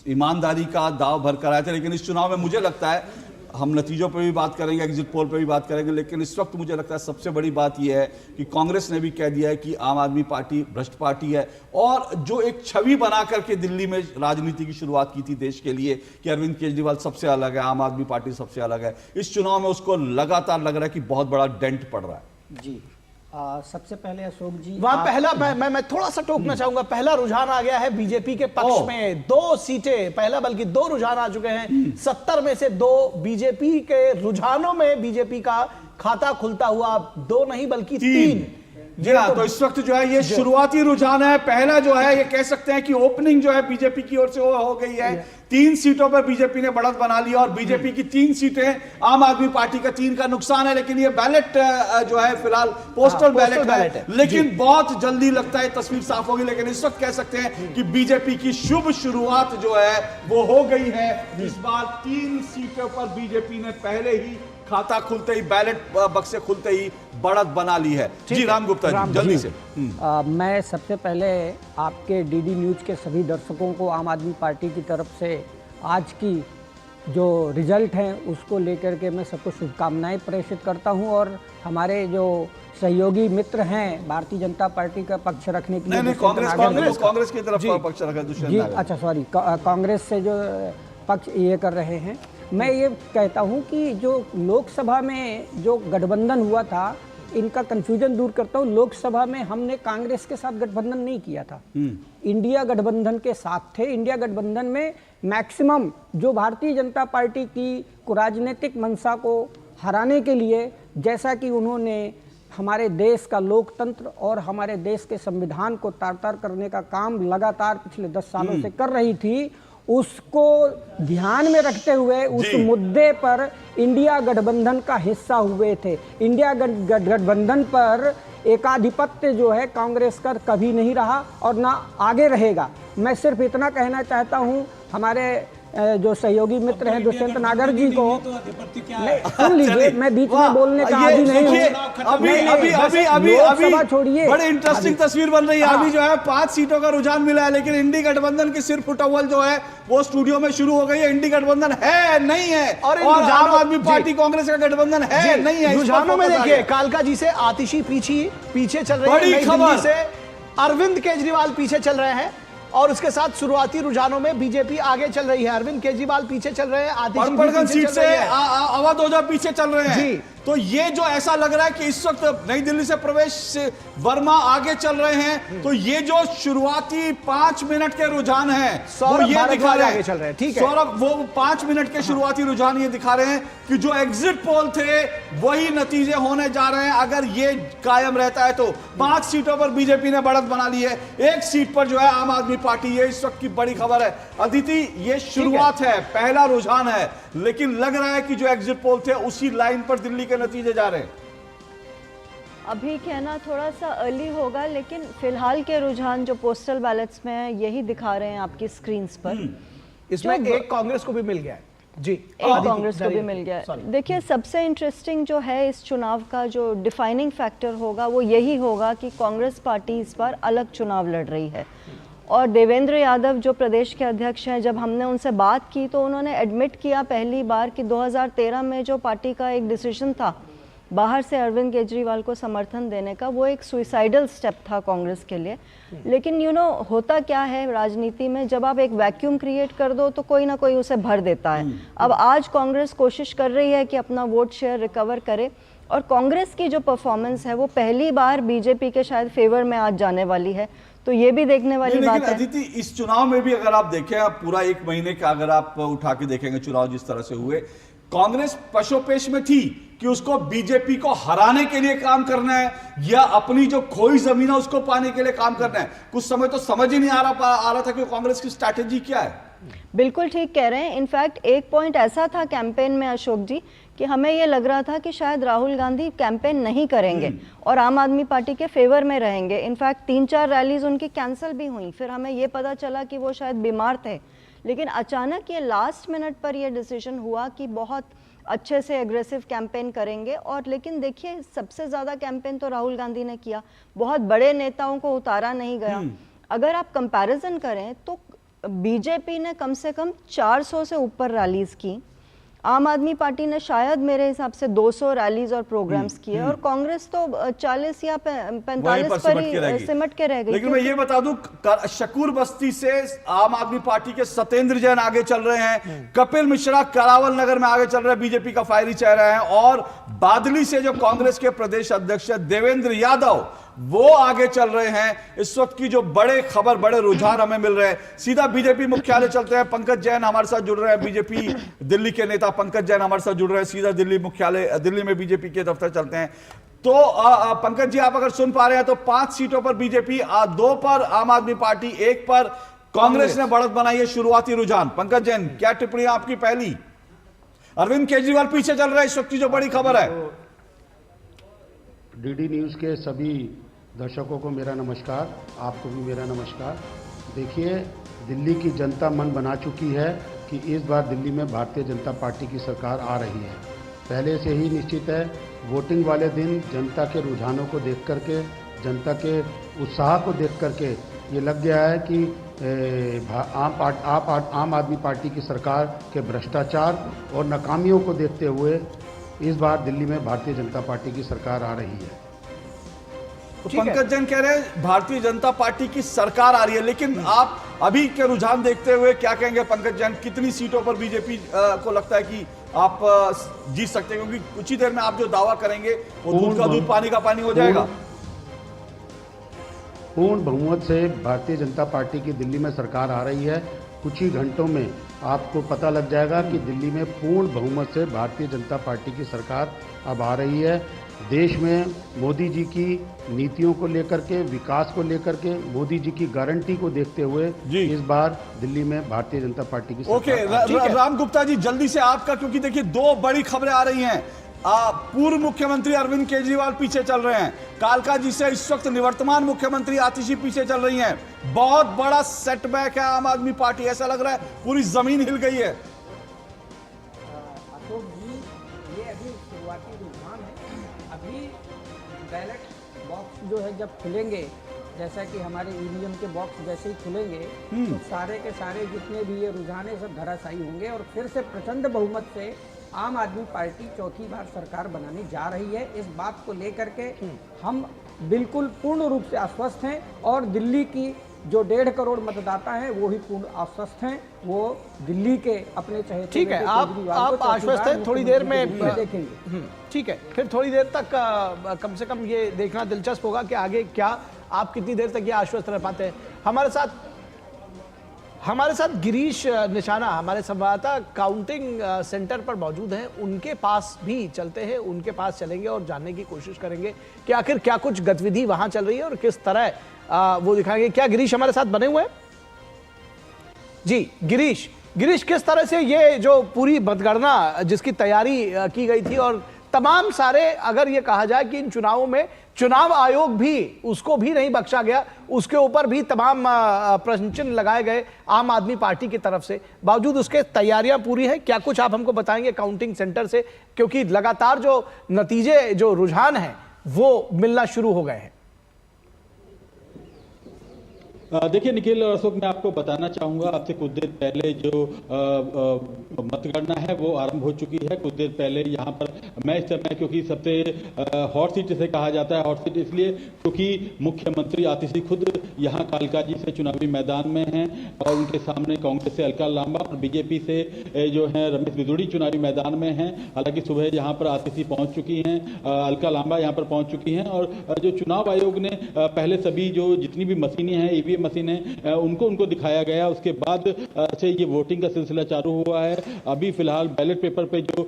ईमानदारी का दाव भर कर आए थे, लेकिन इस चुनाव में मुझे लगता है, हम नतीजों पर भी बात करेंगे, एग्जिट पोल पर भी बात करेंगे, लेकिन इस वक्त मुझे लगता है सबसे बड़ी बात यह है कि कांग्रेस ने भी कह दिया है कि आम आदमी पार्टी भ्रष्ट पार्टी है, और जो एक छवि बना करके दिल्ली में राजनीति की शुरुआत की थी देश के लिए कि अरविंद केजरीवाल सबसे अलग है, आम आदमी पार्टी सबसे अलग है, इस चुनाव में उसको लगातार लग रहा है कि बहुत बड़ा डेंट पड़ रहा है। जी सबसे पहले अशोक जी, वहां पहला मैं थोड़ा सा टोकना चाहूंगा, पहला रुझान आ गया है बीजेपी के पक्ष में, 2 सीटें, पहला बल्कि 2 रुझान आ चुके हैं, 70 में से 2 बीजेपी के रुझानों में बीजेपी का खाता खुलता हुआ 2 नहीं बल्कि 3। जी हाँ, तो इस वक्त जो है ये शुरुआती रुझान है, पहला जो है ये कह सकते हैं कि ओपनिंग जो है बीजेपी की ओर से हो गई है, 3 सीटों पर बीजेपी ने बढ़त बना ली, और बीजेपी की 3 सीटें, आम आदमी पार्टी का 3 का नुकसान है, लेकिन ये बैलेट जो है फिलहाल पोस्टल बैलेट है, लेकिन बहुत जल्दी लगता है तस्वीर साफ होगी, लेकिन इस वक्त कह सकते हैं कि बीजेपी की शुभ शुरुआत जो है वो हो गई है। इस बार 3 सीटों पर बीजेपी ने पहले ही खाता खुलते ही, बैलेट बक्से खुलते ही बढ़त बना ली है। जी राम गुप्ता जी, जल्दी से। मैं सबसे पहले आपके डीडी न्यूज के सभी दर्शकों को आम आदमी पार्टी की तरफ से आज की जो रिजल्ट हैं उसको लेकर के मैं सबको शुभकामनाएं प्रेषित करता हूं, और हमारे जो सहयोगी मित्र हैं भारतीय जनता पार्टी का पक्ष रखने के लिए, कांग्रेस की तरफ पक्ष रखा जी, अच्छा सॉरी, कांग्रेस से जो पक्ष ये कर रहे हैं, मैं ये कहता हूं कि जो लोकसभा में जो गठबंधन हुआ था, इनका कंफ्यूजन दूर करता हूं, लोकसभा में हमने कांग्रेस के साथ गठबंधन नहीं किया था, इंडिया गठबंधन के साथ थे। इंडिया गठबंधन में मैक्सिमम जो भारतीय जनता पार्टी की राजनीतिक मंशा को हराने के लिए, जैसा कि उन्होंने हमारे देश का लोकतंत्र और हमारे देश के संविधान को तार-तार करने का काम लगातार पिछले 10 सालों से कर रही थी, उसको ध्यान में रखते हुए उस मुद्दे पर इंडिया गठबंधन का हिस्सा हुए थे। इंडिया गठबंधन पर एकाधिपत्य जो है कांग्रेस का कभी नहीं रहा और ना आगे रहेगा। मैं सिर्फ इतना कहना चाहता हूं हमारे जो सहयोगी मित्र हैं दुष्यंत नागर जी को, सुन लीजिए, मैं बीच में बोलने का आदी नहीं हूं। अभी छोड़िए, बड़े इंटरेस्टिंग तस्वीर बन रही है। अभी जो है 5 सीटों का रुझान मिला है, लेकिन इंडी गठबंधन की सिर्फ फुटअव्वल जो है वो स्टूडियो में शुरू हो गई है। इंडी गठबंधन है नहीं है, और आम आदमी पार्टी कांग्रेस का गठबंधन है नहीं है। रुझानों में देखिए, कालका जी से आतिशी पीछे चल रही है, नई दिल्ली से अरविंद केजरीवाल पीछे चल रहे हैं, और उसके साथ शुरुआती रुझानों में बीजेपी आगे चल रही है। अरविंद केजरीवाल पीछे चल रहे हैं, आतिशी सीट से अवध ओझा पीछे चल रहे हैं। तो ये जो ऐसा लग रहा है कि इस वक्त नई दिल्ली से प्रवेश वर्मा आगे चल रहे हैं, तो ये जो शुरुआती 5 मिनट के रुझान हैं वो ये दिखा रहे हैं, चल रहे हैं, ठीक है सौरभ, वो 5 मिनट के शुरुआती रुझान ये दिखा रहे हैं कि जो एग्जिट पोल थे वही नतीजे होने जा रहे हैं। अगर ये कायम रहता है तो 5 सीटों पर बीजेपी ने बढ़त बना ली है, 1 सीट पर जो है आम आदमी पार्टी। ये इस वक्त की बड़ी खबर है। अदिति, ये शुरुआत है, पहला रुझान है, लेकिन लग रहा है कि जो एग्जिट पोल थे उसी लाइन पर दिल्ली के नतीजे जा रहे हैं। अभी कहना थोड़ा सा अर्ली होगा, लेकिन फिलहाल के रुझान जो पोस्टल बैलेट्स में है यही दिखा रहे हैं आपकी स्क्रीन्स पर। इसमें एक कांग्रेस को भी मिल गया है जी, एक कांग्रेस को भी मिल गया है। देखिए, सबसे इंटरेस्टिंग जो है इस चुनाव का जो डिफाइनिंग फैक्टर होगा वो यही होगा कि कांग्रेस पार्टी इस बार अलग चुनाव लड़ रही है। और देवेंद्र यादव जो प्रदेश के अध्यक्ष हैं, जब हमने उनसे बात की तो उन्होंने एडमिट किया पहली बार कि 2013 में जो पार्टी का एक डिसीजन था बाहर से अरविंद केजरीवाल को समर्थन देने का, वो एक सुइसाइडल स्टेप था कांग्रेस के लिए। लेकिन होता क्या है राजनीति में, जब आप एक वैक्यूम क्रिएट कर दो तो कोई ना कोई उसे भर देता है। अब आज कांग्रेस कोशिश कर रही है कि अपना वोट शेयर रिकवर करे, और कांग्रेस की जो परफॉर्मेंस है वो पहली बार बीजेपी के शायद फेवर में आज जाने वाली है, तो ये भी देखने वाली बात है। अदिति, इस चुनाव में भी अगर आप देखें, आप पूरा 1 महीने का अगर आप उठा के देखेंगे चुनाव जिस तरह से हुए, कांग्रेस पशोपेश में थी कि उसको बीजेपी को हराने के लिए काम करना है या अपनी जो खोई जमीन है उसको पाने के लिए काम करना है। कुछ समय तो समझ ही नहीं आ रहा था कि कांग्रेस की स्ट्रैटेजी क्या है। बिल्कुल ठीक कह रहे हैं। इनफैक्ट एक पॉइंट ऐसा था कैंपेन में अशोक जी कि हमें ये लग रहा था कि शायद राहुल गांधी कैंपेन नहीं करेंगे और आम आदमी पार्टी के फेवर में रहेंगे। इनफैक्ट 3-4 रैलीज उनकी कैंसिल भी हुई, फिर हमें ये पता चला कि वो शायद बीमार थे। लेकिन अचानक ये लास्ट मिनट पर ये डिसीजन हुआ कि बहुत अच्छे से एग्रेसिव कैंपेन करेंगे। और लेकिन देखिए सबसे ज़्यादा कैंपेन तो राहुल गांधी ने किया, बहुत बड़े नेताओं को उतारा नहीं गया। अगर आप कंपैरिजन करें तो बीजेपी ने कम से कम 400 से ऊपर रैलीज की, आम आदमी पार्टी ने शायद मेरे हिसाब से 200 रैलीज और प्रोग्राम्स किए, और कांग्रेस तो 40 या 45 पर ही सिमट के रह गई। लेकिन मैं ये बता दूं, शकूर बस्ती से आम आदमी पार्टी के सत्येंद्र जैन आगे चल रहे हैं, कपिल मिश्रा करावल नगर में आगे चल रहे हैं, बीजेपी का फायरी चेहरा है, और बादली से जो कांग्रेस के प्रदेश अध्यक्ष देवेंद्र यादव वो आगे चल रहे हैं। इस वक्त की जो बड़े खबर, बड़े रुझान हमें मिल रहे हैं, सीधा बीजेपी मुख्यालय चलते हैं। पंकज जैन हमारे साथ जुड़ रहे हैं, बीजेपी दिल्ली के नेता पंकज जैन हमारे साथ जुड़ रहे हैं, सीधा दिल्ली मुख्यालय, दिल्ली में बीजेपी के दफ्तर चलते हैं। तो पंकज जी, आप अगर सुन पा रहे हैं तो 5 सीटों पर बीजेपी, 2 पर आम आदमी पार्टी, 1 पर कांग्रेस ने बढ़त बनाई है। शुरुआती रुझान, पंकज जैन क्या टिप्पणी आपकी पहली? अरविंद केजरीवाल पीछे चल रहा है, इस वक्त की जो बड़ी खबर है। डीडी न्यूज़ के सभी दर्शकों को मेरा नमस्कार, आपको भी मेरा नमस्कार। देखिए, दिल्ली की जनता मन बना चुकी है कि इस बार दिल्ली में भारतीय जनता पार्टी की सरकार आ रही है। पहले से ही निश्चित है, वोटिंग वाले दिन जनता के रुझानों को देख करके, जनता के उत्साह को देख करके ये लग गया है कि आम आदमी पार्टी की सरकार के भ्रष्टाचार और नाकामियों को देखते हुए इस बार दिल्ली में भारतीय जनता पार्टी की सरकार आ रही है। तो पंकज जैन कह रहे हैं भारतीय जनता पार्टी की सरकार आ रही है, लेकिन आप अभी के रुझान देखते हुए क्या कहेंगे पंकज जैन? कितनी सीटों पर बीजेपी को लगता है कि आप जीत सकते हैं? क्योंकि कुछ ही देर में आप जो दावा करेंगे वो दूध का दूध पानी का पानी हो जाएगा। पूर्ण बहुमत से भारतीय जनता पार्टी की दिल्ली में सरकार आ रही है। कुछ ही घंटों में आपको पता लग जाएगा कि दिल्ली में पूर्ण बहुमत से भारतीय जनता पार्टी की सरकार अब आ रही है। देश में मोदी जी की नीतियों को लेकर के, विकास को लेकर के, मोदी जी की गारंटी को देखते हुए इस बार दिल्ली में भारतीय जनता पार्टी की सरकार। राम गुप्ता जी, जल्दी से आपका, क्योंकि देखिए 2 बड़ी खबरें आ रही हैं। पूर्व मुख्यमंत्री अरविंद केजरीवाल पीछे चल रहे हैं, कालका जी से इस वक्त निवर्तमान मुख्यमंत्री आतिशी पीछे चल रही हैं। बहुत बड़ा सेटबैक है आम आदमी पार्टी, ऐसा लग रहा है पूरी जमीन हिल गई है। अशोक जी, ये अभी शुरुआती रुझान है। अभी बैलेट बॉक्स जो है जब खुलेंगे, जैसा कि हमारे ईवीएम के बॉक्स जैसे ही खुलेंगे तो सारे के सारे जितने भी ये रुझान है सब धराशायी होंगे, और फिर से प्रचंड बहुमत से आम आदमी पार्टी चौथी बार सरकार बनाने जा रही है। इस बात को लेकर के हम बिल्कुल पूर्ण रूप से आश्वस्त हैं, और दिल्ली की जो 1.5 करोड़ मतदाता हैं वो ही पूर्ण आश्वस्त हैं। वो दिल्ली के अपने चहेते, ठीक है, आप आश्वस्त हैं, थोड़ी देर में देखेंगे। ठीक है, फिर थोड़ी देर तक कम से कम ये देखना दिलचस्प होगा कि आगे क्या, आप कितनी देर तक ये आश्वस्त रह पाते हैं। हमारे साथ गिरीश निशाना, हमारे संवाददाता, काउंटिंग सेंटर पर मौजूद हैं। उनके पास भी चलते हैं, उनके पास चलेंगे और जानने की कोशिश करेंगे कि आखिर क्या कुछ गतिविधि वहां चल रही है और किस तरह वो दिखाएंगे। क्या गिरीश हमारे साथ बने हुए हैं? जी गिरीश, किस तरह से ये जो पूरी मतगणना जिसकी तैयारी की गई थी, और तमाम सारे, अगर ये कहा जाए कि इन चुनावों में चुनाव आयोग भी, उसको भी नहीं बख्शा गया, उसके ऊपर भी तमाम प्रश्न चिन्ह लगाए गए आम आदमी पार्टी की तरफ से, बावजूद उसके तैयारियां पूरी है। क्या कुछ आप हमको बताएंगे काउंटिंग सेंटर से, क्योंकि लगातार जो नतीजे, जो रुझान है वो मिलना शुरू हो गए हैं? देखिए निखिल और अशोक, मैं आपको बताना चाहूँगा, आपसे कुछ देर पहले जो मतगणना है वो आरंभ हो चुकी है। कुछ देर पहले यहाँ पर मैं इस समय, क्योंकि सबसे हॉट सीट जिसे कहा जाता है, हॉट सीट इसलिए क्योंकि मुख्यमंत्री आतिशी खुद यहाँ कालका जी से चुनावी मैदान में हैं, और उनके सामने कांग्रेस से अलका लांबा और बीजेपी से जो है रमेश बिदुड़ी चुनावी मैदान में हैं। हालांकि सुबह यहाँ पर आतिशी पहुँच चुकी हैं, अलका लांबा यहाँ पर पहुँच चुकी हैं, और जो चुनाव आयोग ने पहले सभी जो जितनी भी मशीनें हैं, ईवीएम मशीनें, उनको दिखाया गया। उसके बाद से ये वोटिंग का सिलसिला चालू हुआ है। अभी फिलहाल बैलेट पेपर पे जो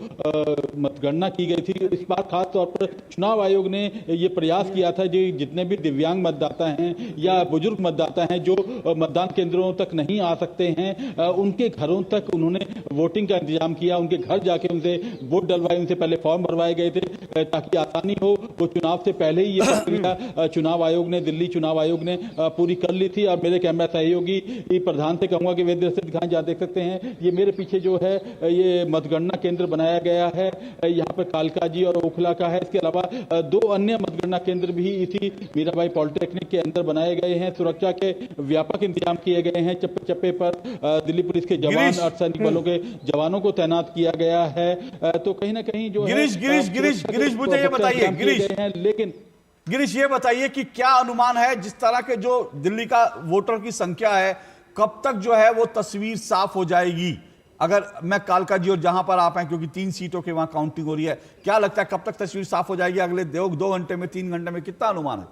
मतगणना की गई थी, इस बार खास तौर पर चुनाव आयोग ने ये प्रयास किया था जो जितने भी दिव्यांग मतदाता हैं या बुजुर्ग मतदाता हैं जो मतदान केंद्रों तक नहीं आ सकते हैं, उनके घरों तक उन्होंने वोटिंग का इंतजाम किया। उनके घर जाके उनसे वोट डलवाए, उनसे पहले फॉर्म भरवाए गए थे ताकि आसानी हो। वो चुनाव से पहले ही ये प्रक्रिया चुनाव आयोग ने, दिल्ली चुनाव आयोग ने पूरी कर ली थी। मायावती और मेरे कैमरा सहयोगी प्रधान से कहूंगा कि वे दृश्य दिखाएं। जहाँ देख सकते हैं ये मेरे पीछे जो है ये मतगणना केंद्र बनाया गया है, यहाँ पर कालका जी और ओखला का है। इसके अलावा 2 अन्य मतगणना केंद्र भी इसी मीराबाई पॉलिटेक्निक के अंदर बनाए गए हैं। सुरक्षा के व्यापक इंतजाम किए गए हैं। चप्पे चप्पे पर दिल्ली पुलिस के जवान और सैनिक बलों के जवानों को तैनात किया गया है। तो कहीं ना कहीं जो गिरीश मुझे ये बताइए, गिरीश ये बताइए कि क्या अनुमान है जिस तरह के जो दिल्ली का वोटर की संख्या है, कब तक जो है वो तस्वीर साफ हो जाएगी? अगर मैं कालका जी और जहां पर आप हैं, क्योंकि 3 सीटों के वहां काउंटिंग हो रही है, क्या लगता है कब तक तस्वीर साफ हो जाएगी? अगले 2 घंटे में, 3 घंटे में, कितना अनुमान है?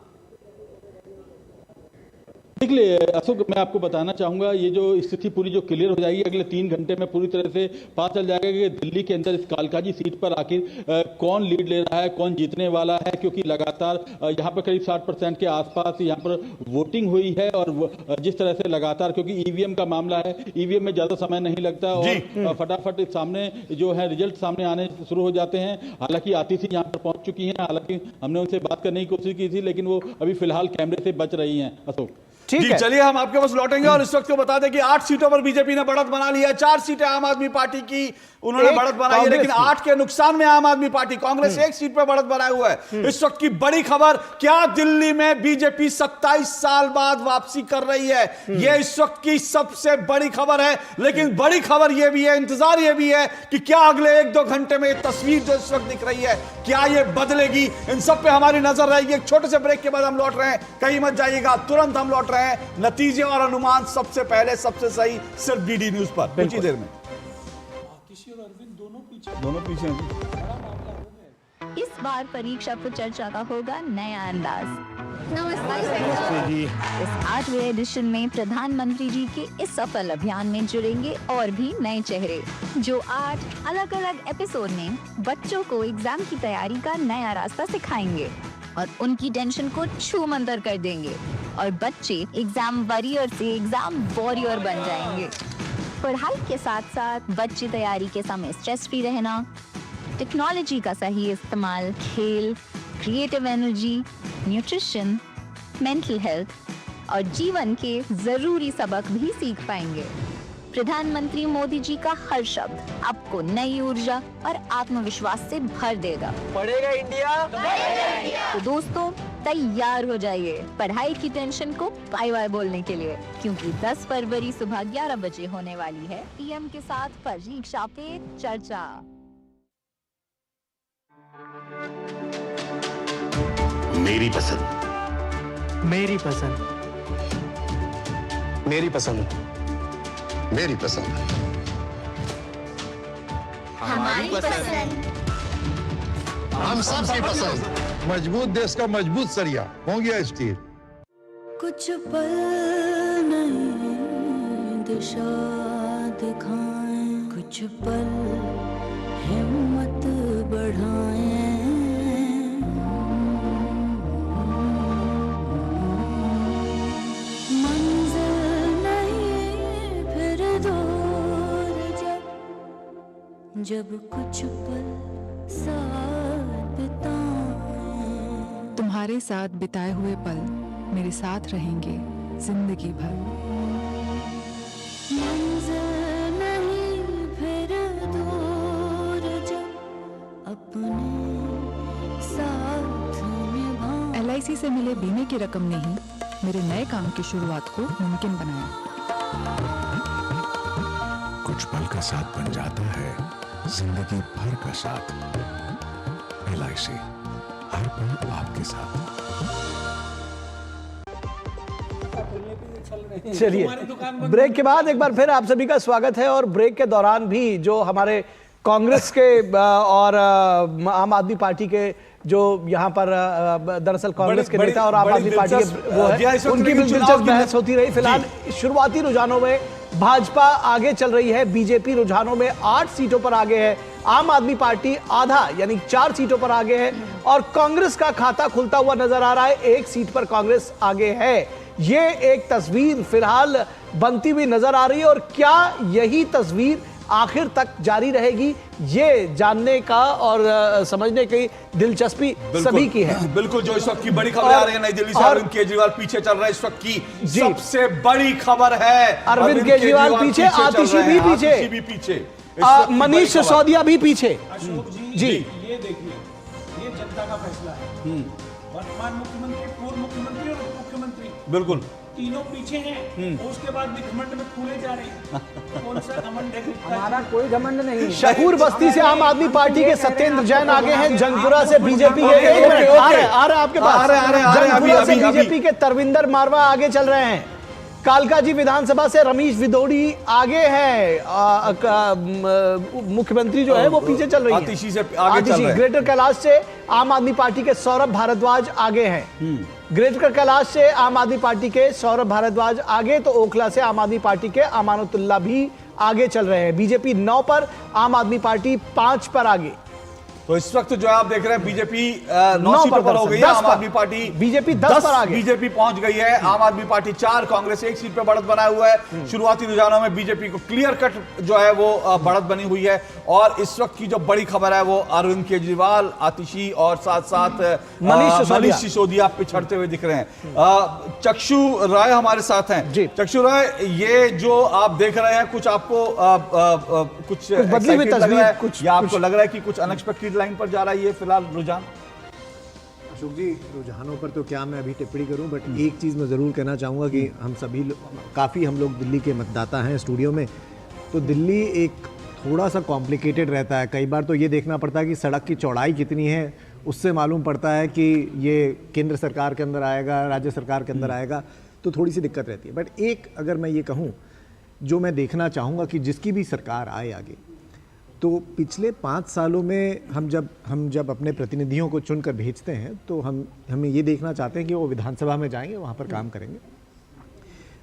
देखिए अशोक, मैं आपको बताना चाहूंगा ये जो स्थिति पूरी जो क्लियर हो जाएगी अगले 3 घंटे में पूरी तरह से पता चल जाएगा कि दिल्ली के अंदर इस कालकाजी सीट पर आखिर कौन लीड ले रहा है, कौन जीतने वाला है। क्योंकि लगातार यहाँ पर करीब 60% के आसपास यहाँ पर वोटिंग हुई है और जिस तरह से लगातार, क्योंकि ईवीएम का मामला है, ईवीएम में ज्यादा समय नहीं लगता और फटाफट सामने जो है रिजल्ट सामने आने शुरू हो जाते हैं। हालांकि आतिशी यहाँ पर पहुंच चुकी हैं, हालांकि हमने उनसे बात करने की कोशिश की थी लेकिन वो अभी फिलहाल कैमरे से बच रही हैं। अशोक जी चलिए हम आपके पास लौटेंगे और इस वक्त को बता दें कि 8 सीटों पर बीजेपी ने बढ़त बना ली है। 4 सीटें आम आदमी पार्टी की उन्होंने बढ़त बनाई है, लेकिन 8 के नुकसान में आम आदमी पार्टी, कांग्रेस 1 सीट पर बढ़त बनाए हुआ है। इस वक्त की बड़ी खबर, क्या दिल्ली में बीजेपी 27 साल बाद वापसी कर रही है? यह इस वक्त की सबसे बड़ी खबर है। लेकिन बड़ी खबर यह भी है, इंतजार यह भी है कि क्या अगले 1-2 घंटे में यह तस्वीर जो इस वक्त दिख रही है, क्या यह बदलेगी? इन सब पे हमारी नजर रहेगी। एक छोटे से ब्रेक के बाद हम लौट रहे हैं, कहीं मत जाइएगा, तुरंत हम लौट रहे हैं। नतीजे और अनुमान सबसे पहले, सबसे सही, सिर्फ डीडी न्यूज पर कुछ ही देर में। दोनों पीछे हैं। इस बार परीक्षा पर चर्चा का होगा नया अंदाज। नमस्ते जी। इस 8वें एडिशन में प्रधानमंत्री जी के इस सफल अभियान में जुड़ेंगे और भी नए चेहरे, जो 8 अलग अलग एपिसोड में बच्चों को एग्जाम की तैयारी का नया रास्ता सिखाएंगे और उनकी टेंशन को छूमंतर कर देंगे और बच्चे एग्जाम वॉरियर से एग्जाम वॉरियर बन जाएंगे। पढ़ाई के साथ साथ बच्चे तैयारी के समय स्ट्रेस फ्री रहना, टेक्नोलॉजी का सही इस्तेमाल, खेल, creative energy, nutrition, mental health और जीवन के जरूरी सबक भी सीख पाएंगे। प्रधानमंत्री मोदी जी का हर शब्द आपको नई ऊर्जा और आत्मविश्वास से भर देगा। पढ़ेगा इंडिया, तो दोस्तों तैयार हो जाइए पढ़ाई की टेंशन को बाय बाय बोलने के लिए, क्योंकि 10 फरवरी सुबह 11 बजे होने वाली है पीएम के साथ परीक्षा पे चर्चा। मेरी पसंद, मेरी पसंद, मेरी पसंद, मेरी पसंद, हमारी पसंद, हम सबकी पसंद। मजबूत देश का मजबूत सरिया हो गया स्टील। कुछ पल नहीं दिशा दिखाएं, कुछ पल हिम्मत बढ़ाएं, मंजिल नहीं फिर दूर जब कुछ पल साथ बिताएं। तुम्हारे साथ बिताए हुए पल मेरे साथ रहेंगे जिंदगी भर। मंजिल नहीं फिर दूर जब अपने साथ निभाएं। LIC से मिले बीमे की रकम ने ही मेरे नए काम की शुरुआत को मुमकिन बनाया। कुछ पल का साथ बन जाता है जिंदगी भर का साथ। LIC, हर पल आपके साथ। चलिए ब्रेक के बाद एक बार फिर आप सभी का स्वागत है। और ब्रेक के दौरान भी जो हमारे कांग्रेस के और आम आदमी पार्टी के जो यहाँ पर दरअसल कांग्रेस के नेता और आम आदमी पार्टी के वो है, उनकी भी दिलचस्प बहस होती रही। फिलहाल शुरुआती रुझानों में भाजपा आगे चल रही है, बीजेपी रुझानों में 8 सीटों पर आगे है, आम आदमी पार्टी आधा यानी 4 सीटों पर आगे है और कांग्रेस का खाता खुलता हुआ नजर आ रहा है, 1 सीट पर कांग्रेस आगे है। ये एक तस्वीर फिलहाल बनती हुई नजर आ रही है और क्या यही तस्वीर आखिर तक जारी रहेगी, ये जानने का और समझने की दिलचस्पी सभी की है। बिल्कुल, जो इस वक्त की बड़ी खबर आ रही है नई दिल्ली से, अरविंद केजरीवाल पीछे चल रहे हैं। इस वक्त की सबसे बड़ी खबर है अरविंद केजरीवाल पीछे, आतिशी भी पीछे, मनीष सिसोदिया भी पीछे। जी, ये देखिए, ये जनता का फैसला है। वर्तमान मुख्यमंत्री, पूर्व मुख्यमंत्री और उप मुख्यमंत्री बिल्कुल तीनों पीछे हैं, और उसके बाद भी घमंड में फूले जा रहे हैं। कौन सा घमंड है? हमारा कोई घमंड नहीं है। शहूर बस्ती से आम आदमी पार्टी के सत्येंद्र जैन आगे हैं, जंगपुरा से बीजेपी के आ रहे आपके पास, जंगपुरा से बीजेपी के तरविंदर मारवा आगे चल रहे हैं। कालकाजी विधानसभा से रमेश विदोड़ी आगे हैं, मुख्यमंत्री जो है वो पीछे चल रही है। आतिशी से आगे चल रहे हैं। ग्रेटर कैलाश से आम आदमी पार्टी के सौरभ भारद्वाज आगे हैं। ग्रेटर कैलाश से आम आदमी पार्टी के सौरभ भारद्वाज आगे, तो ओखला से आम आदमी पार्टी के अमानुतुल्लाह भी आगे चल रहे हैं। बीजेपी 9 पर, आम आदमी पार्टी 5 पर आगे। तो इस वक्त जो है आप देख रहे हैं बीजेपी 9 सीटों पर हो गई है, आम आदमी पार्टी बीजेपी 10 पर आगे, बीजेपी पहुंच गई है, आम आदमी पार्टी 4, कांग्रेस 1 सीट पर बढ़त बनाया हुआ है। शुरुआती रुझानों में बीजेपी को क्लियर कट जो है वो बढ़त बनी हुई है। और इस वक्त की जो बड़ी खबर है वो अरविंद केजरीवाल, आतिशी और साथ साथ मनीष सिसोदिया पिछड़ते हुए दिख रहे हैं। चक्षु राय हमारे साथ हैं। चक्षु राय, ये जो आप देख रहे हैं, कुछ आपको कुछ बदली हुई तस्वीर, कुछ या आपको लग रहा है कि कुछ अनएक्सपेक्टेड लाइन पर जा रहा है ये फिलहाल रुझान? अशोक जी, रुझानों पर तो क्या मैं अभी टिप्पणी करूं, बट एक चीज़ मैं ज़रूर कहना चाहूँगा कि हम सभी काफ़ी हम लोग दिल्ली के मतदाता हैं स्टूडियो में, तो दिल्ली एक थोड़ा सा कॉम्प्लिकेटेड रहता है। कई बार तो ये देखना पड़ता है कि सड़क की चौड़ाई कितनी है, उससे मालूम पड़ता है कि ये केंद्र सरकार के अंदर आएगा, राज्य सरकार के अंदर आएगा, तो थोड़ी सी दिक्कत रहती है। बट एक अगर मैं ये कहूँ, जो मैं देखना चाहूँगा कि जिसकी भी सरकार आए आगे, तो पिछले 5 सालों में हम जब अपने प्रतिनिधियों को चुनकर भेजते हैं, तो हम ये देखना चाहते हैं कि वो विधानसभा में जाएंगे, वहाँ पर काम करेंगे।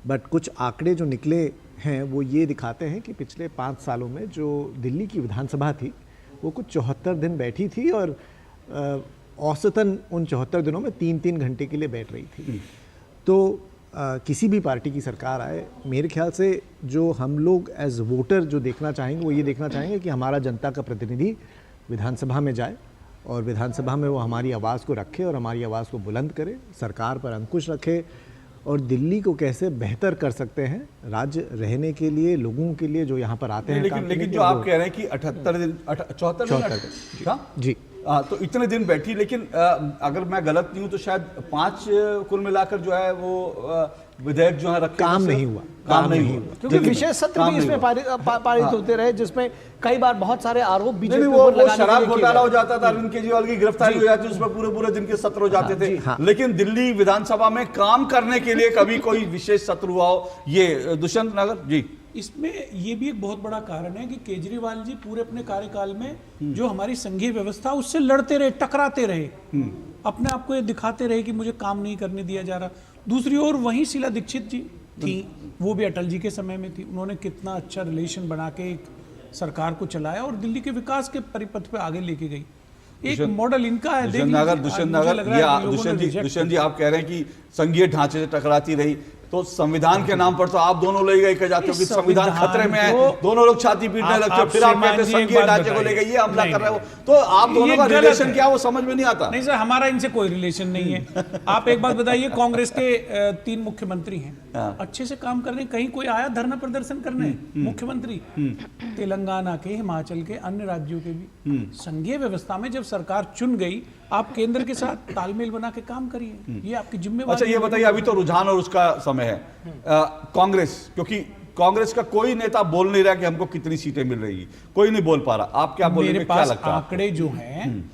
बट कुछ आंकड़े जो निकले हैं वो ये दिखाते हैं कि पिछले 5 सालों में जो दिल्ली की विधानसभा थी वो कुछ 74 दिन बैठी थी, और औसतन उन 74 दिनों में 3-3 घंटे के लिए बैठ रही थी। तो किसी भी पार्टी की सरकार आए, मेरे ख्याल से जो हम लोग एज वोटर जो देखना चाहेंगे वो ये देखना चाहेंगे कि हमारा जनता का प्रतिनिधि विधानसभा में जाए, और विधानसभा में वो हमारी आवाज़ को रखे और हमारी आवाज़ को बुलंद करे, सरकार पर अंकुश रखे, और दिल्ली को कैसे बेहतर कर सकते हैं राज्य रहने के लिए, लोगों के लिए जो यहाँ पर आते हैं। लेकिन जो आप कह रहे हैं कि 74 दिन जी, तो इतने दिन बैठी, लेकिन अगर मैं गलत नहीं हूं तो शायद 5 कुल मिलाकर जो है वो विधेयक जो है रखे काम नहीं हुआ, क्योंकि विशेष सत्र भी इसमें पारित होते रहे, जिसमें कई बार बहुत सारे आरोप बीजेपी वो शराब घोटाला हो जाता था, अरविंद केजरीवाल की गिरफ्तारी हो जाती, उसमें पूरे दिन के सत्र हो जाते थे। लेकिन दिल्ली विधानसभा में काम करने के लिए कभी कोई विशेष सत्र हुआ हो, ये दुष्यंत नगर जी? इसमें ये भी एक बहुत बड़ा कारण है कि केजरीवाल जी पूरे अपने कार्यकाल में जो हमारी संघीय व्यवस्था उससे लड़ते रहे, टकराते रहे, अपने आप को ये दिखाते रहे कि मुझे काम नहीं करने दिया जा रहा। दूसरी ओर वहीं शीला दीक्षित जी थी, वो भी अटल जी के समय में थी, उन्होंने कितना अच्छा रिलेशन बना के एक सरकार को चलाया और दिल्ली के विकास के परिपथ पे आगे लेके गई। एक मॉडल इनका है। दुष्यंत जी, आप कह रहे हैं कि संघीय ढांचे से टकराती रही, तो संविधान के नाम पर तो आप दोनों ले गए, कह जाते हो कि संविधान खतरे में है, दोनों लोग छाती पीटने लगते हो, फिर आप कहते हैं संघीय ढांचे को लेकर ये हमला कर रहे हो, तो आप दोनों का रिलेशन क्या वो समझ में नहीं आता। नहीं सर, हमारा इनसे कोई रिलेशन नहीं है। आप एक बात बताइए, कांग्रेस के 3 मुख्यमंत्री हैं, अच्छे से काम कर रहे हैं, कहीं कोई आया धरना प्रदर्शन करने? मुख्यमंत्री तेलंगाना के, हिमाचल के, अन्य राज्यों के भी। संघीय व्यवस्था में जब सरकार चुन गई, आप केंद्र के साथ तालमेल बना के काम करिए, ये आपकी जिम्मेवारी। अच्छा ये बताइए, अभी तो रुझान और उसका समय है, कांग्रेस, क्योंकि कांग्रेस का कोई नेता बोल नहीं रहा कि हमको कितनी सीटें मिल रही, कोई नहीं बोल पा रहा, आप क्या बोलेंगे? मेरे पास आंकड़े जो हैं,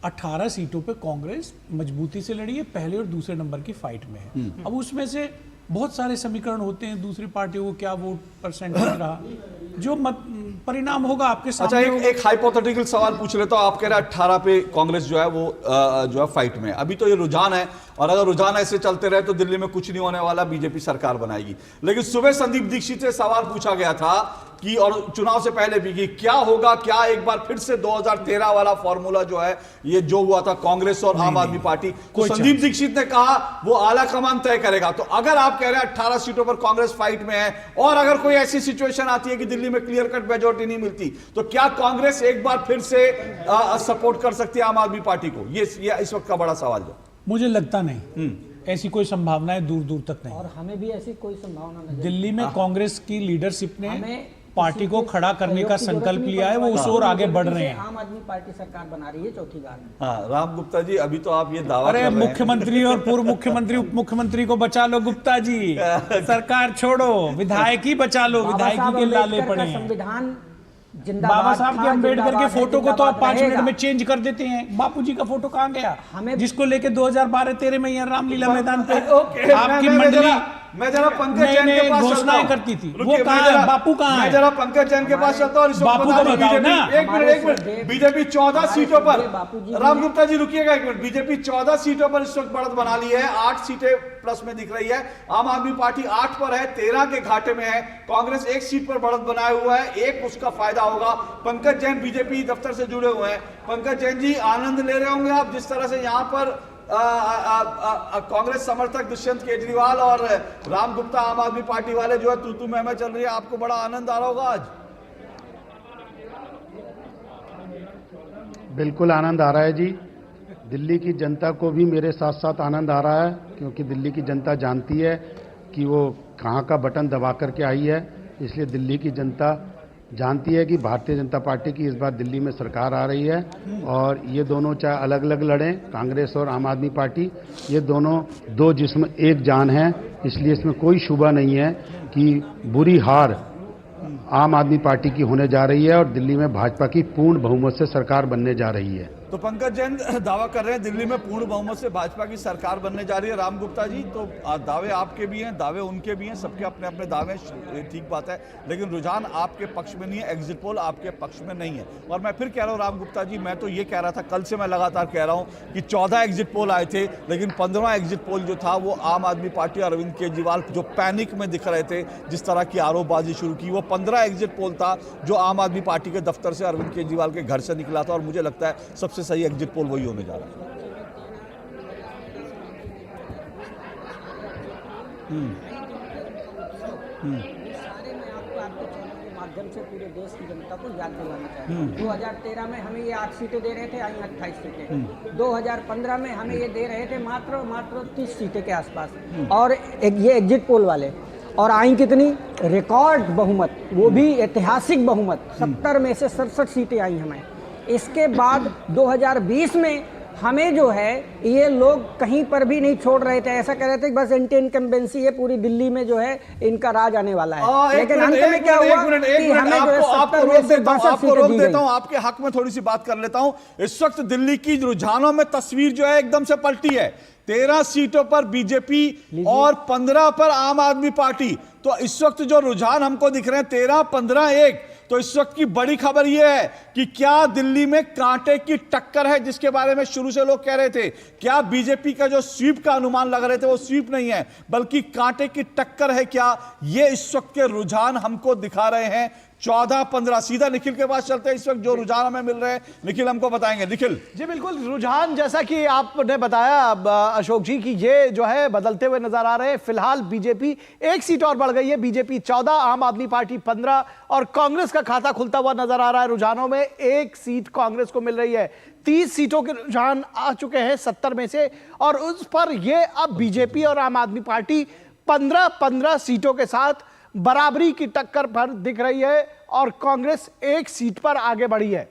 18 सीटों पे कांग्रेस मजबूती से लड़ी है, पहले और दूसरे नंबर की फाइट में है। अब उसमें से बहुत सारे समीकरण होते हैं, दूसरी पार्टियों को क्या वोट परसेंटेज रहा, जो परिणाम होगा आपके सामने। अच्छा एक हाइपोथेटिकल सवाल पूछ लेता हूं, आप कह रहे हैं 18 पे कांग्रेस जो है वो जो है फाइट में, अभी तो ये रुझान है, और अगर रुझान ऐसे चलते रहे तो दिल्ली में कुछ नहीं होने वाला, बीजेपी सरकार बनाएगी। लेकिन सुबह संदीप दीक्षित से सवाल पूछा गया था कि, और चुनाव से पहले भी, कि क्या होगा, क्या एक बार फिर से 2013 वाला फॉर्मूला जो है ये जो हुआ था कांग्रेस और आम आदमी पार्टी, तो संदीप दीक्षित ने कहा वो आला कमान तय करेगा। तो अगर आप कह रहे हैं 18 सीटों पर कांग्रेस फाइट में है, और अगर कोई ऐसी सिचुएशन आती है कि दिल्ली में क्लियर कट मेजोरिटी नहीं मिलती तो क्या कांग्रेस एक बार फिर से सपोर्ट कर सकती है आम आदमी पार्टी को? ये इस वक्त का बड़ा सवाल है। मुझे लगता नहीं, ऐसी कोई संभावनाएं दूर दूर तक नहीं। और हमें भी ऐसी कोई संभावना नहीं। दिल्ली में कांग्रेस की लीडरशिप ने पार्टी को खड़ा करने का संकल्प लिया है, वो उस ओर आगे बढ़ रहे हैं। आम आदमी पार्टी सरकार बना रही है चौथी बार में। हाँ, राम गुप्ता जी, अभी तो आप ये दावा अरे मुख्यमंत्री और पूर्व मुख्यमंत्री उप मुख्यमंत्री को बचा लो गुप्ता जी, सरकार छोड़ो, विधायक ही बचा लो, विधायक के लाले पड़े हैं। संविधान बाबा साहब के अम्बेडकर के फोटो को तो आप 5 मिनट में चेंज कर देते हैं। बापू जी का फोटो कहाँ गया? जिसको लेके 2012-13 में यहाँ रामलीला मैदान पे आपकी मंडली मैं जरा पंकज जैन के पास घोषणाएं करती थी, वो कहाँ है? बापू कहाँ है? मैं जरा पंकज जैन के पास चलता हूँ। बापू को बताओ ना। एक मिनट, बीजेपी 14 सीटों पर, राम गुप्ता जी रुकिएगा एक मिनट, बीजेपी 14 सीटों पर इस वक्त बढ़त बना ली है, 8 सीटें प्लस में दिख रही है। आम आदमी पार्टी 8 पर है, 13 के घाटे में है। कांग्रेस 1 सीट पर बढ़त बनाए हुआ है, एक उसका फायदा होगा। पंकज जैन बीजेपी दफ्तर से जुड़े हुए हैं। पंकज जैन जी, आनंद ले रहे होंगे आप जिस तरह से यहाँ पर कांग्रेस समर्थक दुष्यंत केजरीवाल और राम गुप्ता आम आदमी पार्टी वाले जो है तू मैं चल रही है, आपको बड़ा आनंद आ रहा होगा आज? बिल्कुल आनंद आ रहा है जी। दिल्ली की जनता को भी मेरे साथ साथ आनंद आ रहा है, क्योंकि दिल्ली की जनता जानती है कि वो कहाँ का बटन दबा करके आई है। इसलिए दिल्ली की जनता जानती है कि भारतीय जनता पार्टी की इस बार दिल्ली में सरकार आ रही है, और ये दोनों चाहे अलग अलग लड़ें, कांग्रेस और आम आदमी पार्टी, ये दोनों 2 जिस्म एक जान हैं। इसलिए इसमें कोई शुबा नहीं है कि बुरी हार आम आदमी पार्टी की होने जा रही है और दिल्ली में भाजपा की पूर्ण बहुमत से सरकार बनने जा रही है। तो पंकज जैन दावा कर रहे हैं दिल्ली में पूर्ण बहुमत से भाजपा की सरकार बनने जा रही है। राम गुप्ता जी, तो दावे आपके भी हैं, दावे उनके भी हैं, सबके अपने अपने दावे, ठीक बात है, लेकिन रुझान आपके पक्ष में नहीं है, एग्जिट पोल आपके पक्ष में नहीं है। और मैं फिर कह रहा हूँ राम गुप्ता जी, मैं तो ये कह रहा था, कल से मैं लगातार कह रहा हूँ कि 14 एग्जिट पोल आए थे, लेकिन 15वां एग्जिट पोल जो था वो आम आदमी पार्टी और अरविंद केजरीवाल जो पैनिक में दिख रहे थे, जिस तरह की आरोपबाजी शुरू की, वो 15 एग्जिट पोल था जो आम आदमी पार्टी के दफ्तर से अरविंद केजरीवाल के घर से निकला था। और मुझे लगता है सबसे सही एग्जिट पोल वही होने जा रहा है। माध्यम से पूरे देश की जनता को याद दिलाना चाहिए। 2013 में हमें ये 8 सीटें दे रहे थे, आई 28 सीटें। 2015 में हमें ये दे रहे थे मात्र 30 सीटें के आसपास, और ये एग्जिट पोल वाले, और आई कितनी? रिकॉर्ड बहुमत, वो भी ऐतिहासिक बहुमत, 70 में से 67 सीटें आई हमें। इसके बाद 2020 में हमें जो है ये लोग कहीं पर भी नहीं छोड़ रहे थे, ऐसा कह रहे थे बस एंटी इनकम्बेंसी है, पूरी दिल्ली में जो है इनका राज आने वाला है। लेकिन अंत में क्या हुआ कि हमें जो है 70 में से 62 सीटें दी गई। आपके हक में थोड़ी सी बात कर लेता हूं। इस वक्त दिल्ली की रुझानों में तस्वीर जो है एकदम से पलटी है। 13 सीटों पर बीजेपी और 15 पर आम आदमी पार्टी। तो इस वक्त जो रुझान हमको दिख रहे हैं 13, 15, 1, तो इस वक्त की बड़ी खबर यह है कि क्या दिल्ली में कांटे की टक्कर है, जिसके बारे में शुरू से लोग कह रहे थे। क्या बीजेपी का जो स्वीप का अनुमान लगा रहे थे वो स्वीप नहीं है, बल्कि कांटे की टक्कर है? क्या ये इस वक्त के रुझान हमको दिखा रहे हैं? 14, 15। सीधा निखिल के पास चलते हैं। इस वक्त जो रुझान हमें मिल रहे हैं निखिल हमको बताएंगे। निखिल जी बिल्कुल, रुझान जैसा कि आपने बताया अशोक जी कि ये जो है बदलते हुए नजर आ रहे हैं। फिलहाल बीजेपी 1 सीट और बढ़ गई है, बीजेपी 14, आम आदमी पार्टी 15, और कांग्रेस का खाता खुलता हुआ नजर आ रहा है। रुझानों में 1 सीट कांग्रेस को मिल रही है। 30 सीटों के रुझान आ चुके हैं 70 में से, और उस पर ये अब बीजेपी और आम आदमी पार्टी 15-15 सीटों के साथ बराबरी की टक्कर पर दिख रही है, और कांग्रेस 1 सीट पर आगे बढ़ी है।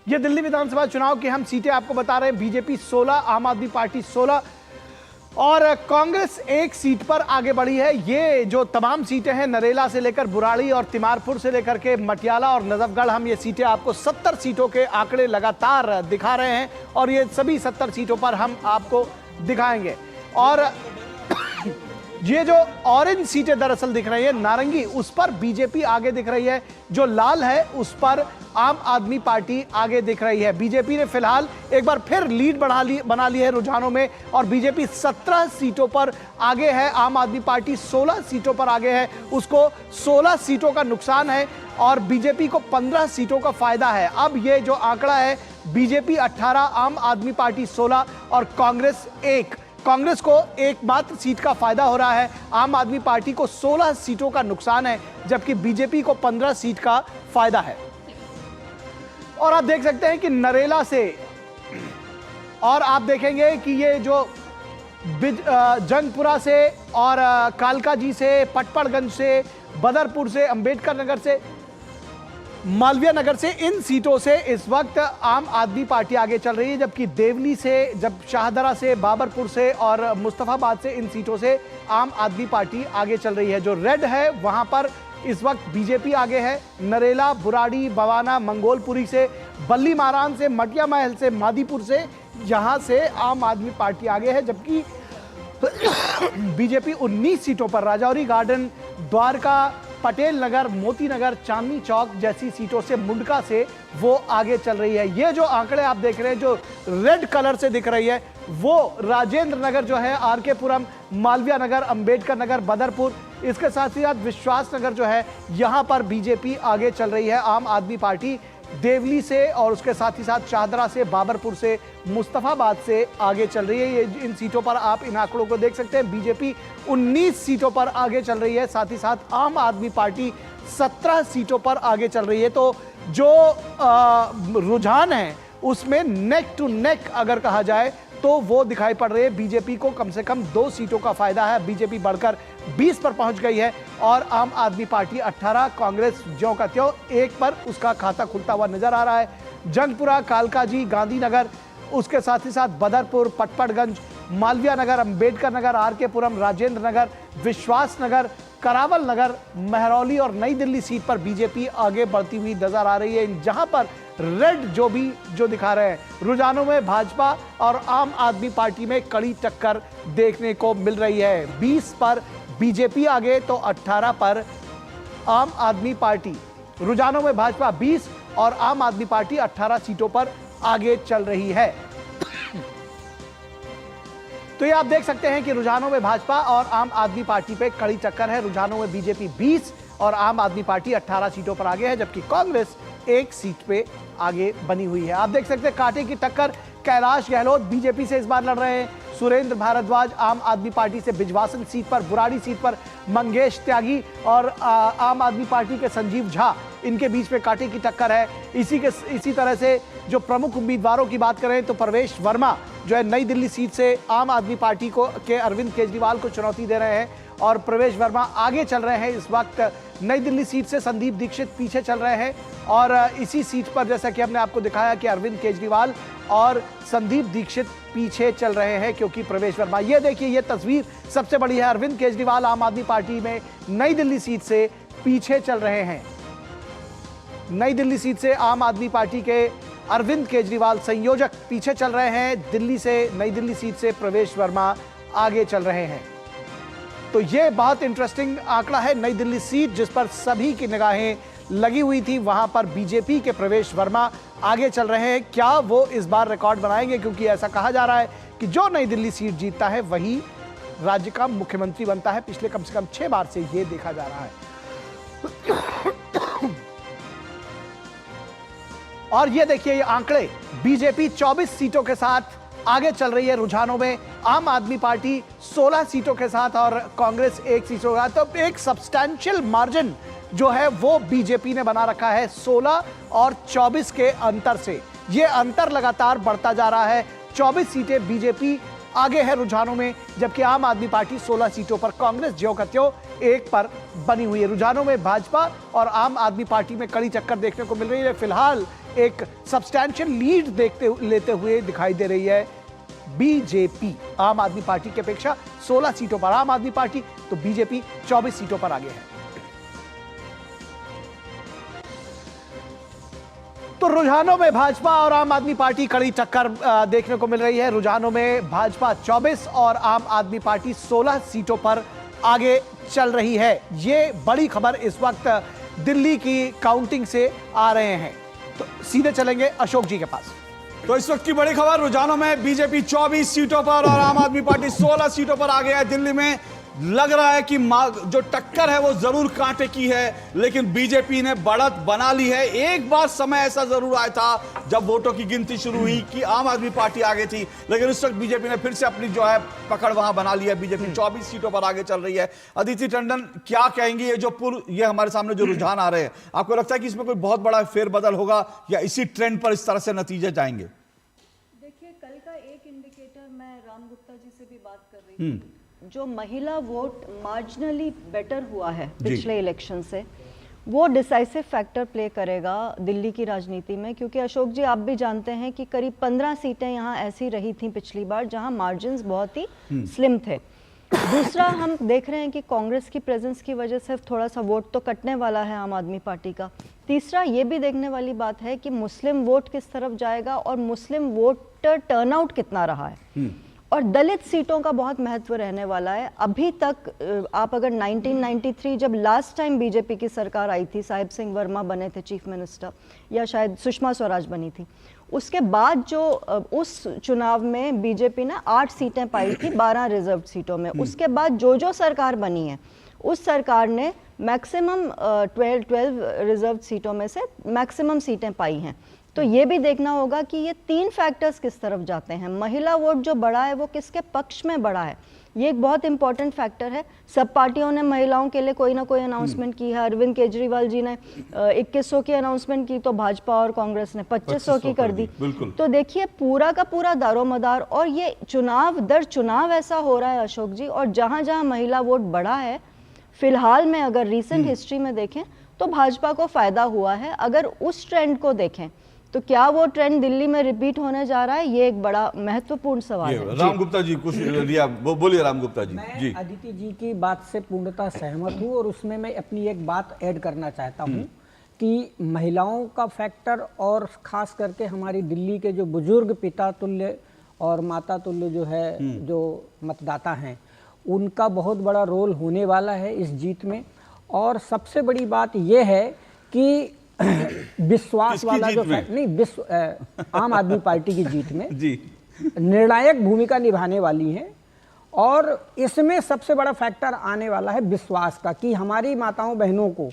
यह दिल्ली विधानसभा चुनाव की हम सीटें आपको बता रहे हैं। बीजेपी 16, आम आदमी पार्टी 16 और कांग्रेस 1 सीट पर आगे बढ़ी है। ये जो तमाम सीटें हैं, नरेला से लेकर बुराड़ी और तिमारपुर से लेकर के मटियाला और नजफगढ़, हम ये सीटें आपको 70 सीटों के आंकड़े लगातार दिखा रहे हैं, और ये सभी 70 सीटों पर हम आपको दिखाएंगे। और ये जो ऑरेंज सीटें दरअसल दिख रही है, नारंगी, उस पर बीजेपी आगे दिख रही है। जो लाल है उस पर आम आदमी पार्टी आगे दिख रही है। बीजेपी ने फिलहाल एक बार फिर लीड बना ली है रुझानों में, और बीजेपी 17 सीटों पर आगे है, आम आदमी पार्टी 16 सीटों पर आगे है। उसको 16 सीटों का नुकसान है और बीजेपी को 15 सीटों का फायदा है। अब ये जो आंकड़ा है, बीजेपी 18, आम आदमी पार्टी 16 और कांग्रेस 1। कांग्रेस को एकमात्र सीट का फायदा हो रहा है, आम आदमी पार्टी को 16 सीटों का नुकसान है, जबकि बीजेपी को 15 सीट का फायदा है। और आप देख सकते हैं कि नरेला से, और आप देखेंगे कि ये जो जंगपुरा से और कालकाजी से, पटपड़गंज से, बदरपुर से, अंबेडकर नगर से, मालवीय नगर से, इन सीटों से इस वक्त आम आदमी पार्टी आगे चल रही है, जबकि देवली से, जब शाहदरा से, बाबरपुर से और मुस्तफाबाद से, इन सीटों से आम आदमी पार्टी आगे चल रही है। जो रेड है वहां पर इस वक्त बीजेपी आगे है। नरेला, बुराड़ी, बवाना, मंगोलपुरी से, बल्ली मारान से, मटिया महल से, मादीपुर से, यहां से आम आदमी पार्टी आगे है, जबकि बीजेपी 19 सीटों पर राजौरी गार्डन, द्वारका, पटेल नगर, मोती नगर, चांदनी चौक जैसी सीटों से, मुंडका से वो आगे चल रही है। ये जो आंकड़े आप देख रहे हैं, जो रेड कलर से दिख रही है, वो राजेंद्र नगर जो है, आरके पुरम, मालवीय नगर, अंबेडकर नगर, बदरपुर, इसके साथ ही साथ विश्वास नगर जो है, यहां पर बीजेपी आगे चल रही है। आम आदमी पार्टी देवली से और उसके साथ ही साथ शाहदरा से, बाबरपुर से, मुस्तफाबाद से आगे चल रही है। ये इन सीटों पर आप इन आंकड़ों को देख सकते हैं। बीजेपी 19 सीटों पर आगे चल रही है, साथ ही साथ आम आदमी पार्टी 17 सीटों पर आगे चल रही है। तो जो रुझान है उसमें नेक टू नेक अगर कहा जाए तो वो दिखाई पड़ रही है। बीजेपी को कम से कम 2 सीटों का फायदा है। बीजेपी बढ़कर 20 पर पहुंच गई है और आम आदमी पार्टी 18, कांग्रेस ज्यों का त्यों 1 पर उसका खाता खुलता हुआ नजर आ रहा है। जंगपुरा, कालकाजी, गांधीनगर, उसके साथ ही साथ बदरपुर, पटपड़गंज, मालवीय नगर, अंबेडकर नगर, आरके पुरम, राजेंद्र नगर, विश्वास नगर, करावल नगर, महरौली और नई दिल्ली सीट पर बीजेपी आगे बढ़ती हुई नजर आ रही है। जहां पर रेड जो दिखा रहे हैं, रुझानों में भाजपा और आम आदमी पार्टी में कड़ी टक्कर देखने को मिल रही है। 20 पर बीजेपी आगे तो 18 पर आम आदमी पार्टी। रुझानों में भाजपा 20 और आम आदमी पार्टी 18 सीटों पर आगे चल रही है। तो ये आप देख सकते हैं कि रुझानों में भाजपा और आम आदमी पार्टी पे कड़ी टक्कर है। रुझानों में बीजेपी 20 और आम आदमी पार्टी 18 सीटों पर आगे है, जबकि कांग्रेस 1 सीट पे आगे बनी हुई है। आप देख सकते हैं कांटे की टक्कर। कैलाश गहलोत बीजेपी से इस बार लड़ रहे हैं। सुरेंद्र भारद्वाज आम आदमी पार्टी से बिजवासन सीट पर, बुराड़ी सीट पर मंगेश त्यागी और आम आदमी पार्टी के संजीव झा, इनके बीच में कांटे की टक्कर है। इसी तरह से जो प्रमुख उम्मीदवारों की बात करें तो प्रवेश वर्मा जो है नई दिल्ली सीट से आम आदमी पार्टी के अरविंद केजरीवाल को चुनौती दे रहे हैं और प्रवेश वर्मा आगे चल रहे हैं। इस वक्त नई दिल्ली सीट से संदीप दीक्षित पीछे चल रहे हैं और इसी सीट पर जैसा कि हमने आपको दिखाया कि अरविंद केजरीवाल और संदीप दीक्षित पीछे चल रहे हैं, क्योंकि प्रवेश वर्मा, ये देखिए ये तस्वीर सबसे बड़ी है। अरविंद केजरीवाल आम आदमी पार्टी में नई दिल्ली सीट से पीछे चल रहे हैं। नई दिल्ली सीट से आम आदमी पार्टी के अरविंद केजरीवाल संयोजक पीछे चल रहे हैं। दिल्ली से, नई दिल्ली सीट से प्रवेश वर्मा आगे चल रहे हैं। तो ये बहुत इंटरेस्टिंग आंकड़ा है। नई दिल्ली सीट जिस पर सभी की निगाहें लगी हुई थी, वहां पर बीजेपी के प्रवेश वर्मा आगे चल रहे हैं। क्या वो इस बार रिकॉर्ड बनाएंगे, क्योंकि ऐसा कहा जा रहा है कि जो नई दिल्ली सीट जीतता है वही राज्य का मुख्यमंत्री बनता है। पिछले कम से कम 6 बार से ये देखा जा रहा है। और ये देखिए ये आंकड़े, बीजेपी 24 सीटों के साथ आगे चल रही है रुझानों में, आम आदमी पार्टी 16 सीटों के साथ और कांग्रेस 1 सीटों के साथ। तो एक सब्सटैंशियल मार्जिन जो है वो बीजेपी ने बना रखा है 16 और 24 के अंतर से। ये अंतर लगातार बढ़ता जा रहा है। 24 सीटें बीजेपी आगे है रुझानों में, जबकि आम आदमी पार्टी 16 सीटों पर, कांग्रेस ज्यों का त्यों 1 पर बनी हुई है। रुझानों में भाजपा और आम आदमी पार्टी में कड़ी टक्कर देखने को मिल रही है। फिलहाल एक सब्सटैंशियल लीड लेते हुए दिखाई दे रही है बीजेपी। आम आदमी पार्टी की अपेक्षा 16 सीटों पर आम आदमी पार्टी, तो बीजेपी 24 सीटों पर आगे है। तो रुझानों में भाजपा और आम आदमी पार्टी कड़ी टक्कर देखने को मिल रही है। रुझानों में भाजपा 24 और आम आदमी पार्टी 16 सीटों पर आगे चल रही है। ये बड़ी खबर इस वक्त दिल्ली की काउंटिंग से आ रहे हैं। तो सीधे चलेंगे अशोक जी के पास। तो इस वक्त की बड़ी खबर, रुझानों में बीजेपी 24 सीटों पर और आम आदमी पार्टी 16 सीटों पर आगे है। दिल्ली में लग रहा है कि जो टक्कर है वो जरूर कांटे की है, लेकिन बीजेपी ने बढ़त बना ली है। एक बार समय ऐसा जरूर आया था जब वोटों की गिनती शुरू हुई कि आम आदमी पार्टी आगे थी, लेकिन इस वक्त बीजेपी ने फिर से अपनी जो है पकड़ वहां बना ली है। बीजेपी 24 सीटों पर आगे चल रही है। अदिति टंडन क्या कहेंगी, ये हमारे सामने जो रुझान आ रहे हैं, आपको लगता है कि इसमें कोई बहुत बड़ा फेरबदल होगा या इसी ट्रेंड पर इस तरह से नतीजे जाएंगे? देखिए, कल का एक इंडिकेटर, मैं राम गुप्ता जी से भी बात कर रही थी, जो महिला वोट मार्जिनली बेटर हुआ है पिछले इलेक्शन से, वो डिसाइसिव फैक्टर प्ले करेगा दिल्ली की राजनीति में, क्योंकि अशोक जी आप भी जानते हैं कि करीब 15 सीटें यहाँ ऐसी रही थी पिछली बार जहाँ मार्जिन्स बहुत ही स्लिम थे। दूसरा, हम देख रहे हैं कि कांग्रेस की प्रेजेंस की वजह से थोड़ा सा वोट तो कटने वाला है आम आदमी पार्टी का। तीसरा, ये भी देखने वाली बात है कि मुस्लिम वोट किस तरफ जाएगा और मुस्लिम वोटर टर्नआउट कितना रहा है, और दलित सीटों का बहुत महत्व रहने वाला है। अभी तक आप अगर 1993 जब लास्ट टाइम बीजेपी की सरकार आई थी, साहिब सिंह वर्मा बने थे चीफ मिनिस्टर, या शायद सुषमा स्वराज बनी थी, उसके बाद जो उस चुनाव में बीजेपी ने 8 सीटें पाई थी 12 रिजर्व सीटों में। उसके बाद जो सरकार बनी है उस सरकार ने मैक्सिमम 12 रिजर्व सीटों में से मैक्सिमम सीटें पाई हैं। तो ये भी देखना होगा कि ये 3 फैक्टर्स किस तरफ जाते हैं। महिला वोट जो बढ़ा है वो किसके पक्ष में बढ़ा है, ये एक बहुत इंपॉर्टेंट फैक्टर है। सब पार्टियों ने महिलाओं के लिए कोई ना कोई अनाउंसमेंट की है। अरविंद केजरीवाल जी ने 2100 की अनाउंसमेंट की, तो भाजपा और कांग्रेस ने 2500 की कर दी। तो देखिए, पूरा का पूरा दारोमदार, और ये चुनाव दर चुनाव ऐसा हो रहा है अशोक जी, और जहां जहां महिला वोट बढ़ा है फिलहाल में, अगर रीसेंट हिस्ट्री में देखें तो भाजपा को फायदा हुआ है। अगर उस ट्रेंड को देखें तो क्या वो ट्रेंड दिल्ली में रिपीट होने जा रहा है, ये एक बड़ा महत्वपूर्ण सवाल है। राम गुप्ता जी कुछ रिया बोलिए। राम गुप्ता जी। मैं अदिति जी की बात से पूर्णतः सहमत हूँ, और उसमें मैं अपनी एक बात ऐड करना चाहता हूँ कि महिलाओं का फैक्टर, और खास करके हमारी दिल्ली के जो बुजुर्ग पिता तुल्य और माता तुल्य जो है जो मतदाता हैं, उनका बहुत बड़ा रोल होने वाला है इस जीत में। और सबसे बड़ी बात यह है कि विश्वास वाला जो आम आदमी पार्टी की जीत में निर्णायक भूमिका निभाने वाली है, और इसमें सबसे बड़ा फैक्टर आने वाला है विश्वास का, कि हमारी माताओं बहनों को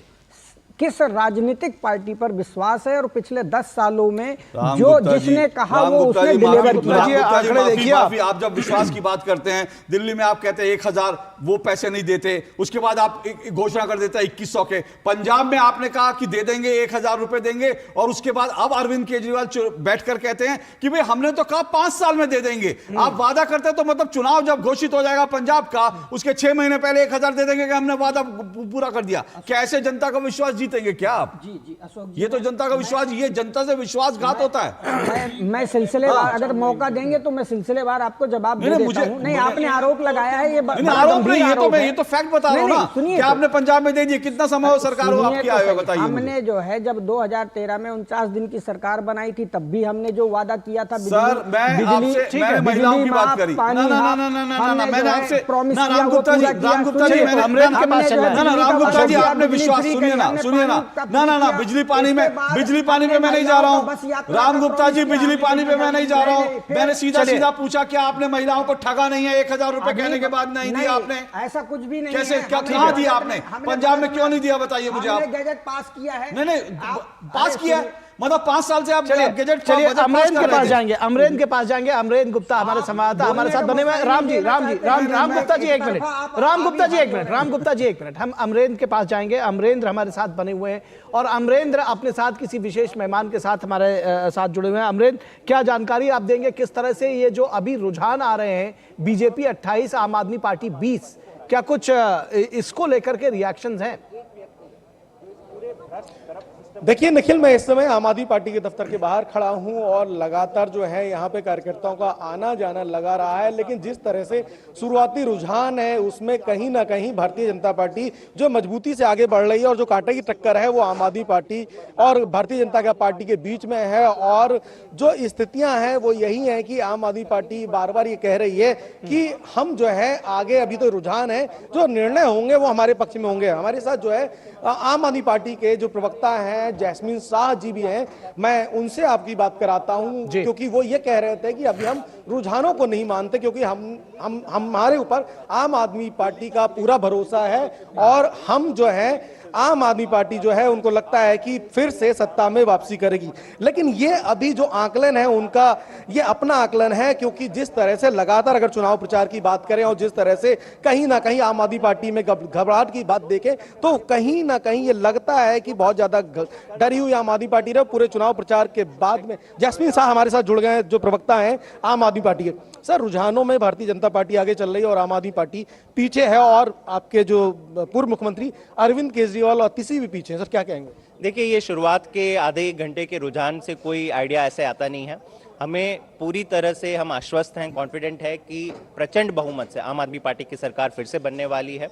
किस राजनीतिक पार्टी पर विश्वास है, और पिछले 10 सालों में जो जिसने कहा वो उसने डिलीवर किया। आप जब विश्वास की बात करते हैं, दिल्ली में आप कहते हैं 1000 वो पैसे नहीं देते, उसके बाद आप घोषणा कर देते हैं 2100 के। पंजाब में आपने कहा कि दे देंगे 1000 रुपए देंगे, और उसके बाद अब अरविंद केजरीवाल बैठकर कहते हैं कि भाई हमने तो कहा 5 साल में दे देंगे। आप वादा करते हैं तो मतलब चुनाव जब घोषित हो जाएगा पंजाब का, उसके 6 महीने पहले 1000 दे देंगे कि हमने वादा पूरा कर दिया। कैसे जनता का विश्वास जीतेंगे क्या आप? जी अशोक, ये तो जनता का विश्वास, ये जनता से विश्वासघात होता है। मैं सिलसिलेवार, अगर मौका देंगे तो मैं सिलसिलेवार आपको जवाब दे देता हूं। नहीं, आपने आरोप लगाया है, ये आरोप नहीं, ये तो फैक्ट बता रहा हूं ना। क्या आपने पंजाब में दे दिए? कितना समय हो सरकार हो आपकी आए हुए बताइए। हमने जो है जब 2013 में 49 दिन की सरकार बनाई थी, तब भी हमने जो वादा किया था, सर मैंने महिलाओं की बात करी, मैंने आपसे राम गुप्ता जी आपने विश्वास, सुनिए ना ना बिजली पानी में मैं नहीं जा रहा हूं। राम गुप्ता जी, बिजली पानी में मैं नहीं जा रहा हूं। मैंने सीधा पूछा क्या आपने महिलाओं को ठगा नहीं है? 1000 रुपए कहने के बाद नहीं दिया आपने? ऐसा कुछ भी नहीं। कैसे, क्या कहां दिया आपने? पंजाब में क्यों नहीं दिया बताइए मुझे आप। गैजेट पास किया है। नहीं पास किया है, मतलब 5 साल से आप गैजेट। चलिए अमरेंद्र के पास जाएंगे, अमरेंद्र गुप्ता हमारे संवाददाता हमारे साथ बने हुए हैं। राम गुप्ता जी एक मिनट, राम गुप्ता जी एक मिनट, हम अमरेंद्र के पास जाएंगे। अमरेंद्र हमारे साथ बने हुए हैं, और अमरेंद्र अपने साथ किसी विशेष मेहमान के साथ हमारे साथ जुड़े हुए हैं। अमरेंद्र, क्या जानकारी आप देंगे, किस तरह से ये जो अभी रुझान आ रहे हैं, बीजेपी 28 आम आदमी पार्टी 20, क्या कुछ इसको लेकर के रिएक्शंस हैं? देखिए निखिल, मैं इस समय आम आदमी पार्टी के दफ्तर के बाहर खड़ा हूं, और लगातार जो है यहाँ पे कार्यकर्ताओं का आना जाना लगा रहा है। लेकिन जिस तरह से शुरुआती रुझान है, उसमें कहीं ना कहीं भारतीय जनता पार्टी जो मजबूती से आगे बढ़ रही है, और जो कांटे की टक्कर है वो आम आदमी पार्टी और भारतीय जनता पार्टी के बीच में है। और जो स्थितियां हैं वो यही है कि आम आदमी पार्टी बार बार ये कह रही है कि हम जो है आगे, अभी तो रुझान है, जो निर्णय होंगे वो हमारे पक्ष में होंगे। हमारे साथ जो है आम आदमी पार्टी के जो प्रवक्ता हैं जैस्मिन शाह जी भी हैं, मैं उनसे आपकी बात कराता हूं, क्योंकि वो ये कह रहे थे कि अभी हम रुझानों को नहीं मानते, क्योंकि हम हमारे ऊपर आम आदमी पार्टी का पूरा भरोसा है और हम जो है आम आदमी पार्टी जो है उनको लगता है कि फिर से सत्ता में वापसी करेगी। लेकिन ये अभी जो आकलन है उनका, ये अपना आकलन है, क्योंकि जिस तरह से लगातार अगर चुनाव प्रचार की बात करें और जिस तरह से कहीं ना कहीं आम आदमी पार्टी में घबराहट की बात देखें तो कहीं ना कहीं ये लगता है कि बहुत ज्यादा डरी हुई आम आदमी पार्टी रहे पूरे चुनाव प्रचार के बाद में। जैस्मिन शाह हमारे साथ जुड़ गए हैं, जो प्रवक्ता हैं आम आदमी पार्टी के। सर, रुझानों में भारतीय जनता पार्टी आगे चल रही है और आम आदमी पार्टी पीछे है, और आपके जो पूर्व मुख्यमंत्री अरविंद केजरीवाल और तीसरी भी पीछे है। सर, क्या कहेंगे? देखिए, ये शुरुआत के आधे एक घंटे के रुझान से कोई आइडिया ऐसे आता नहीं है। हमें पूरी तरह से हम आश्वस्त हैं, कॉन्फिडेंट है कि प्रचंड बहुमत से आम आदमी पार्टी की सरकार फिर से बनने वाली है।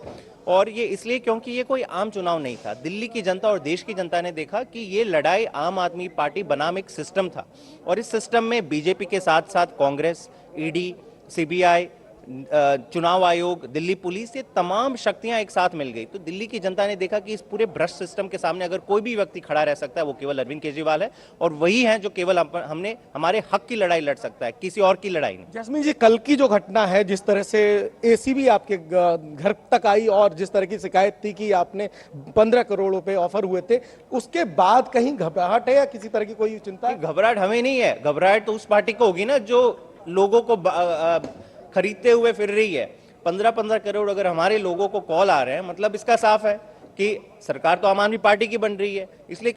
और ये इसलिए क्योंकि ये कोई आम चुनाव नहीं था। दिल्ली की जनता और देश की जनता ने देखा कि ये लड़ाई आम आदमी पार्टी बनाम एक सिस्टम था, और इस सिस्टम में बीजेपी के साथ साथ कांग्रेस, ईडी, सीबीआई, चुनाव आयोग, दिल्ली पुलिस, ये तमाम शक्तियां एक साथ मिल गई। तो दिल्ली की जनता ने देखा कि इस पूरे भ्रष्ट सिस्टम के सामने अगर कोई भी व्यक्ति खड़ा रह सकता है वो केवल अरविंद केजरीवाल है, और वही है जो केवल हमने हमारे हक की लड़ाई लड़ सकता है, किसी और की लड़ाई नहीं। जैस्मिन जी, कल की जो घटना है, जिस तरह से एसीबी आपके घर तक आई और जिस तरह की शिकायत थी कि आपने 15 करोड़ रुपए ऑफर हुए थे, उसके बाद कहीं घबराहट है या किसी तरह की कोई चिंता? घबराहट हमें नहीं है। घबराहट तो उस पार्टी को होगी ना जो लोगों को खरीदते हुए फिर रही है। 15-15 करोड़ अगर हमारे लोगों को कॉल आ रहे हैं, मतलब इसका साफ है कि सरकार तो आम आदमी पार्टी की बन रही है। इसलिए